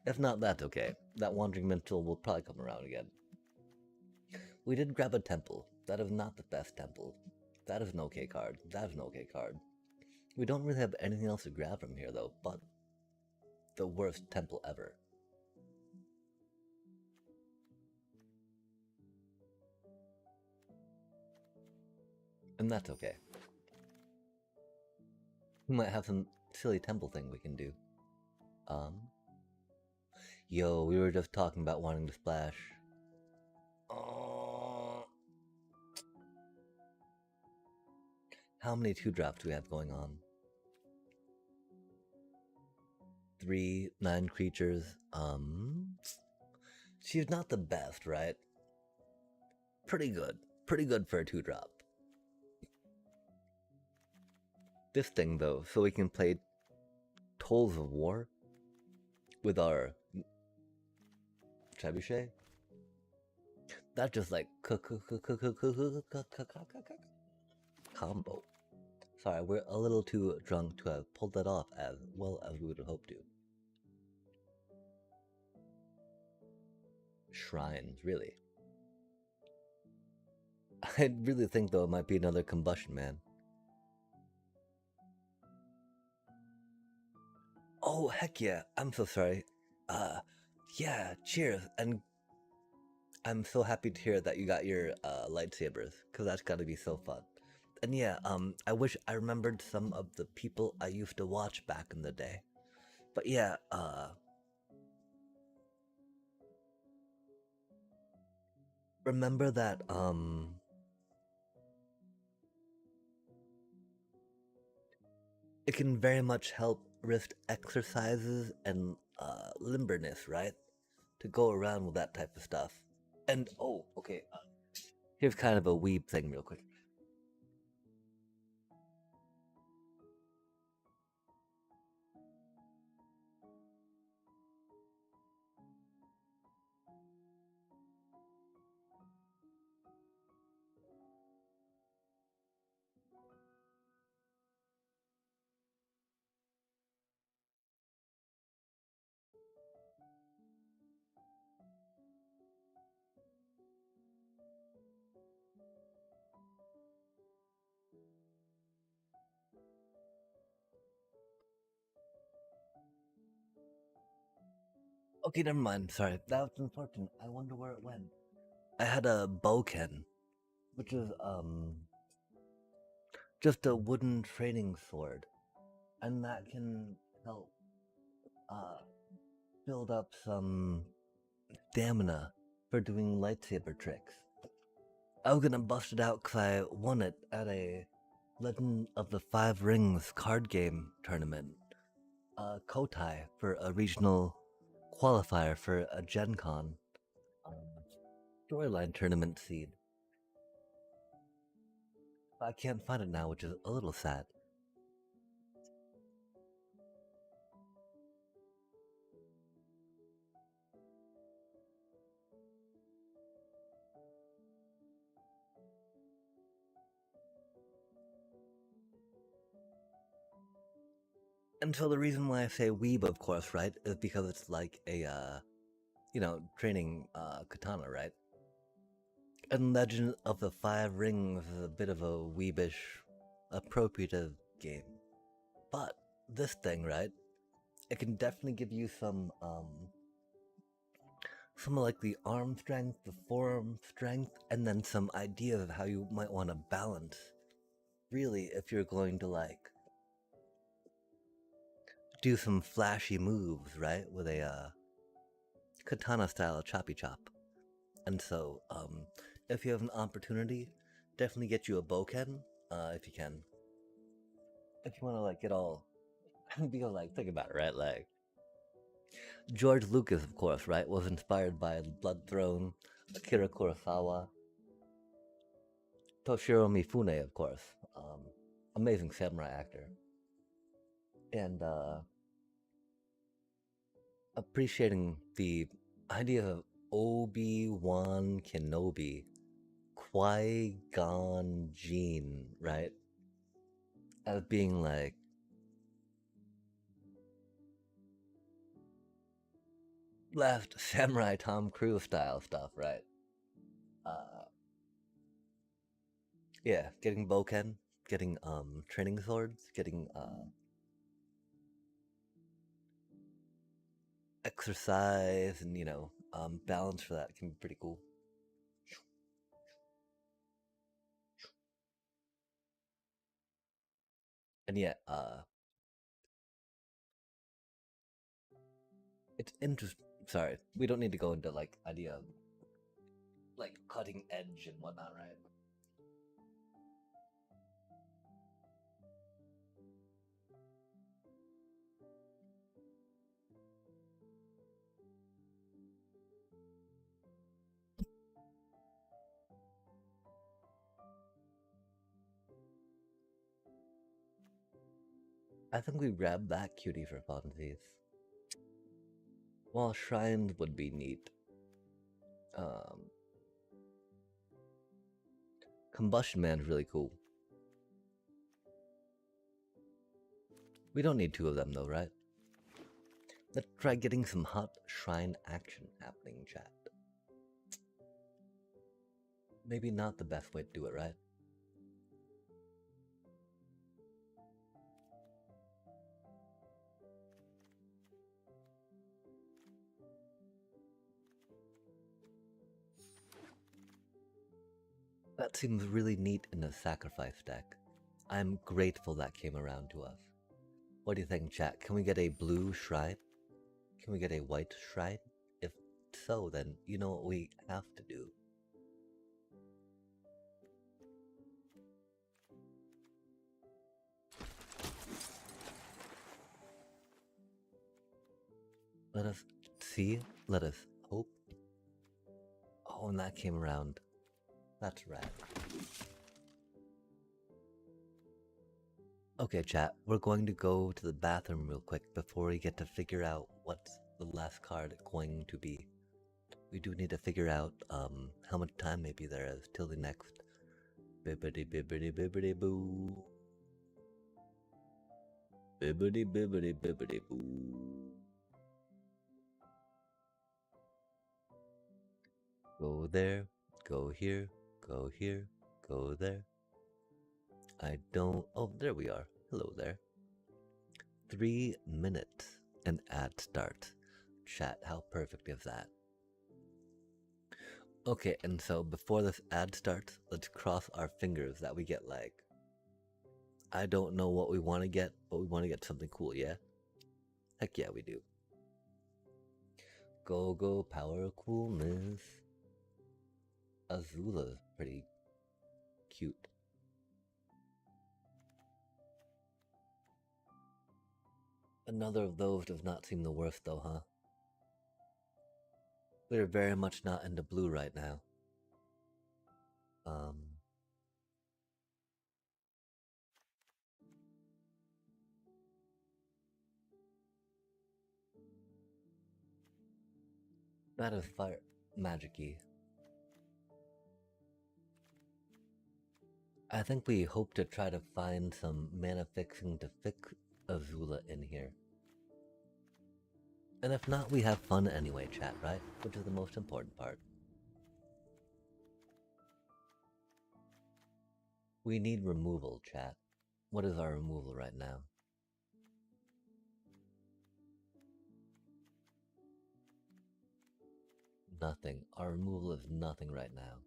If not, that's okay. That Wandering Minstrel will probably come around again. We did grab a temple. That is not the best temple. That is an okay card. That is an okay card. We don't really have anything else to grab from here, though, but the worst temple ever. And that's okay. We might have some silly temple thing we can do. Yo, we were just talking about wanting to splash. How many 2-drops do we have going on? 3, 9 creatures. She's not the best, right? Pretty good. Pretty good for a 2-drop. This thing, though, so we can play Tolls of War with our trebuchet. That's just like combo. Sorry, we're a little too drunk to have pulled that off as well as we would have hoped to. Shrines, really. I really think, though, it might be another combustion man. Oh, heck yeah. I'm so sorry. Yeah, cheers. And I'm so happy to hear that you got your lightsabers, because that's gotta be so fun. And yeah, I wish I remembered some of the people I used to watch back in the day. But yeah, remember that, it can very much help wrist exercises and limberness, right? To go around with that type of stuff. And oh, okay, here's kind of a weeb thing, real quick. Okay, never mind. Sorry, that was unfortunate. I wonder where it went. I had a bowken, which is just a wooden training sword, and that can help uh build up some stamina for doing lightsaber tricks. I was gonna bust it out because I won it at a Legend of the Five Rings card game tournament, Kotai, for a regional qualifier for a Gen Con storyline tournament seed. I can't find it now, which is a little sad. And so the reason why I say weeb, of course, right, is because it's like a, training katana, right? And Legend of the Five Rings is a bit of a weebish, appropriative game. But this thing, right, it can definitely give you some like the arm strength, the forearm strength, and then some ideas of how you might want to balance. Really, if you're going to like do some flashy moves, right, with a katana style choppy chop. And so, if you have an opportunity, definitely get you a boken, if you can. If you want to like get all, because like think about it, right? Like George Lucas, of course, right, was inspired by Blood Throne, Akira Kurosawa, Toshiro Mifune, of course, amazing samurai actor, and appreciating the idea of Obi-Wan Kenobi, Qui-Gon Jinn, right, as being like left samurai Tom Cruise style stuff, right? Uh, yeah, getting boken, getting training swords, getting exercise, and balance for that can be pretty cool. And yet, it's interesting. Sorry, we don't need to go into like idea of like cutting edge and whatnot, right? I think we grabbed that cutie for funsies. Well, shrines would be neat. Um, Combustion Man's really cool. We don't need two of them though, right? Let's try getting some hot shrine action happening, chat. Maybe not the best way to do it, right? That seems really neat in a sacrifice deck. I'm grateful that came around to us. What do you think, chat? Can we get a blue shrine? Can we get a white shrine? If so, then you know what we have to do. Let us see. Let us hope. Oh, and that came around. That's rad. Okay, chat, we're going to go to the bathroom real quick before we get to figure out what's the last card going to be. We do need to figure out how much time maybe there is till the next bibbidi bibbidi bibbidi boo. Bibbidi bibbidi bibbidi boo. Go there, go here, go here, go there. I don't. Oh, there we are. Hello there. 3 minutes and ad start. Chat, how perfect is that? Okay, and so before this ad starts, let's cross our fingers that we get like, I don't know what we want to get, but we want to get something cool, yeah? Heck yeah, we do. Go, go, power, coolness. Azula's pretty cute. Another of those does not seem the worst though, huh? We're very much not into blue right now. Um... That is fire magic-y. I think we hope to try to find some mana fixing to fix Azula in here. And if not, we have fun anyway, chat, right? Which is the most important part. We need removal, chat. What is our removal right now? Nothing. Our removal is nothing right now.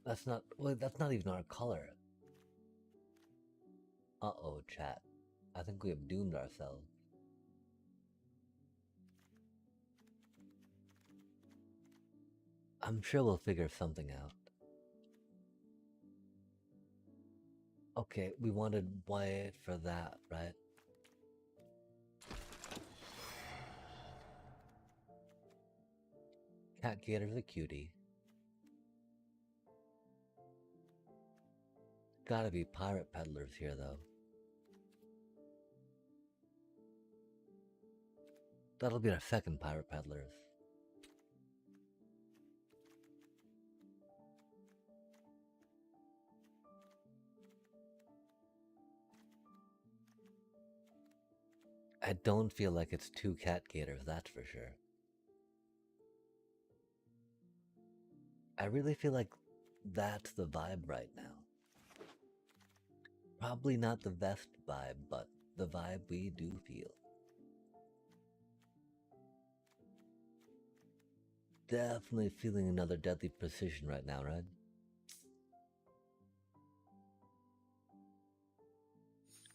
That's not, well, that's not even our color. Uh-oh, chat. I think we have doomed ourselves. I'm sure we'll figure something out. Okay, we wanted white for that, right? Cat Gator's a cutie. Gotta be pirate peddlers here, though. That'll be our second pirate peddlers. I don't feel like it's two cat gators, that's for sure. I really feel like that's the vibe right now. Probably not the best vibe, but the vibe we do feel. Definitely feeling another deadly precision right now, right?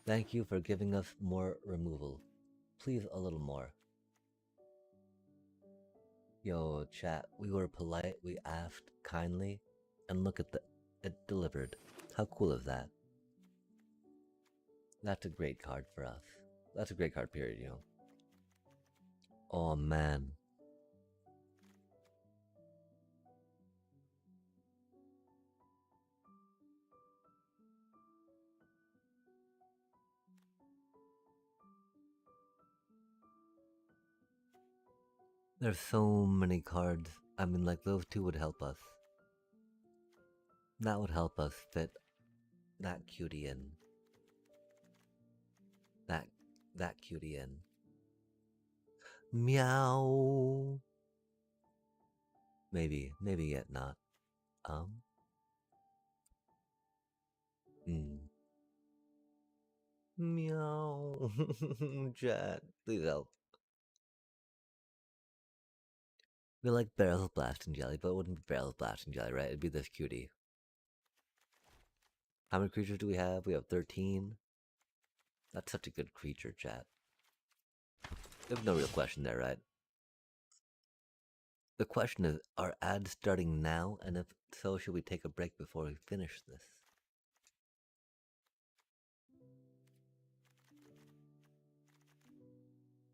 Thank you for giving us more removal. Please a little more. Yo, chat, we were polite, we asked kindly, and look at it delivered. How cool is that? That's a great card for us. That's a great card, period, you know. Oh man. There's so many cards. I mean, like, those two would help us. That would help us fit that cutie in. That cutie in. Meow. Maybe yet not. Meow. Chat, please help. We like barrels of blasting jelly, but it wouldn't be barrels of blasting jelly, right? It'd be this cutie. How many creatures do we have? We have 13. That's such a good creature, chat. There's no real question there, right? The question is, are ads starting now? And if so, should we take a break before we finish this?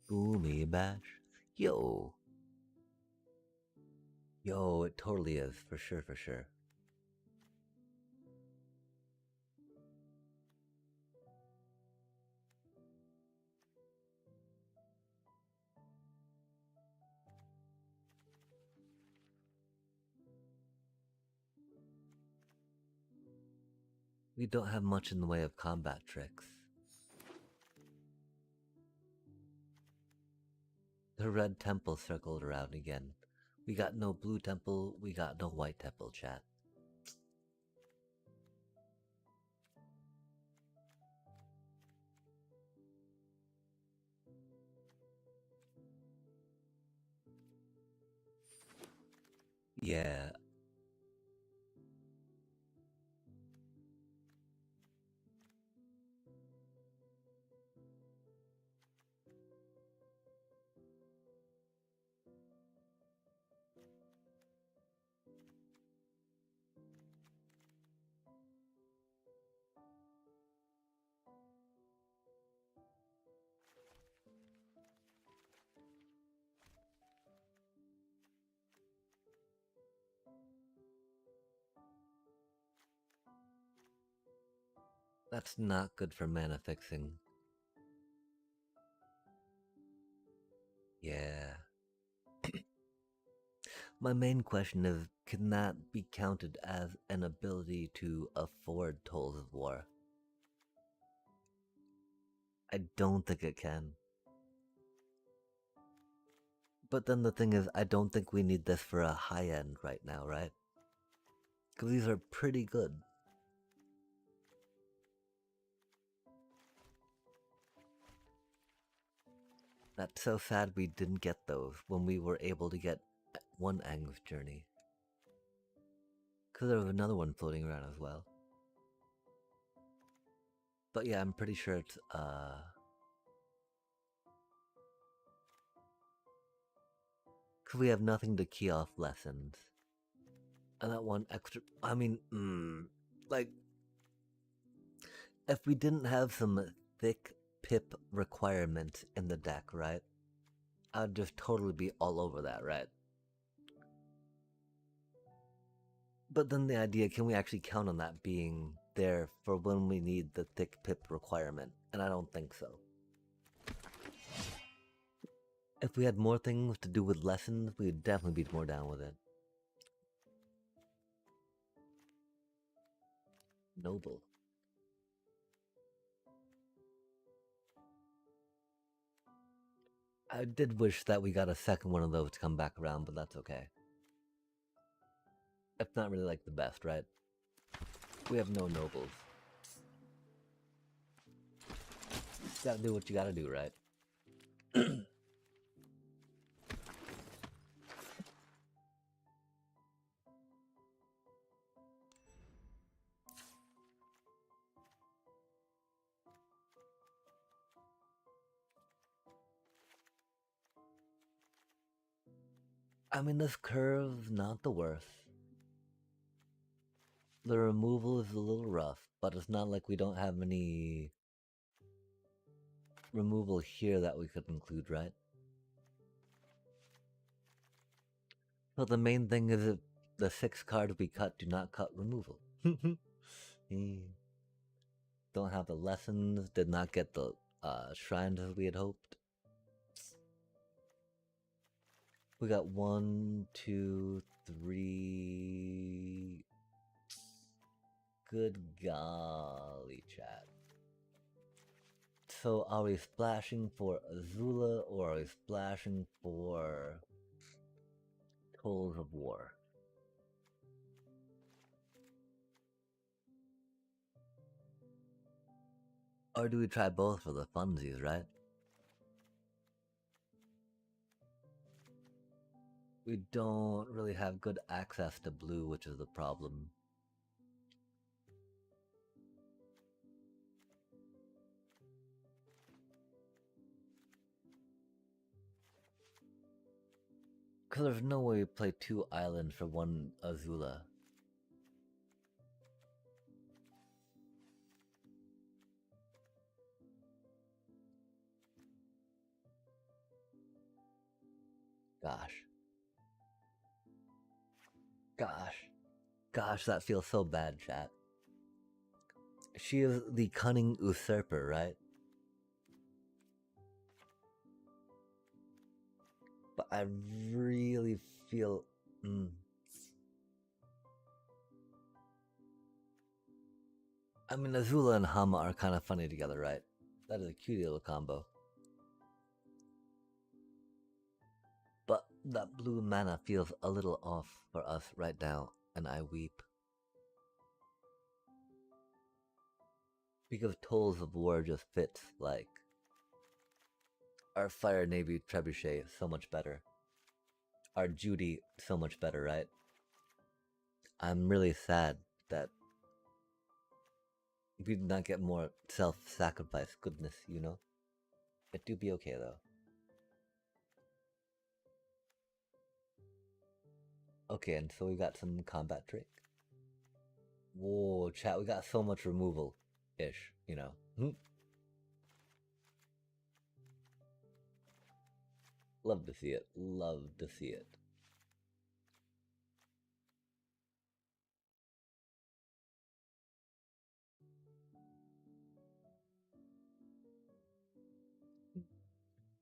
Boomy bash. Yo. Yo, it totally is. For sure, for sure. We don't have much in the way of combat tricks. The red temple circled around again. We got no blue temple, we got no white temple, chat. Yeah. That's not good for mana fixing. Yeah. My main question is, can that be counted as an ability to afford Tolls of War? I don't think it can. But then the thing is, I don't think we need this for a high end right now, right? Because these are pretty good. That's so sad we didn't get those when we were able to get one Aang's journey. Because there was another one floating around as well. But yeah, I'm pretty sure it's, because we have nothing to key off lessons. And that one extra, I mean, like, if we didn't have some thick pip requirements in the deck, right? I'd just totally be all over that, right? But then the idea, can we actually count on that being there for when we need the thick pip requirement? And I don't think so. If we had more things to do with lessons, we'd definitely be more down with it. Noble. I did wish that we got a second one of those to come back around, but that's okay. It's not really like the best, right? We have no nobles. You gotta do what you gotta do, right? I mean, this curve's not the worst. The removal is a little rough, but it's not like we don't have any removal here that we could include, right? So the main thing is that the 6 cards we cut do not cut removal. Don't have the lessons, did not get the shrines as we had hoped. We got 1, 2, 3. Good golly, chat. So are we splashing for Azula or are we splashing for Tolls of War? Or do we try both for the funsies, right? We don't really have good access to blue, which is the problem. Because there's no way we play 2 islands for 1 Azula. Gosh. Gosh, that feels so bad, chat. She is the cunning usurper, right? But I really feel... I mean, Azula and Hama are kind of funny together, right? That is a cute little combo. But that blue mana feels a little off for us right now, and I weep. Because Tolls of War just fits, like... Our Fire Navy Trebuchet is so much better. Our Judy, so much better, right? I'm really sad that we did not get more self-sacrifice goodness, you know? It do be okay, though. Okay, and so we got some combat trick. Whoa, chat, we got so much removal-ish, you know? Love to see it. Love to see it.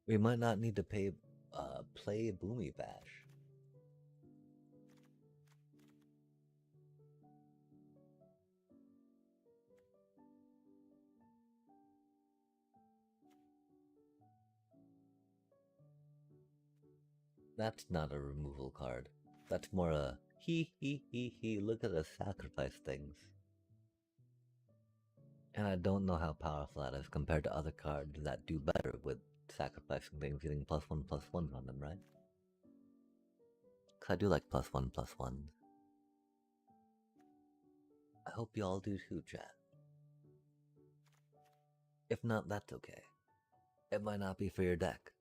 We might not need to play Boomy Bash. That's not a removal card. That's more a he, look at us sacrifice things. And I don't know how powerful that is compared to other cards that do better with sacrificing things, getting +1/+1 on them, right? Because I do like +1/+1. I hope you all do too, chat. If not, that's okay. It might not be for your deck.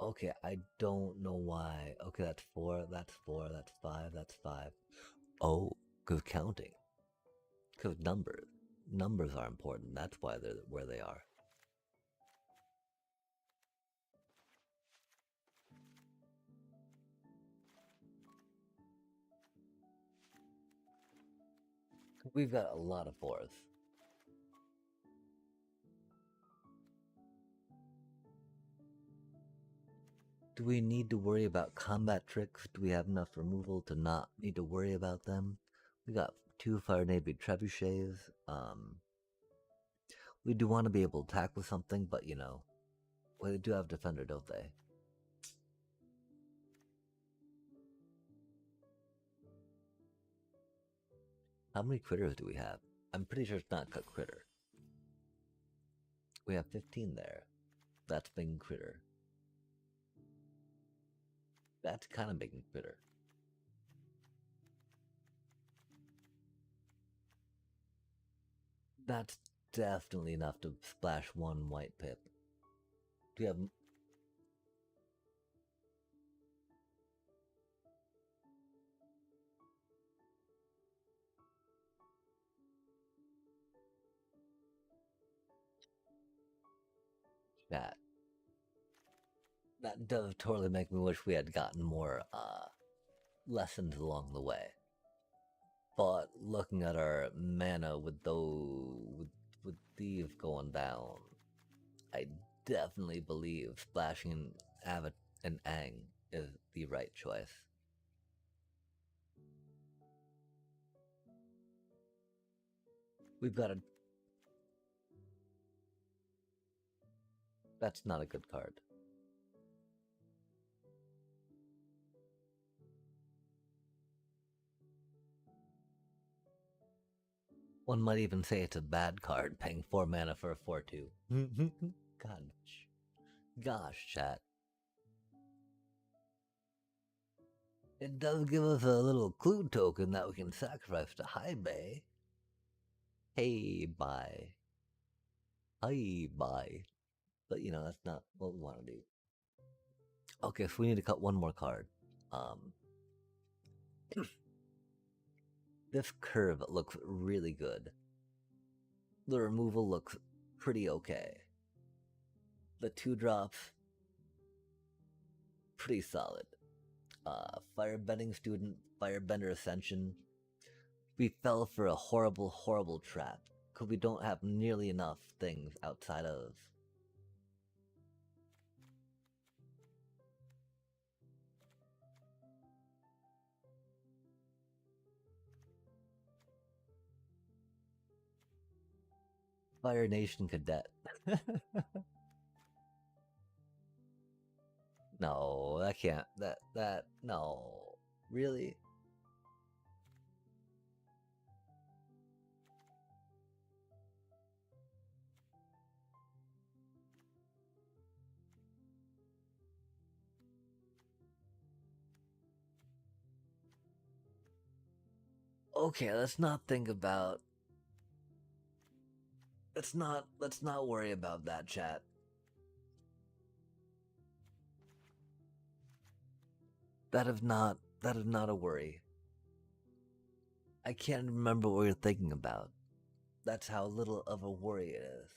Okay, I don't know why. Okay, that's 4, that's 4, that's 5, that's 5. Oh, because counting. Because numbers. Numbers are important. That's why they're where they are. We've got a lot of 4s. Do we need to worry about combat tricks? Do we have enough removal to not need to worry about them? We got 2 Fire Navy trebuchets. We do want to be able to attack with something, but you know, well, they do have defender, don't they? How many critters do we have? I'm pretty sure it's not cut critter. We have 15 there. That's big critter. That's kind of big critter. That's definitely enough to splash 1 white pip. Do we have... that? That does totally make me wish we had gotten more lessons along the way. But looking at our mana with with these going down, I definitely believe splashing Avid and Aang is the right choice. We've got a... That's not a good card. One might even say it's a bad card, paying 4 mana for a 4/2. Gosh, chat. It does give us a little clue token that we can sacrifice to High Bay. Hey, bye. Hi, bye. But you know, that's not what we want to do. Okay, so we need to cut one more card. This curve looks really good. The removal looks pretty okay. The 2-drops, pretty solid. Firebending Student, Firebender Ascension. We fell for a horrible, horrible trap, because we don't have nearly enough things outside of... Fire Nation Cadet. No, that can't, no. Really? Okay, let's not think about... Let's not worry about that, chat. That is not a worry. I can't remember what you're thinking about. That's how little of a worry it is.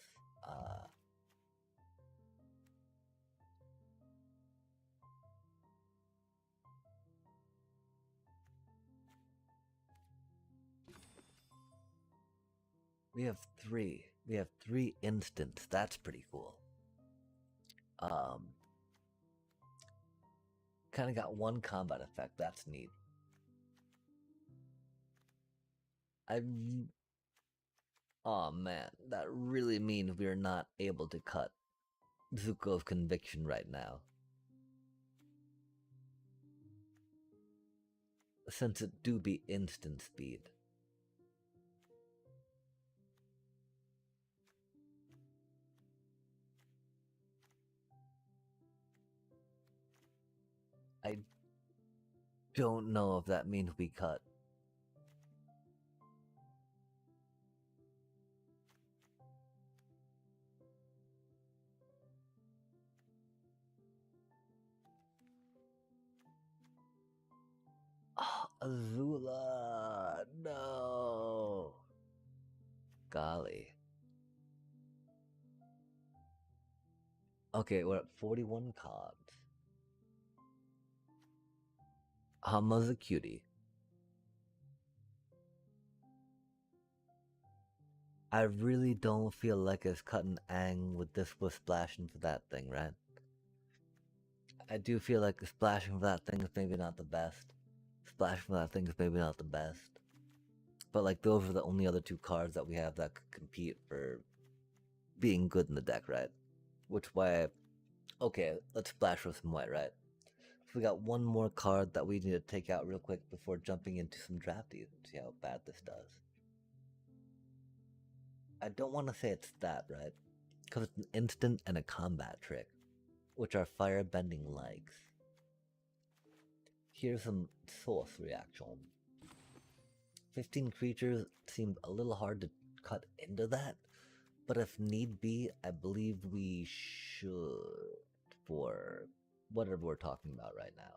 We have 3. We have 3 instants. That's pretty cool. Kind of got 1 combat effect. That's neat. Aw man, that really means we're not able to cut Zuko's conviction right now. Since it do be instant speed. I don't know if that means we cut. Oh, Azula, no. Golly. Okay, we're at 41 cards. Hama's a cutie. I really don't feel like it's cutting Aang with this with splashing for that thing, right? I do feel like the splashing for that thing is maybe not the best. Splashing for that thing is maybe not the best. But like those are the only other two cards that we have that could compete for being good in the deck, right? Which why okay, let's splash with some white, right? So we got one more card that we need to take out real quick before jumping into some drafties and see how bad this does. I don't want to say it's that, right? Because it's an instant and a combat trick, which are firebending legs. Here's some source reaction. 15 creatures seemed a little hard to cut into that, but if need be, I believe we should for whatever we're talking about right now.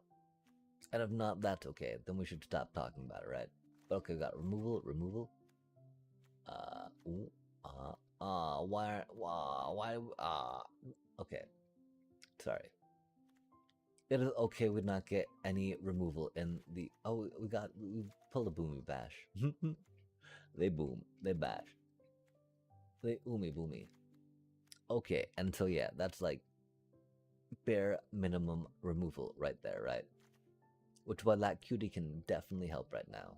And if not, that's okay. Then we should stop talking about it, right? Okay, we got removal. Ooh, okay. Sorry. It is okay we not get any removal in the. Oh, we pulled a boomy bash. They boom, they bash, they oomy boomy. Okay, and so yeah, that's like bare minimum removal right there, right? Which while that cutie can definitely help right now.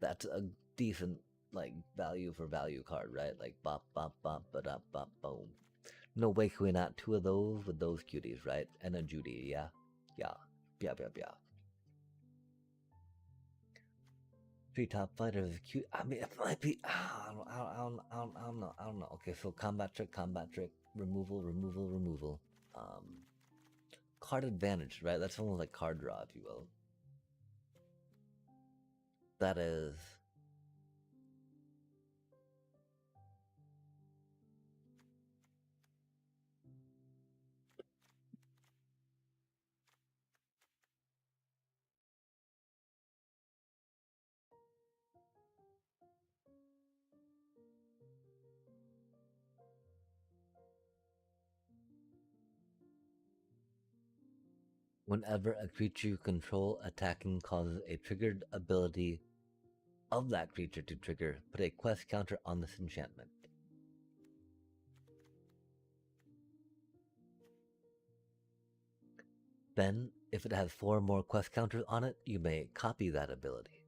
That's a decent like value for value card, right? Like bop bop bop ba da bop boom. No way can we not two of those with those cuties, right? And a Judy, yeah, yeah, yeah. Three top fighters is cute. I mean, it might be. I don't know. Okay, so combat trick, removal. Um, card advantage, right? That's almost like card draw, if you will. That is. Whenever a creature you control attacking causes a triggered ability of that creature to trigger, put a quest counter on this enchantment. Then, if it has 4 more quest counters on it, you may copy that ability.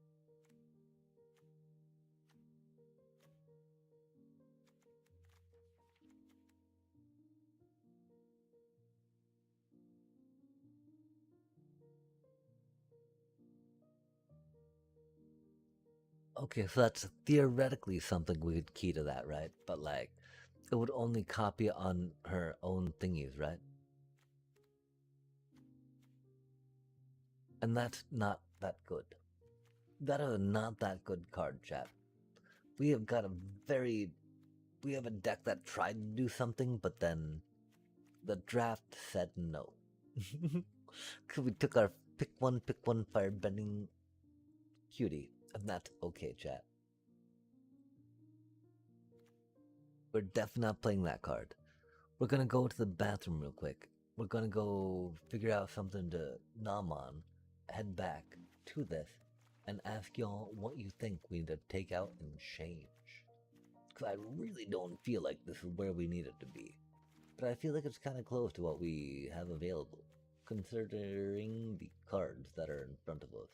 Okay, so that's theoretically something we could key to that, right? But like, it would only copy on her own thingies, right? And that's not that good. That is not that good card, chat. We have got a very. We have a deck that tried to do something, but then the draft said no. Because we took our pick one firebending cutie, and that's okay, chat. We're definitely not playing that card. We're gonna go to the bathroom real quick. We're gonna go figure out something to nom on, head back to this, and ask y'all what you think we need to take out and change. Because I really don't feel like this is where we need it to be. But I feel like it's kind of close to what we have available, considering the cards that are in front of us.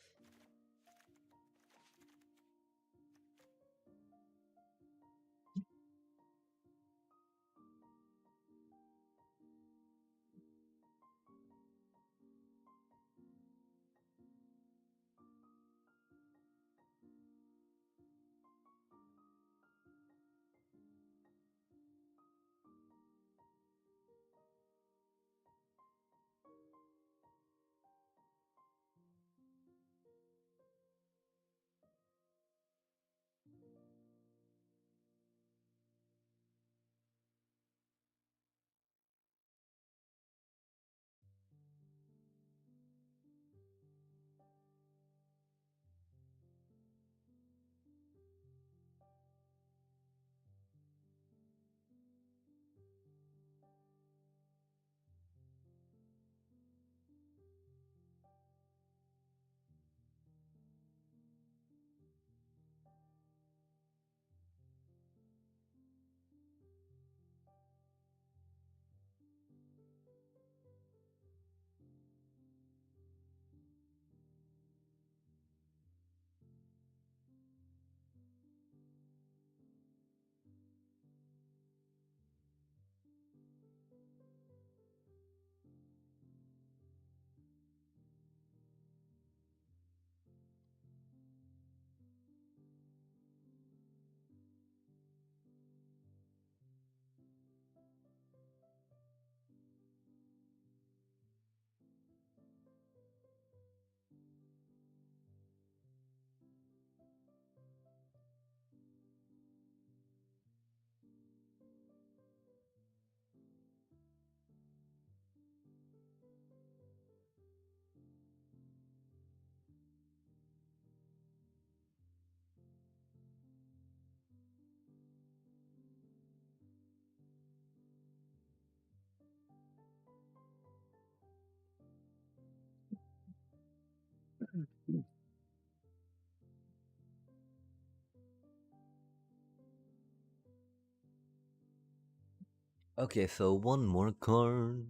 Okay, so one more card.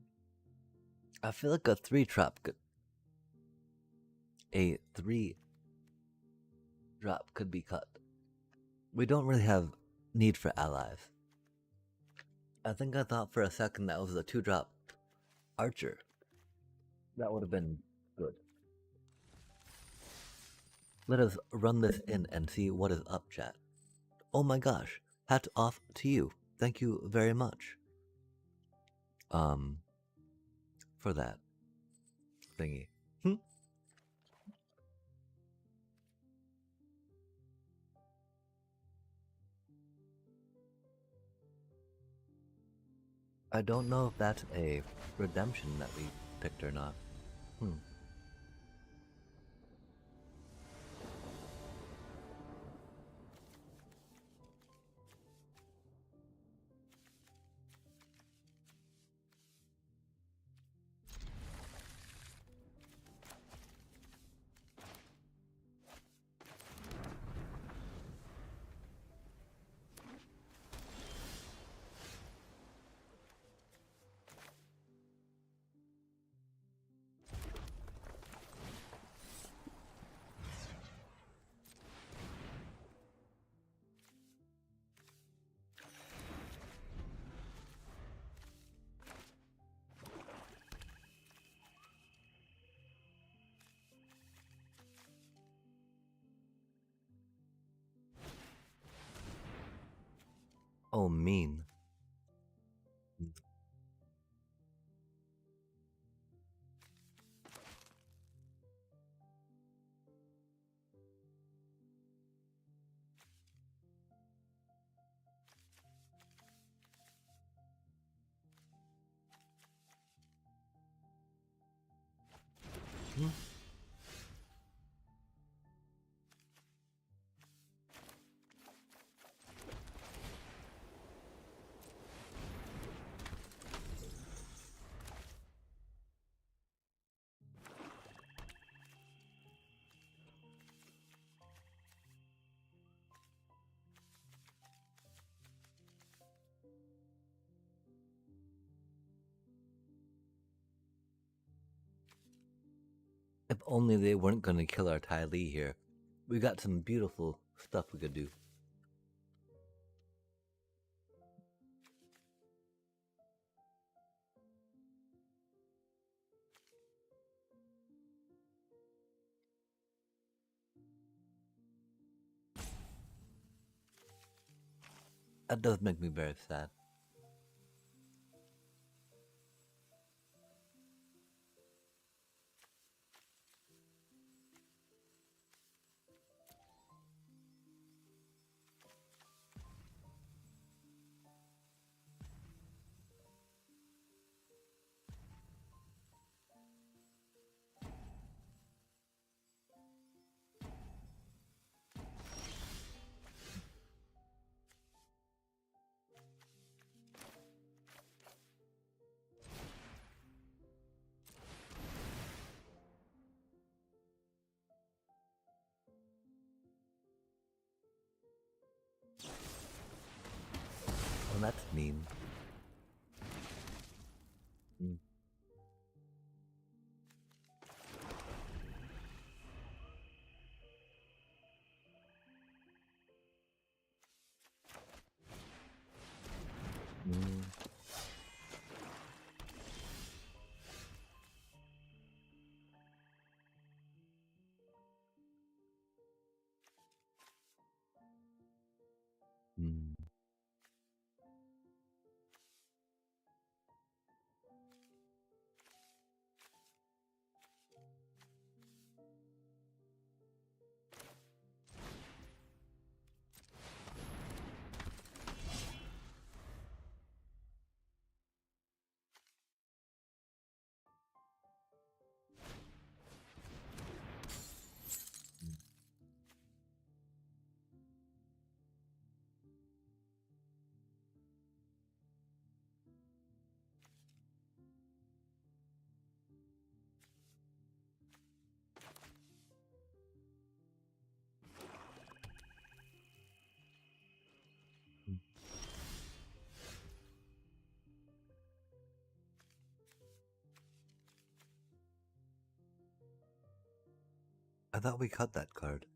I feel like a 3 drop could. A 3 drop could be cut. We don't really have need for allies. I think I thought for a second that was a 2 drop archer. That would have been good. Let us run this in and see what is up, chat. Oh my gosh, hats off to you. Thank you very much. Um, for that thingy. I don't know if that's a redemption that we picked or not. Hmm. Oh, mean. Hmm. If only they weren't gonna kill our Ty Lee here. We got some beautiful stuff we could do. That does make me very sad. Oh, that's mean. Mm. Mm. Mm. I thought we cut that card.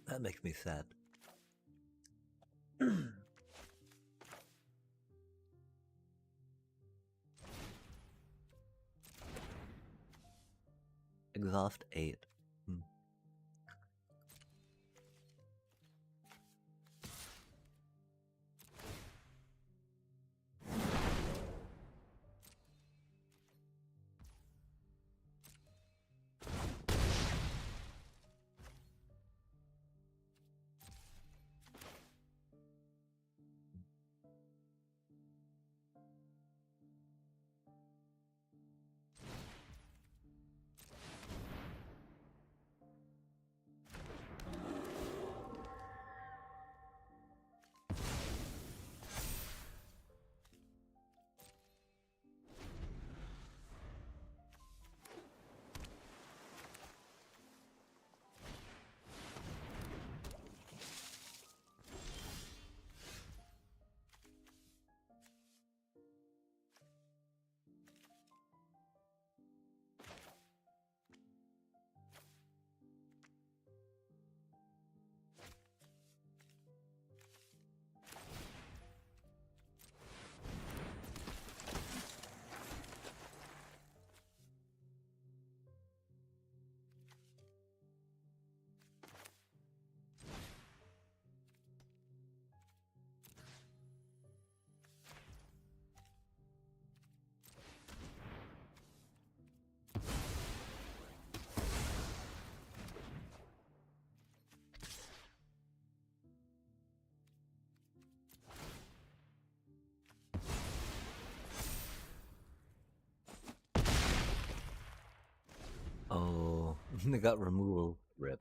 That makes me sad. Exhaust 8. Oh, they got removal. Rip.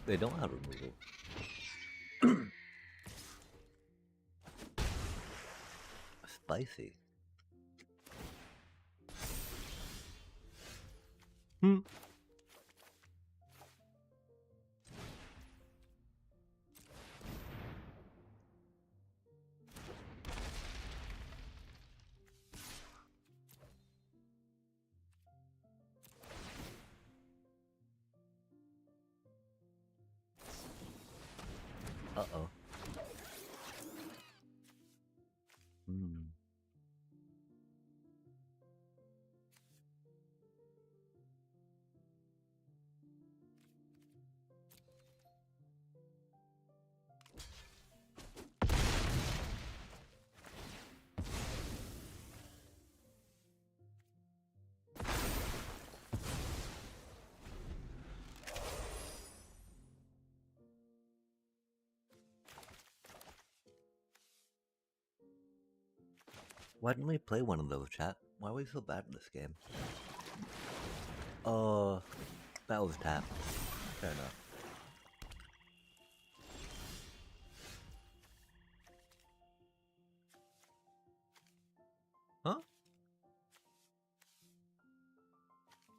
They don't have removal. Spicy. Uh-oh. Why didn't we play one of those, chat? Why are we so bad at this game? That was tap. Fair enough. Huh?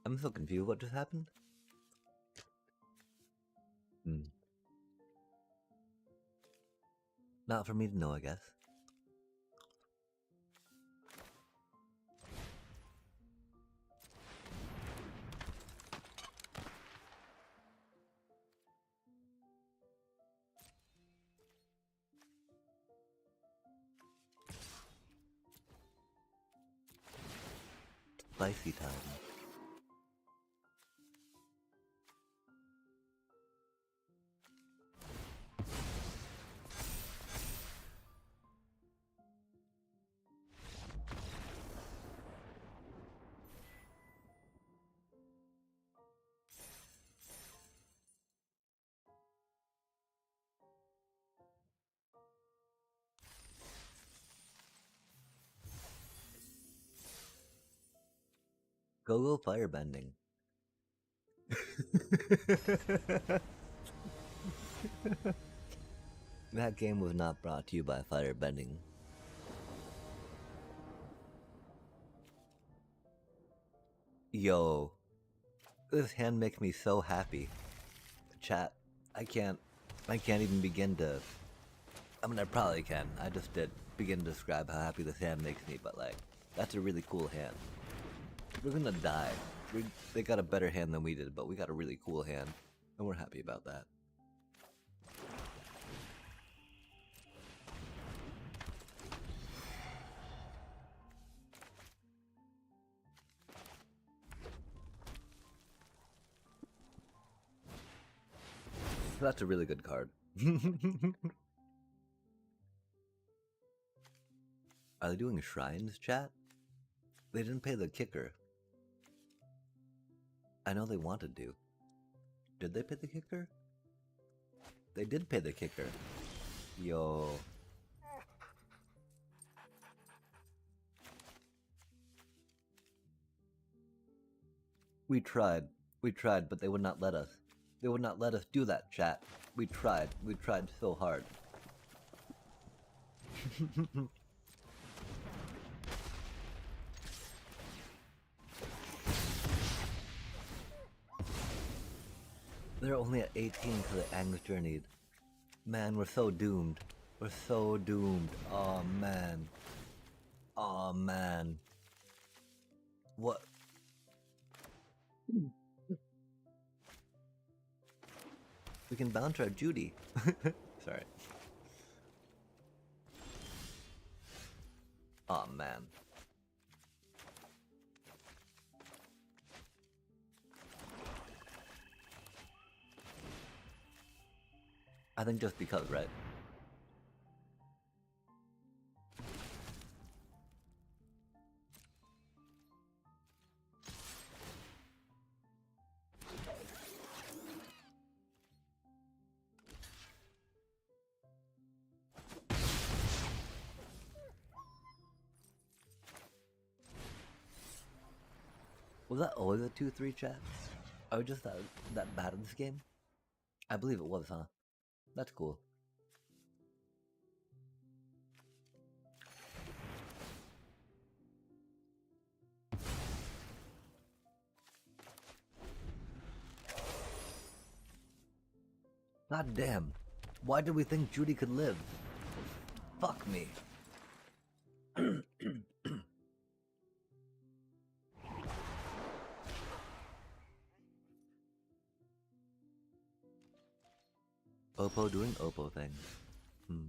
I'm so confused. What just happened? Not for me to know, I guess. Spicy time. Go firebending. That game was not brought to you by firebending. Yo, this hand makes me so happy. Chat, I can't even begin to I mean, I probably can. I just did begin to describe how happy this hand makes me, but like, that's a really cool hand. We're gonna die. They got a better hand than we did, but we got a really cool hand, and we're happy about that. That's a really good card. Are they doing shrines, chat? They didn't pay the kicker. I know they wanted to. Did they pay the kicker? They did pay the kicker. Yo. We tried, but they would not let us. They would not let us do that, chat. We tried so hard. They're only at 18 because of Ang's Journeyed. Man, we're so doomed. We're so doomed. Oh man. Oh man. What? We can bounce our Judy. Sorry. Oh man. I think just because, right? Was that always a 2-3 chat? Are we just that bad in this game? I believe it was, huh? That's cool. God damn. Why did we think Judy could live? Fuck me. Oppo doing Oppo things. Hmm.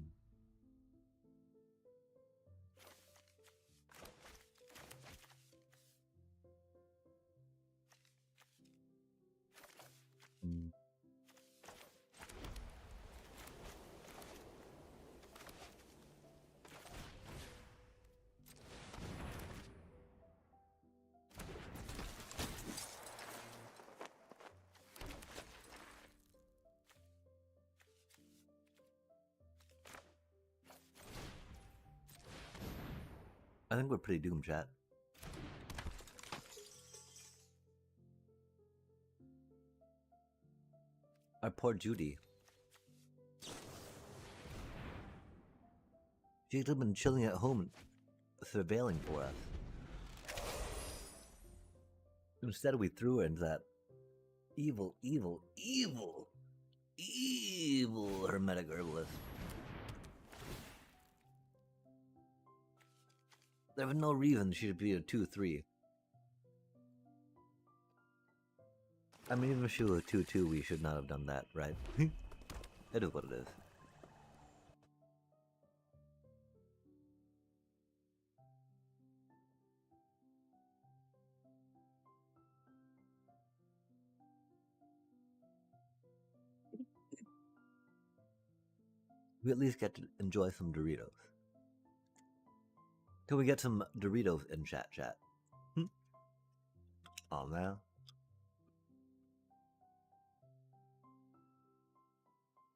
Hmm. I think we're pretty doomed, chat. Our poor Judy. She's been chilling at home, surveilling for us. Instead, we threw her into that evil hermetic herbalist. There was no reason she should be a 2-3. I mean, even if she was a 2-2, we should not have done that, right? It is what it is. We at least get to enjoy some Doritos. Can we get some Doritos in chat? Oh man.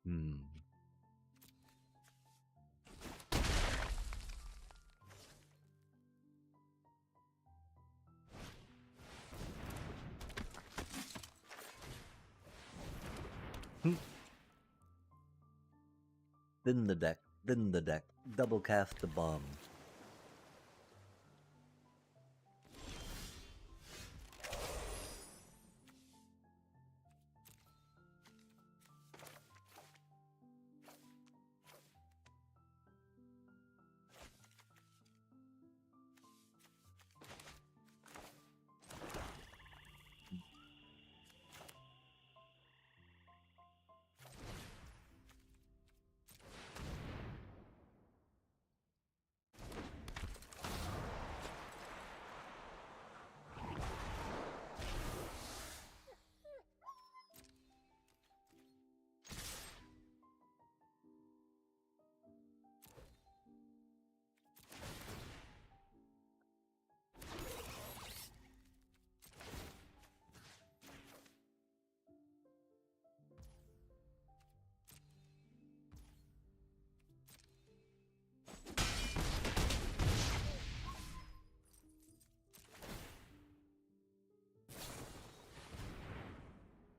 Hmm. Then the deck, double cast the bomb.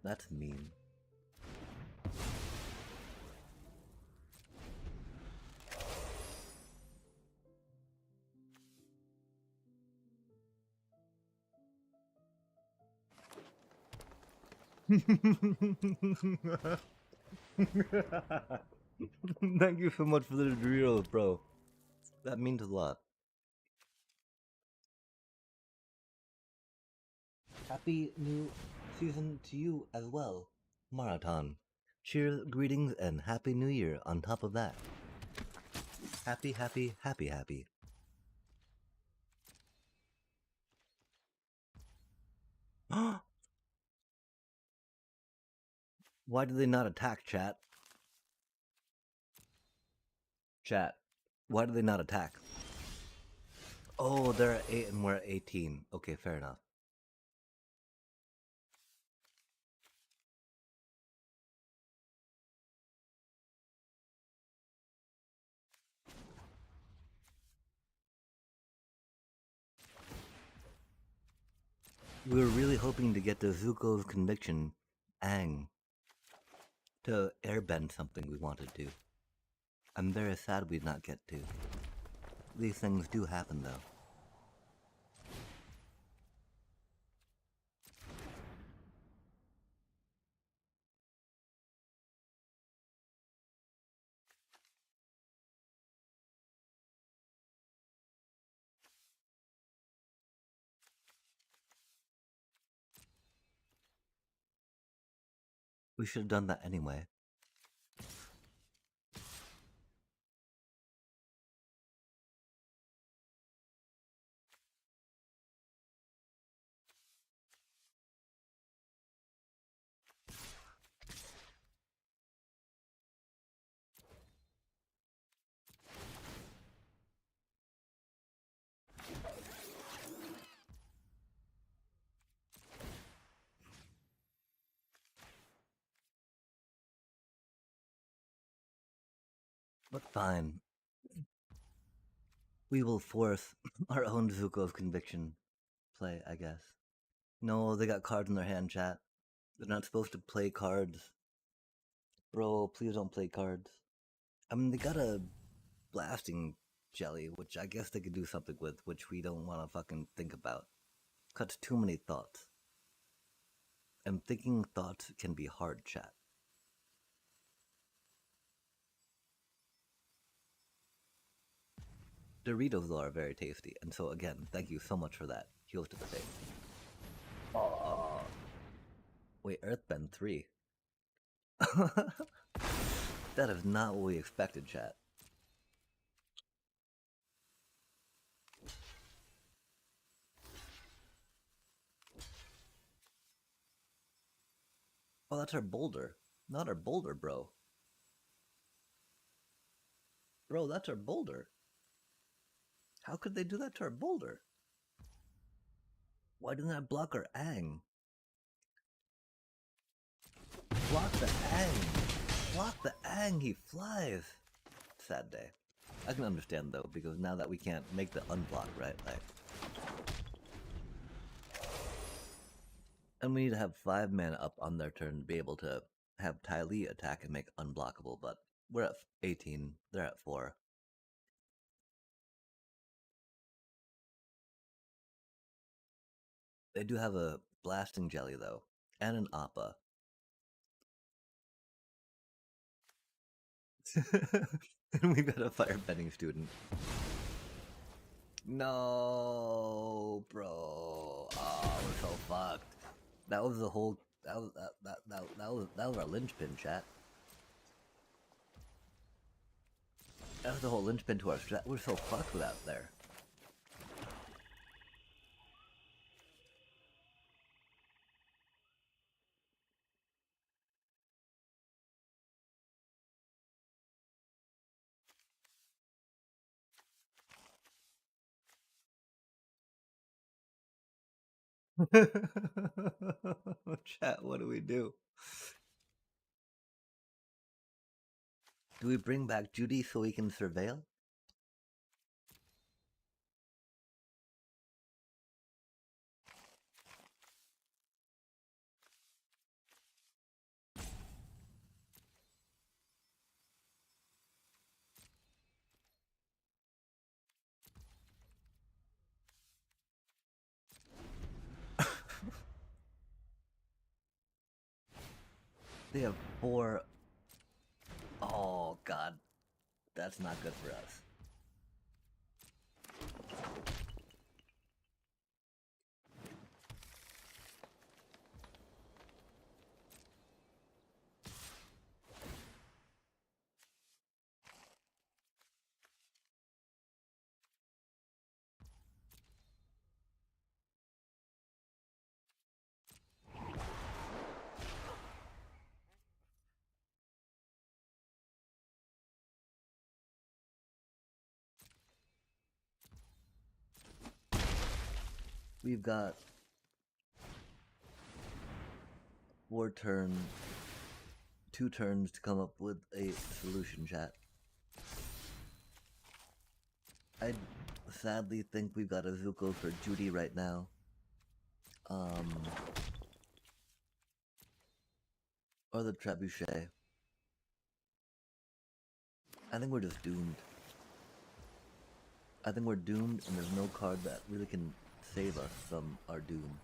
That's mean. Thank you so much for the Doritos, bro. That means a lot. Happy new season to you as well, Marathon. Cheers, greetings, and Happy New Year on top of that. Happy, happy, happy, happy. Why did they not attack, chat? Chat, why did they not attack? Oh, they're at 8 and we're at 18. Okay, fair enough. We were really hoping to get to Zuko's conviction, Aang, to airbend something we wanted to. I'm very sad we did not get to. These things do happen, though. We should have done that anyway. But fine. We will force our own Zuko's conviction play, I guess. No, they got cards in their hand, chat. They're not supposed to play cards. Bro, please don't play cards. I mean, they got a blasting jelly, which I guess they could do something with, which we don't want to fucking think about. Cuts too many thoughts. And thinking thoughts can be hard, chat. Doritos, though, are very tasty, and so again, thank you so much for that. Heals to the face. Oh. Wait, Earthbend 3. That is not what we expected, chat. Oh, that's our boulder. Not our boulder, bro. Bro, that's our boulder. How could they do that to our boulder? Why didn't that block our Aang? Block the Aang! Block the Aang, he flies! Sad day. I can understand though, because now that we can't make the unblock, right? Like, and we need to have 5 mana up on their turn to be able to have Ty Lee attack and make unblockable, but we're at 18, they're at 4. They do have a blasting jelly though, and an Appa. And we've got a firebending student. No, bro. Oh, we're so fucked. That was the whole. That was our linchpin, chat. That was the whole linchpin to our strat. We're so fucked without there. Chat, what do we do? Do we bring back Judy so we can surveil? They have 4. Oh god, that's not good for us. We've got 4 turns, 2 turns to come up with a solution, chat. I sadly think we've got a Zuko for Judy right now. Or the Trebuchet. I think we're just doomed. I think we're doomed, and there's no card that really can save us from our doom.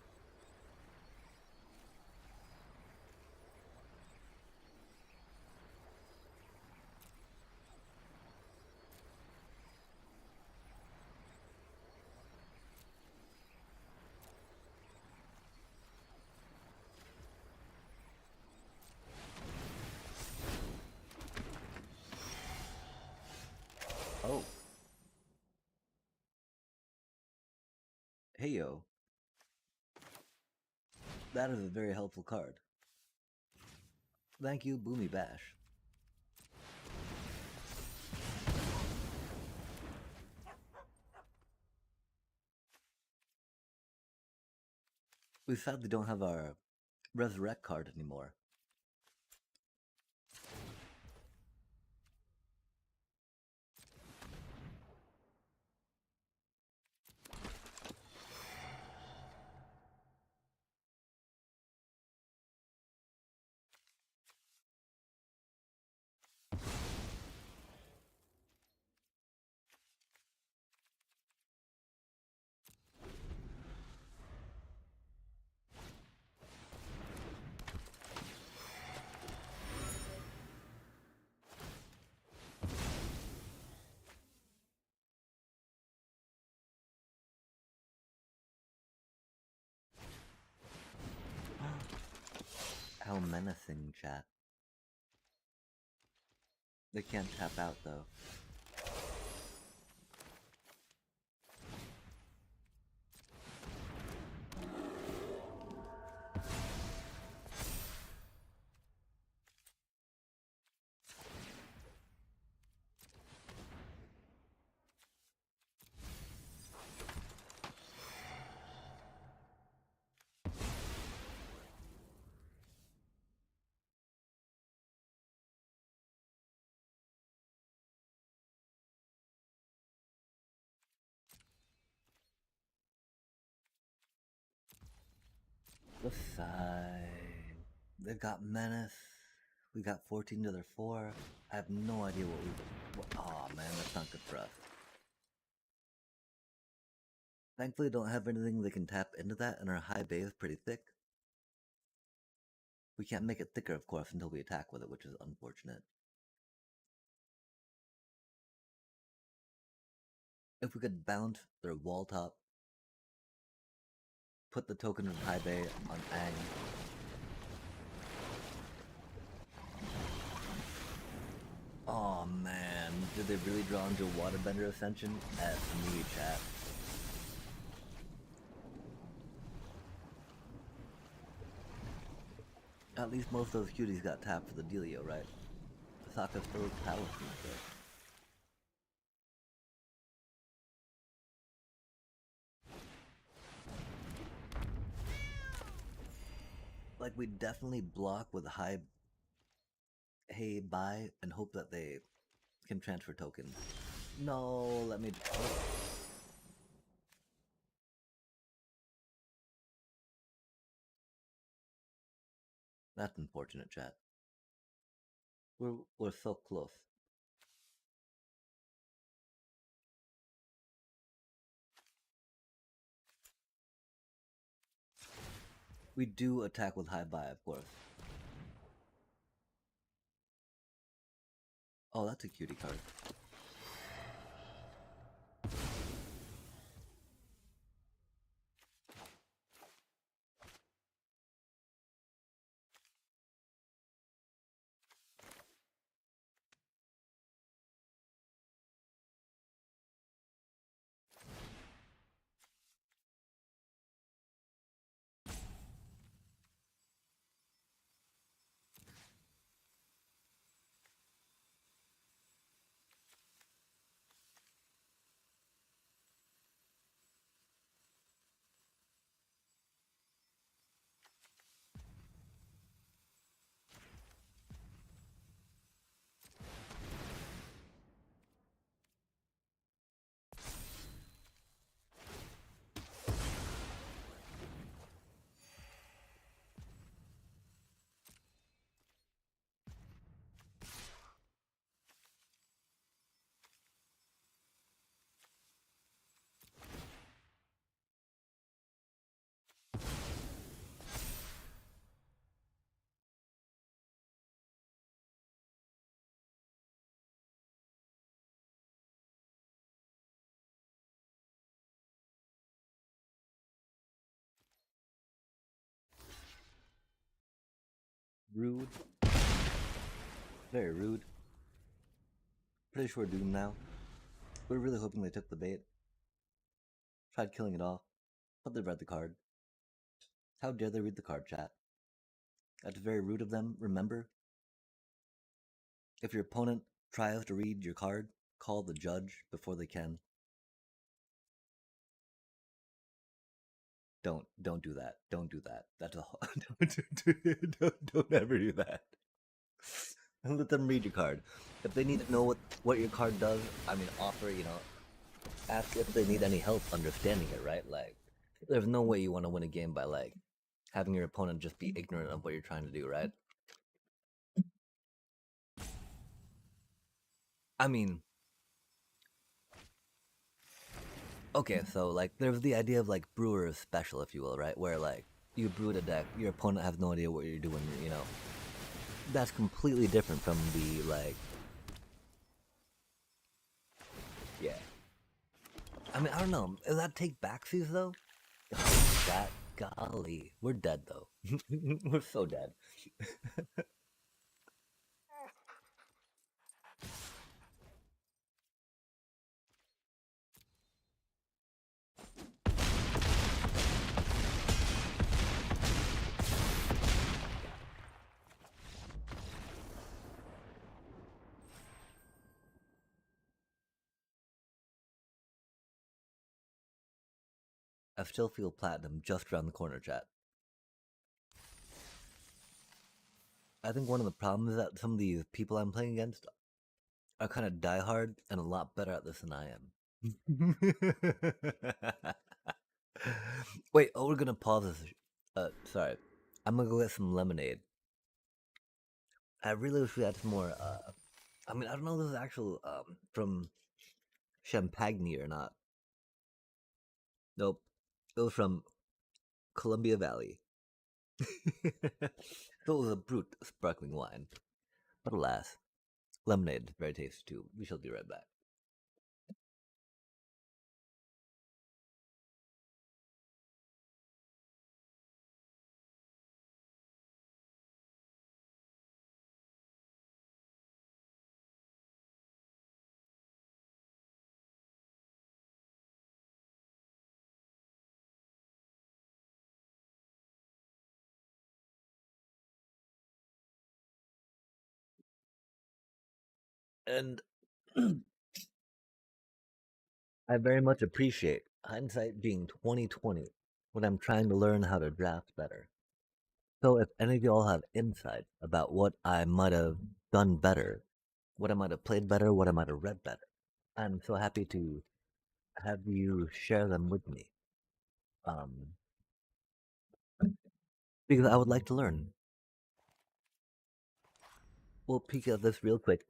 Oh. Hey yo. That is a very helpful card. Thank you, Boomy Bash. We sadly don't have our Resurrect card anymore. How menacing, chat. They can't tap out, though. The side. They've got Menace. We got 14 to their 4. I have no idea what we... Oh man, that's not good for us. Thankfully, don't have anything that can tap into that, and our high bay is pretty thick. We can't make it thicker, of course, until we attack with it, which is unfortunate. If we could bounce their wall top, put the token of high bay on Aang. Oh man, did they really draw into Waterbender Ascension? F me, chat. At least most of those cuties got tapped for the dealio, right? Sokka still has Palace Smacker. Like, we definitely block with high hey bye and hope that they can transfer tokens. No, let me... Oh. That's unfortunate, chat. We're so close. We do attack with high bye, of course. Oh, that's a cutie card. Rude. Very rude. Pretty sure doomed now. We're really hoping they took the bait. Tried killing it off, but they read the card. How dare they read the card, chat? That's very rude of them, remember? If your opponent tries to read your card, call the judge before they can. Don't do that. Don't do that. That's a don't ever do that. And let them read your card. If they need to know what your card does, I mean, offer, ask if they need any help understanding it, right? Like, there's no way you want to win a game by like having your opponent just be ignorant of what you're trying to do, right? I mean, okay, so like there's the idea of like brewer's special, if you will, right? Where like you brewed a deck, your opponent has no idea what you're doing, That's completely different from the like, yeah. I mean, I don't know. Does that take backsies though? That golly, we're dead though. We're so dead. I still feel platinum just around the corner, chat. I think one of the problems is that some of these people I'm playing against are kind of diehard and a lot better at this than I am. Wait, oh, we're gonna pause this. Sorry. I'm gonna go get some lemonade. I really wish we had some more. I mean, I don't know if this is actual from Champagne or not. Nope, it was from Columbia Valley. So it was a brute sparkling wine. But alas, lemonade is very tasty too. We shall be right back. And I very much appreciate hindsight being 2020 when I'm trying to learn how to draft better. So if any of y'all have insight about what I might have done better, what I might have played better, what I might have read better, I'm so happy to have you share them with me. Um, because I would like to learn. We'll peek at this real quick.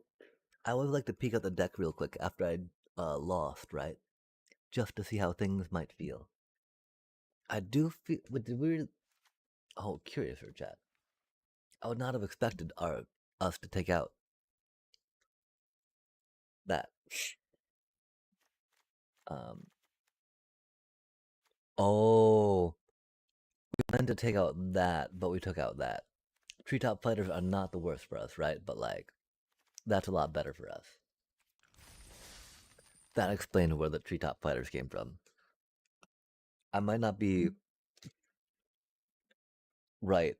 I always like to peek at the deck real quick after I lost, right? Just to see how things might feel. I do feel. But did we? Oh, curious for chat. I would not have expected us to take out That. Um. Oh, we meant to take out that, but we took out that. Treetop fighters are not the worst for us, right? But like, that's a lot better for us. That explained where the treetop fighters came from. I might not be right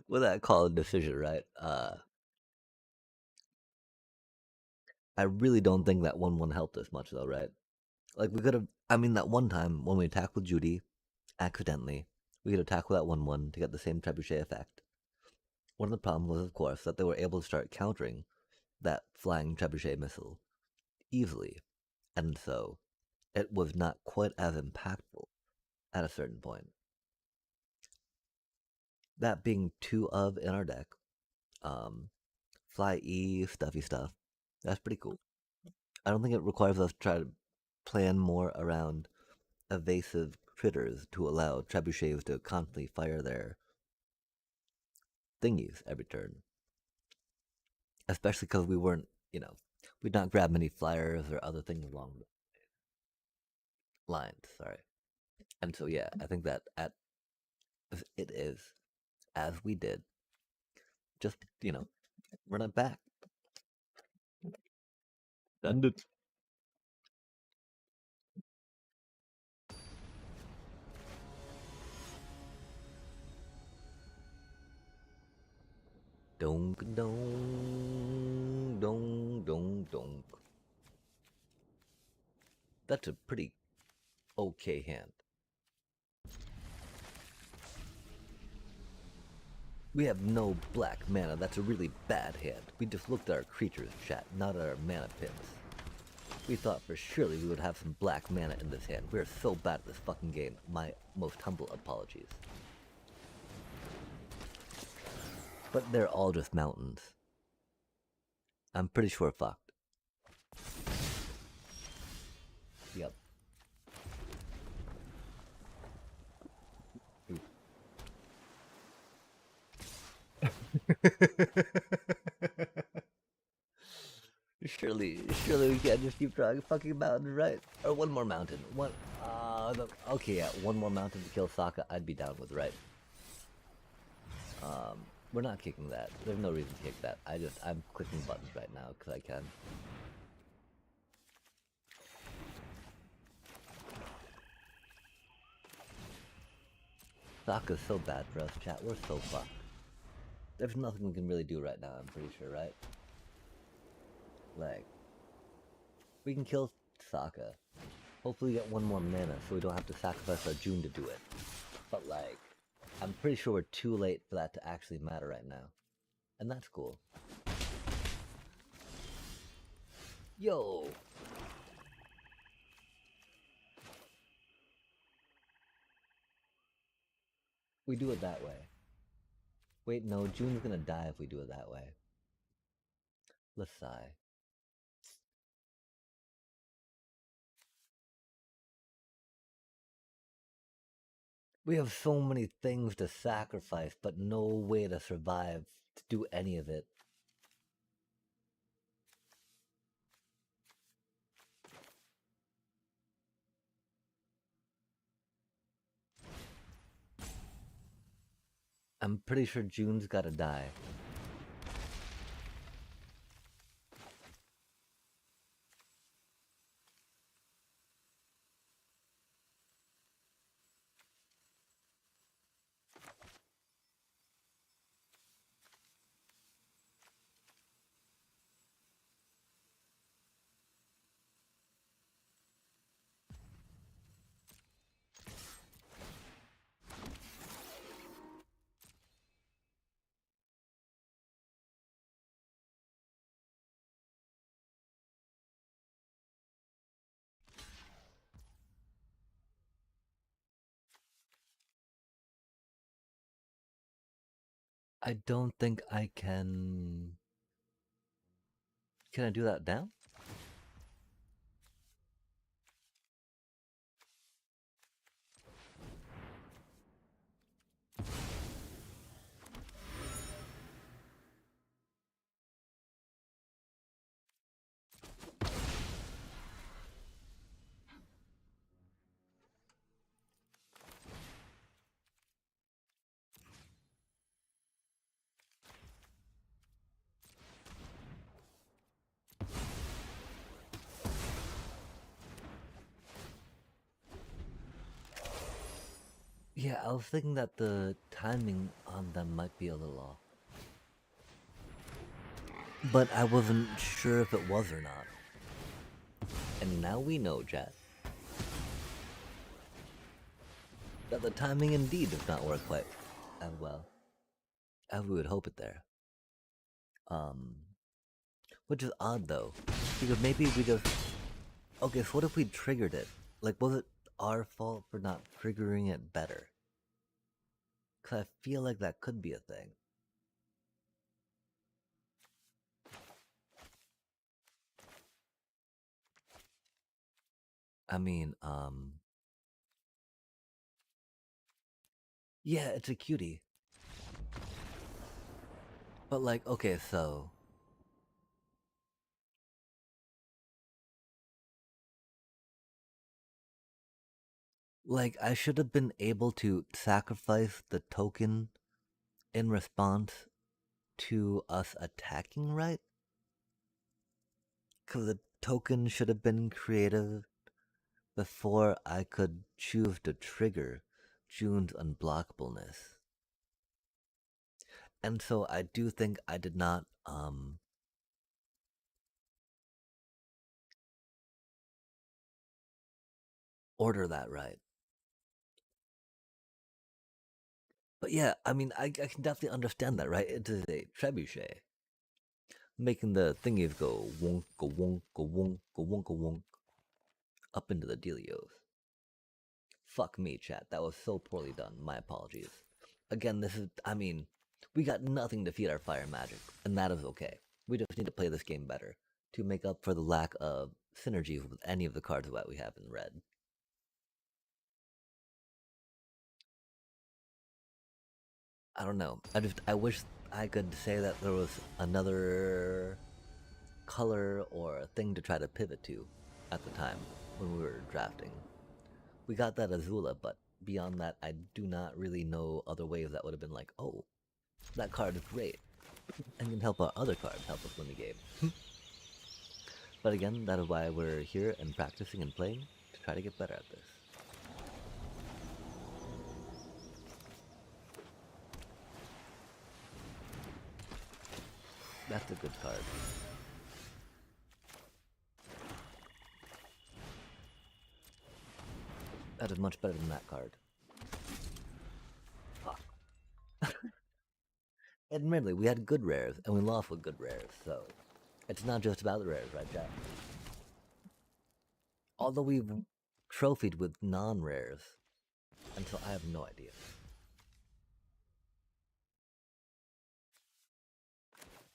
with that call and decision, right? I really don't think that 1-1 helped us much, though, right? Like, we could have. I mean, that one time when we attacked with Judy, accidentally, we could attack with that 1-1 to get the same trebuchet effect. One of the problems was, of course, that they were able to start countering that flying trebuchet missile easily, and so it was not quite as impactful at a certain point. That being two of in our deck, um, fly E, stuffy stuff, that's pretty cool. I don't think it requires us to try to plan more around evasive critters to allow trebuchets to constantly fire their thingies every turn. Especially because we weren't, we'd not grab many flyers or other things along the lines. Sorry. And so, yeah, I think that it is as we did, just, run it back. Send it. Donk, donk, donk, donk, donk. That's a pretty okay hand. We have no black mana. That's a really bad hand. We just looked at our creatures, chat, not at our mana pins. We thought for surely we would have some black mana in this hand. We are so bad at this fucking game. My most humble apologies. But they're all just mountains. I'm pretty sure fucked. Yep. Surely we can't just keep drawing fucking mountain, right? Or one more mountain. Okay, yeah, one more mountain to kill Sokka, I'd be down with, right? We're not kicking that. There's no reason to kick that. I'm clicking buttons right now because I can. Sokka's so bad for us, chat. We're so fucked. There's nothing we can really do right now, I'm pretty sure, right? Like, we can kill Sokka. Hopefully get one more mana so we don't have to sacrifice our June to do it. But like, I'm pretty sure we're too late for that to actually matter right now. And that's cool. Yo! We do it that way. Wait, no, June's gonna die if we do it that way. Let's sigh. We have so many things to sacrifice, but no way to survive to do any of it. I'm pretty sure June's gotta die. I don't think I can... Can I do that now? Yeah, I was thinking that the timing on them might be a little off. But I wasn't sure if it was or not. And now we know, chat, that the timing indeed does not work quite as well as we would hope it there. Which is odd though, because maybe we just... Okay, so what if we triggered it? Like, was it our fault for not triggering it better? Cause I feel like that could be a thing. I mean, yeah, it's a cutie. But like, okay, so... Like, I should have been able to sacrifice the token in response to us attacking, right? Because the token should have been created before I could choose to trigger June's unblockableness. And so I do think I did not order that right. But yeah, I mean, I can definitely understand that, right? It is a trebuchet. Making the thingies go wonk, go wonk, go wonk, go wonk, go wonk, up into the dealios. Fuck me, chat. That was so poorly done. My apologies. Again, this is, I mean, we got nothing to feed our fire magic, and that is okay. We just need to play this game better to make up for the lack of synergies with any of the cards that we have in red. I don't know. I wish I could say that there was another color or a thing to try to pivot to at the time when we were drafting. We got that Azula, but beyond that, I do not really know other ways that would have been like, oh, that card is great and can help our other cards help us win the game. But again, that is why we're here and practicing and playing to try to get better at this. That's a good card. That is much better than that card. Fuck. Admittedly, we had good rares, and we lost with good rares, so it's not just about the rares, right, Jack? Although we've trophied with non-rares, and so I have no idea.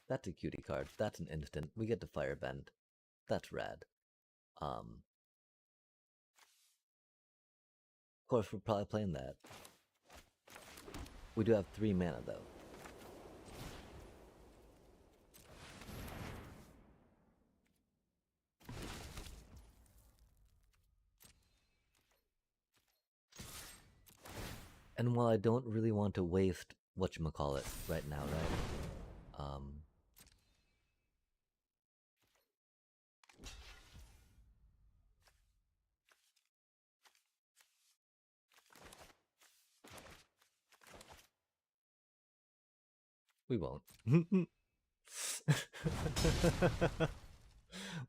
That's a cutie card. That's an instant. We get to Firebend. That's rad. Of course, we're probably playing that. We do have 3 mana, though. And while I don't really want to waste whatchamacallit right now, right? We won't.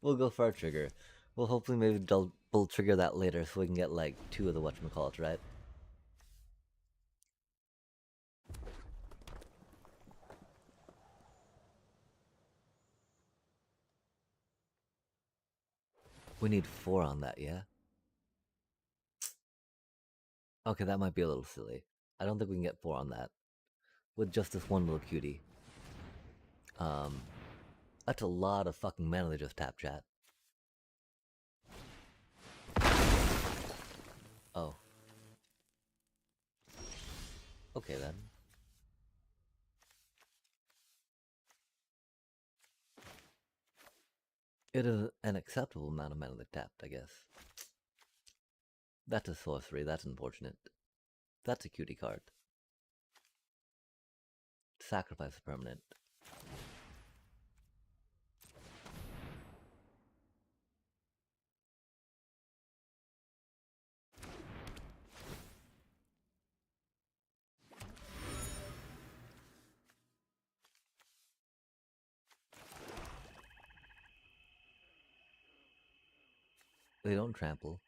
We'll go for our trigger. We'll hopefully maybe double trigger that later so we can get like 2 of the whatchamacallits, right? We need 4 on that, yeah? Okay, that might be a little silly. I don't think we can get 4 on that. With just this one little cutie. That's a lot of fucking mana they just tap, chat. Oh. Okay then. It is an acceptable amount of mana they tapped, I guess. That's a sorcery, that's unfortunate. That's a cutie card. Sacrifice a permanent. They don't trample.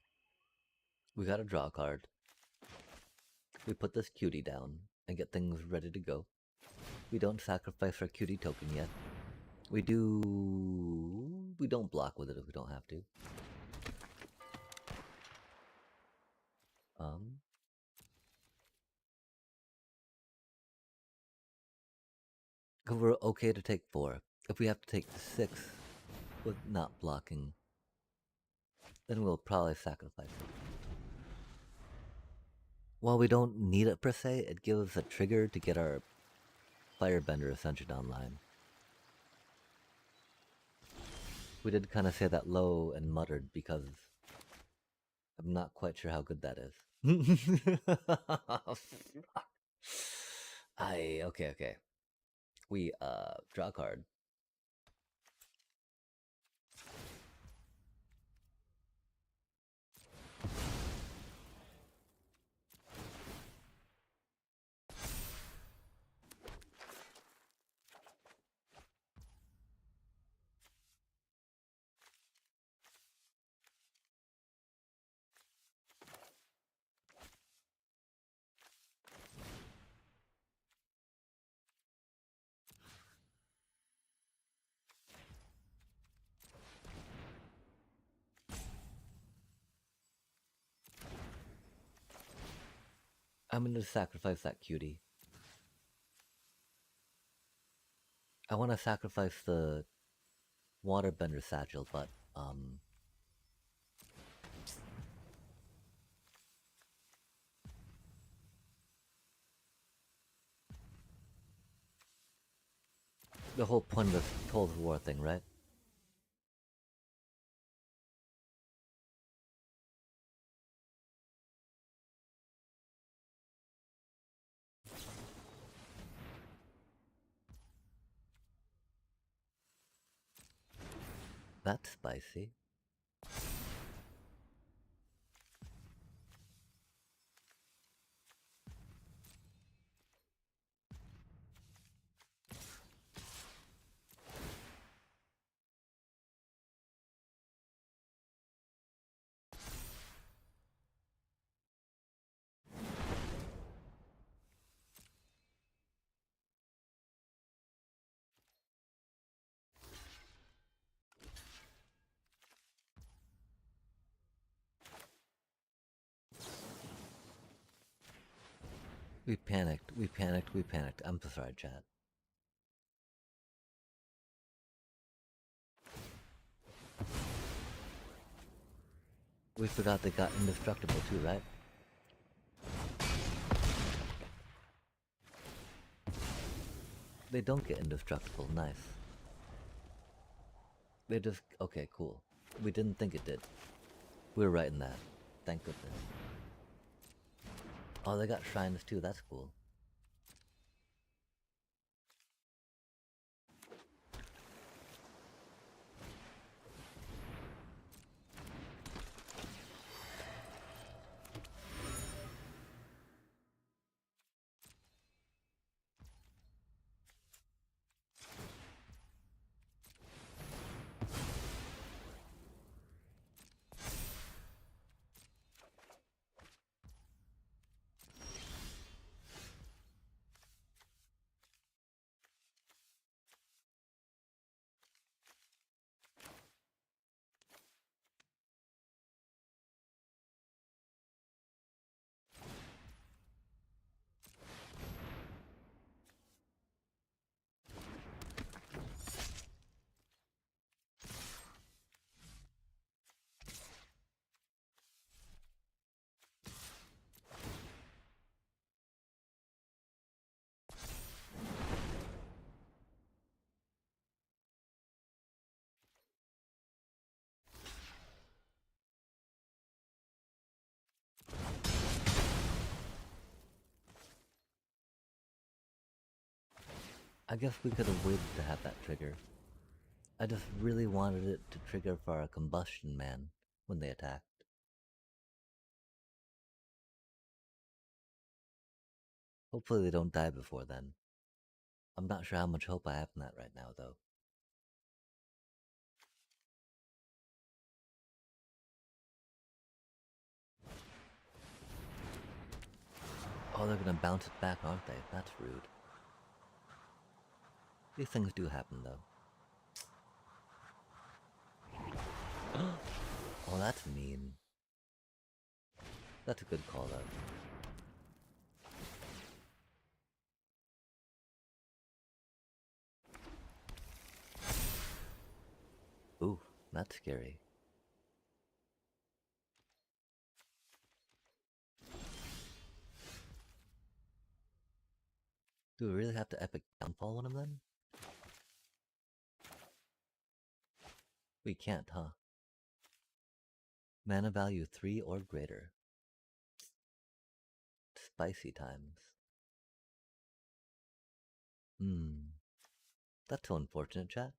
We gotta draw a card. We put this cutie down and get things ready to go. We don't sacrifice our cutie token yet. We do... We don't block with it if we don't have to. Um... Cause we're okay to take 4. If we have to take 6 with not blocking, then we'll probably sacrifice it. While we don't need it per se, it gives us a trigger to get our Firebender Ascension online. We did kind of say that low and muttered because I'm not quite sure how good that is. Okay. We draw a card. I'm gonna sacrifice that cutie. I want to sacrifice the Waterbender Satchel, but the whole point of this Cold War thing, right? That's spicy. We panicked. I'm so sorry, chat. We forgot they got indestructible too, right? They don't get indestructible, nice. They just... Okay, cool. We didn't think it did. We were right in that. Thank goodness. Oh, they got shrines too, that's cool. I guess we could have waited to have that trigger. I just really wanted it to trigger for our Combustion Man when they attacked. Hopefully they don't die before then. I'm not sure how much hope I have in that right now, though. Oh, they're gonna bounce it back, aren't they? That's rude. These things do happen, though. Oh, that's mean. That's a good call, though. Ooh, that's scary. Do we really have to epic downfall one of them? We can't, huh? Mana value 3 or greater. Spicy times. That's so unfortunate, chat.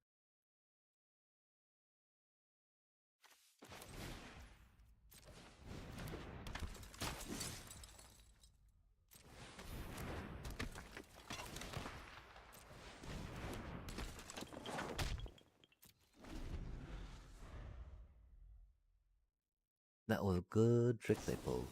That was a good trick they pulled.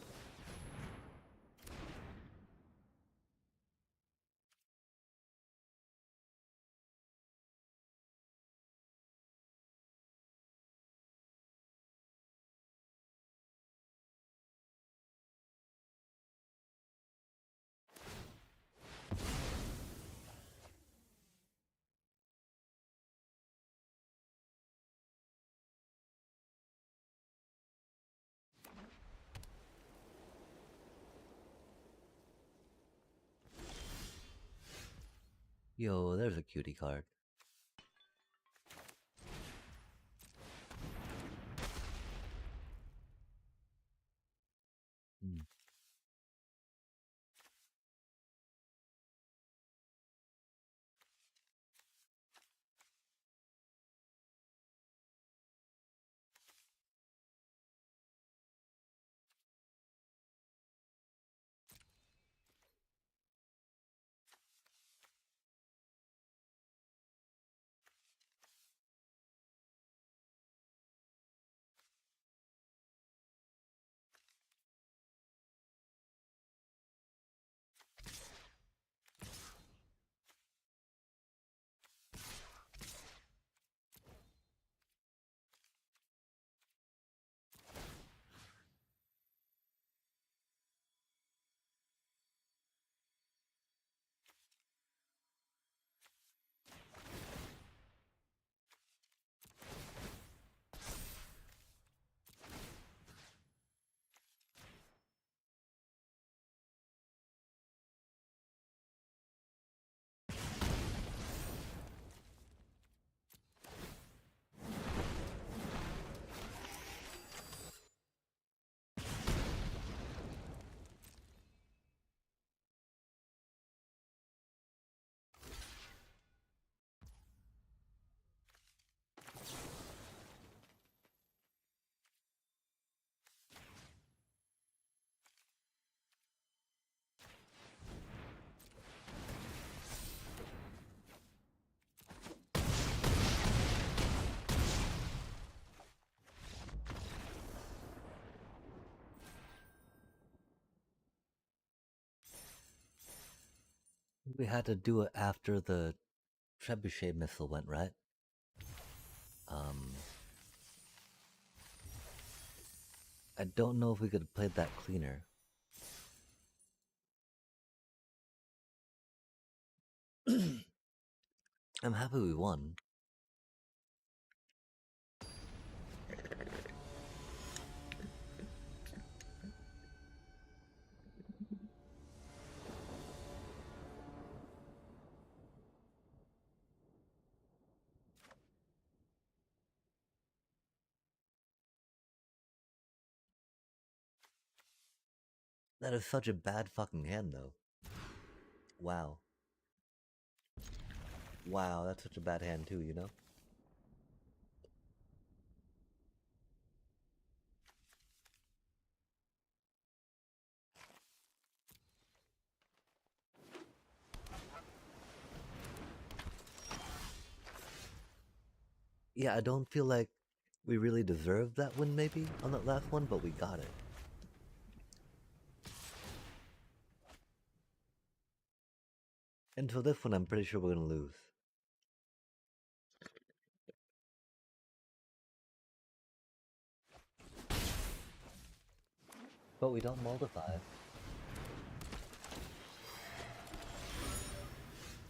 Yo, there's a cutie card. We had to do it after the trebuchet missile went, right? I don't know if we could have played that cleaner. I'm happy we won. That is such a bad fucking hand, though. Wow. Wow, that's such a bad hand, too, you know? Yeah, I don't feel like we really deserved that win, maybe, on that last one, but we got it. Until this one, I'm pretty sure we're gonna lose. But we don't multiply.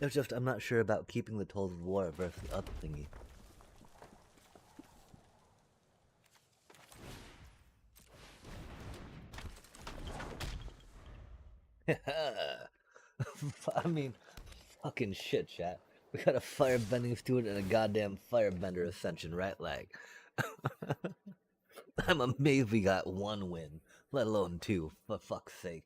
It's just I'm not sure about keeping the Tolls of War versus the other thingy. I mean, fucking shit, chat. We got a firebending student and a goddamn firebender ascension, right? Like, I'm amazed we got one win, let alone two, for fuck's sake.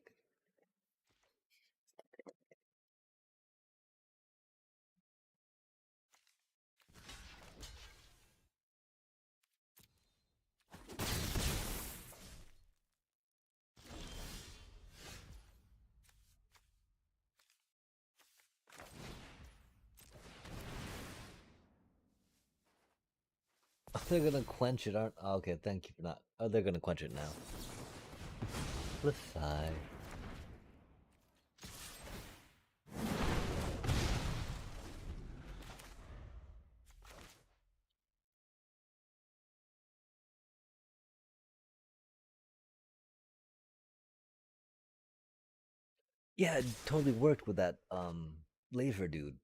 They're gonna quench it, aren't? Oh, okay, thank you for not. Oh, they're gonna quench it now. Let's sigh. Yeah, it totally worked with that laser dude.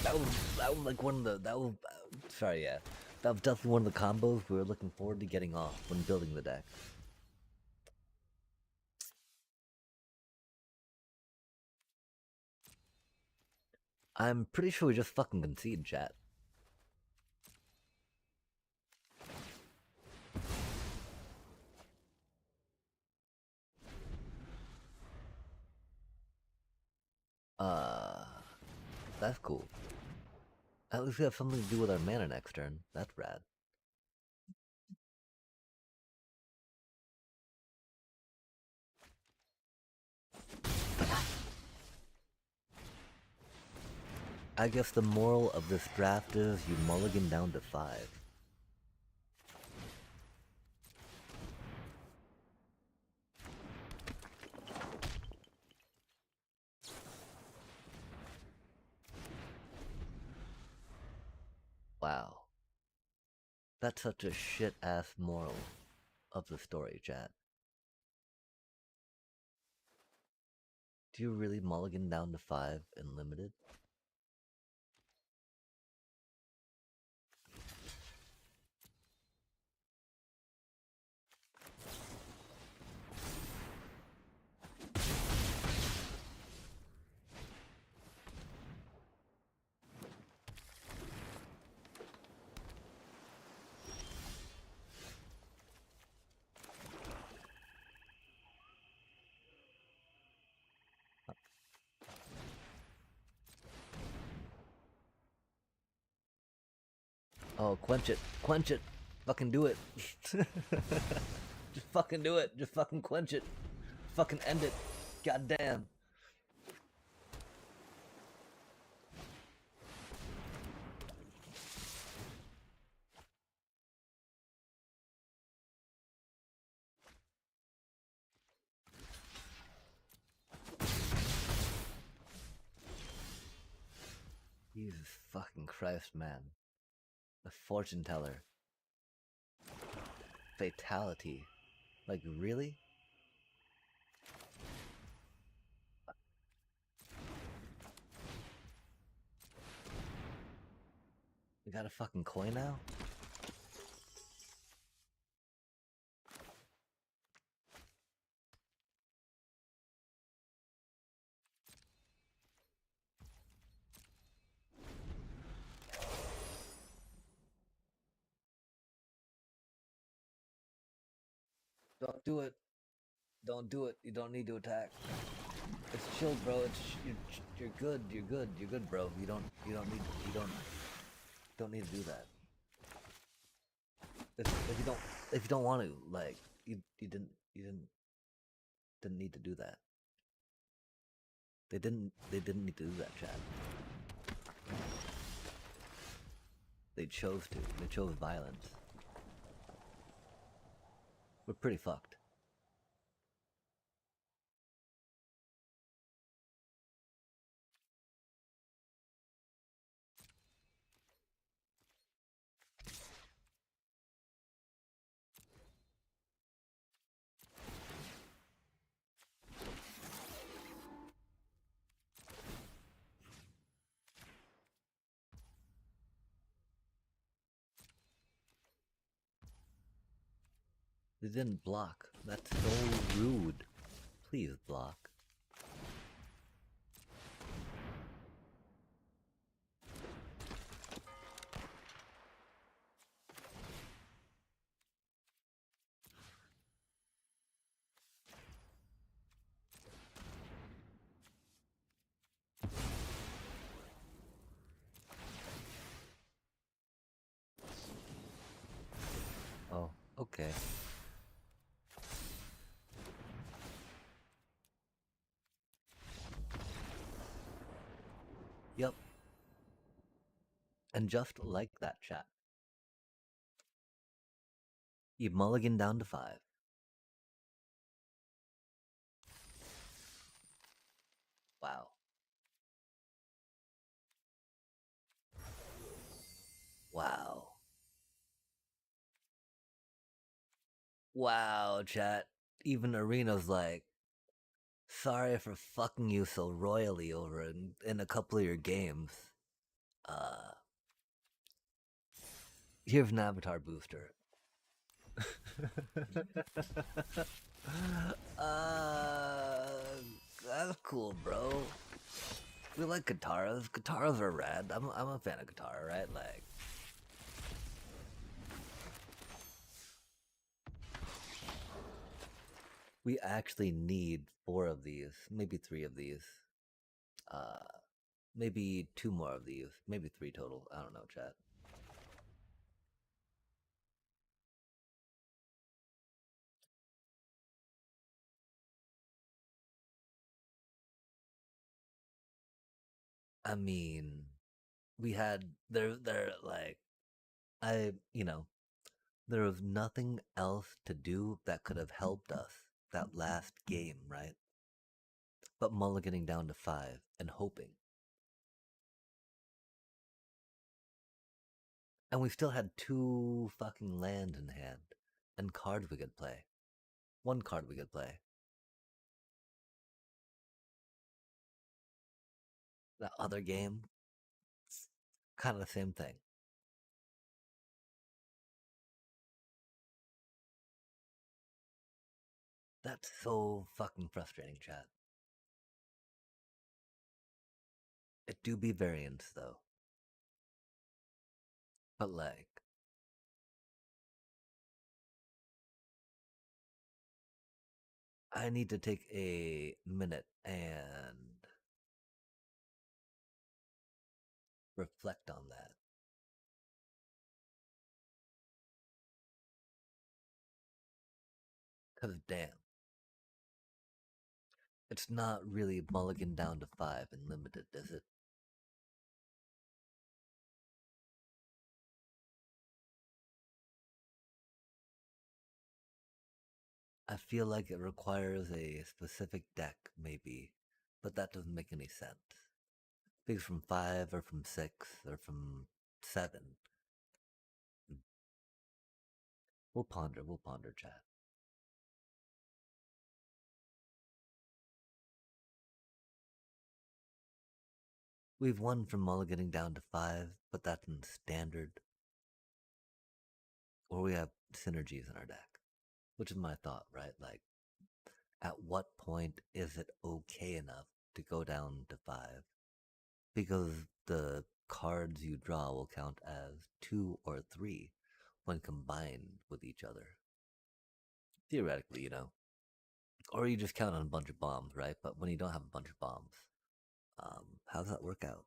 That was like one of the sorry, yeah. That was definitely one of the combos we were looking forward to getting off when building the deck. I'm pretty sure we just fucking concede, chat. That's cool. At least we have something to do with our mana next turn. That's rad. I guess the moral of this draft is you mulligan down to 5. Wow. That's such a shit-ass moral of the story, chat. Do you really mulligan down to 5 in limited? Oh, quench it. Quench it. Fucking do it. Just fucking do it. Just fucking quench it. Fucking end it. God damn. Jesus fucking Christ, man. The fortune teller. Fatality. Like, really? We got a fucking coin now? Don't do it. Don't do it. You don't need to attack. It's chill, bro. You're good. You're good. You're good, bro. You don't need to do that. If you don't want to, like, you didn't need to do that. They didn't need to do that, Chad. They chose to. They chose violence. We're pretty fucked. They didn't block. That's so rude. Please block. Oh, okay. Yep. And just like that, chat, you mulligan down to 5. Wow. Wow. Wow, chat. Even Arena's like, sorry for fucking you so royally over in a couple of your games. Uh, here's an avatar booster. uh, that's cool, bro. We like guitars. Guitars are rad. I'm a fan of guitar, right? Like, we actually need 4 of these, maybe 3 of these. Uh, maybe 2 more of these, maybe 3 total. I don't know, chat. I mean, we had there like there was nothing else to do that could have helped us that last game, right? But mulliganing down to 5 and hoping. And we still had 2 fucking lands in hand and cards we could play. 1 card we could play. That other game, kind of the same thing. That's so fucking frustrating, chat. It do be variants though. But like, I need to take a minute and reflect on that. Because damn, it's not really mulligan down to 5 and limited, is it? I feel like it requires a specific deck, maybe, but that doesn't make any sense. Because from 5 or from 6 or from 7. We'll ponder, chat. We've won from mulliganing down to 5, but that's in standard. Or we have synergies in our deck, which is my thought, right? Like, at what point is it okay enough to go down to 5? Because the cards you draw will count as 2 or 3 when combined with each other. Theoretically, Or you just count on a bunch of bombs, right? But when you don't have a bunch of bombs, how does that work out?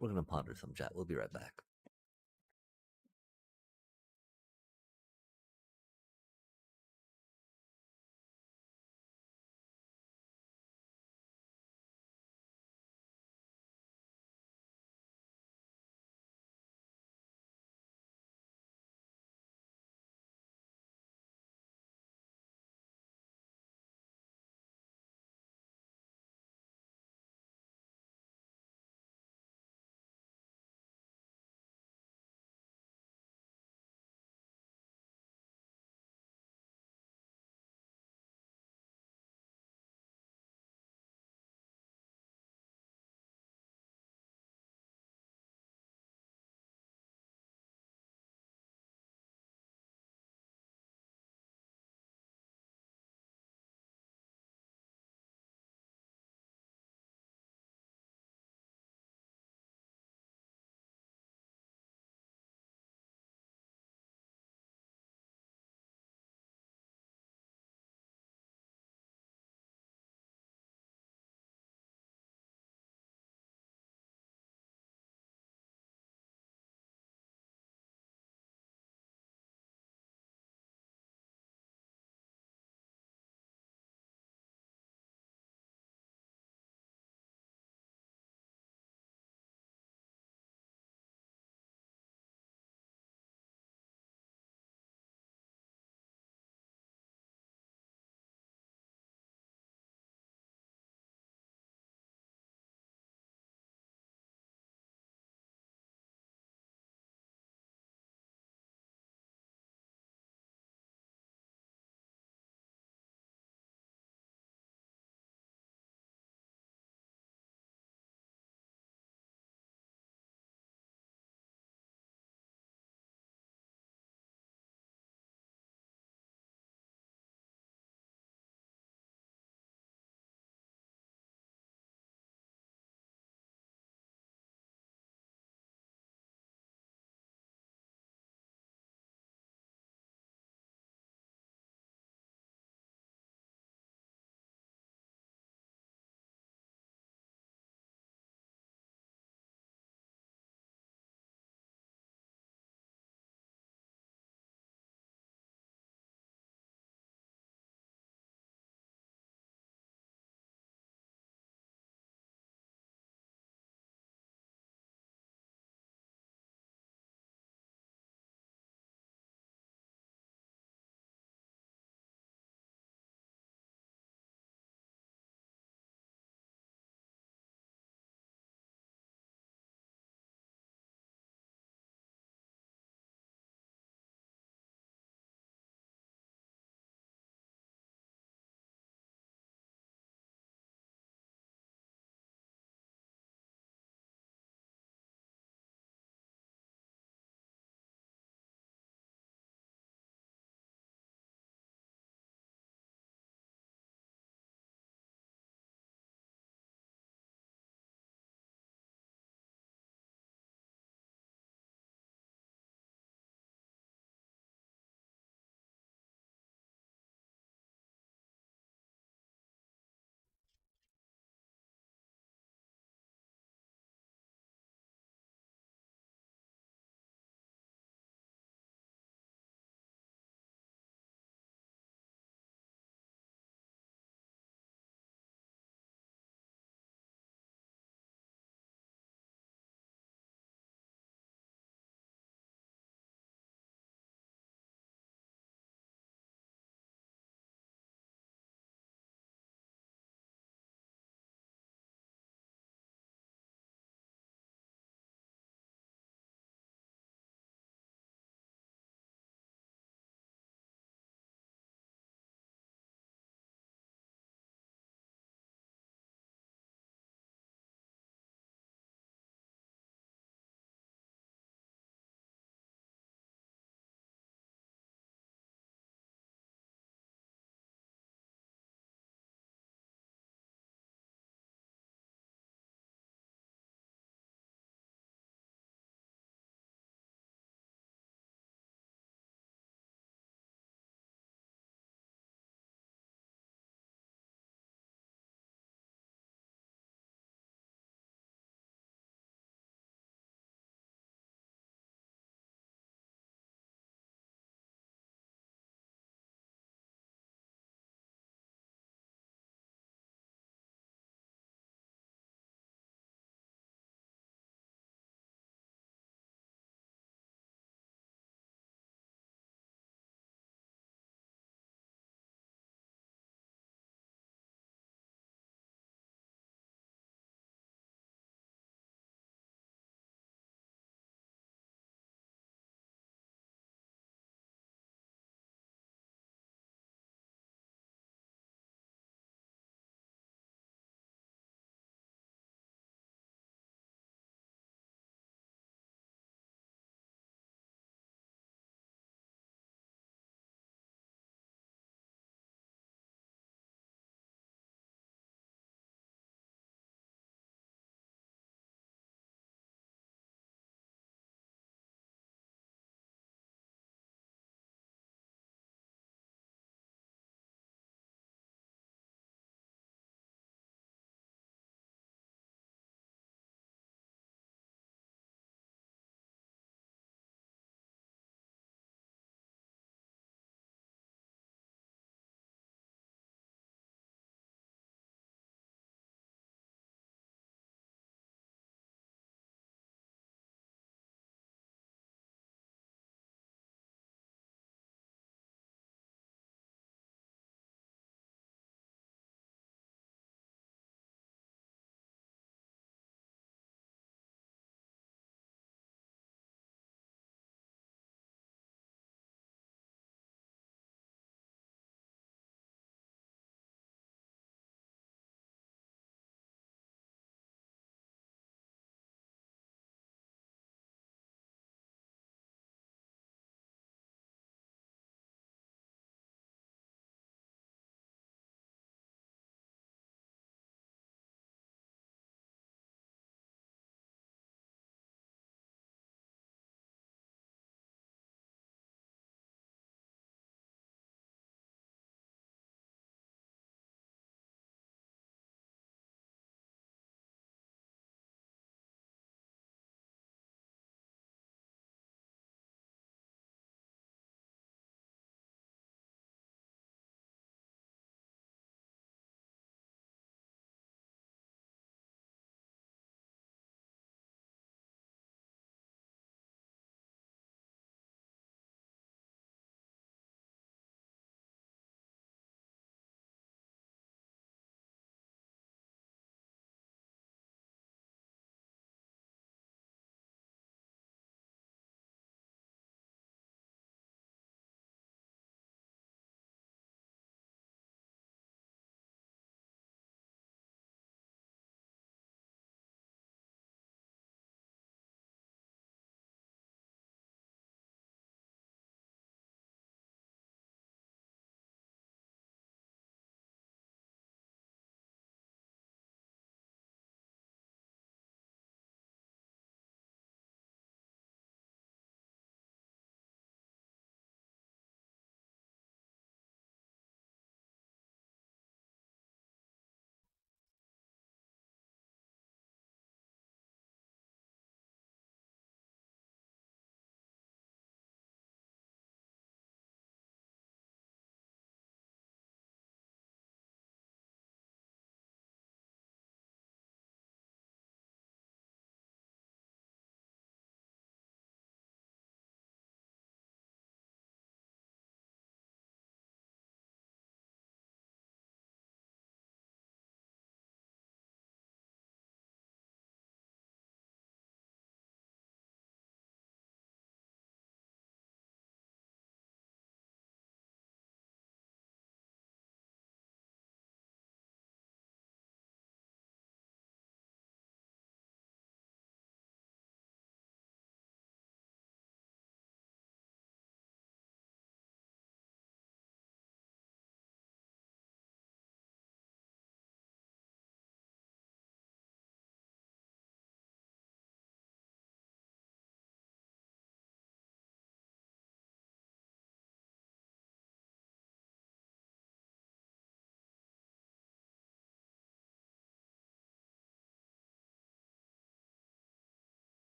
We're going to ponder some, chat. We'll be right back.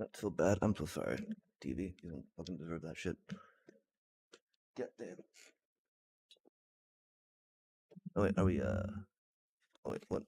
Not so bad. I'm so sorry. TV, you don't fucking deserve that shit. Get damn. Oh wait, are we Oh wait, what?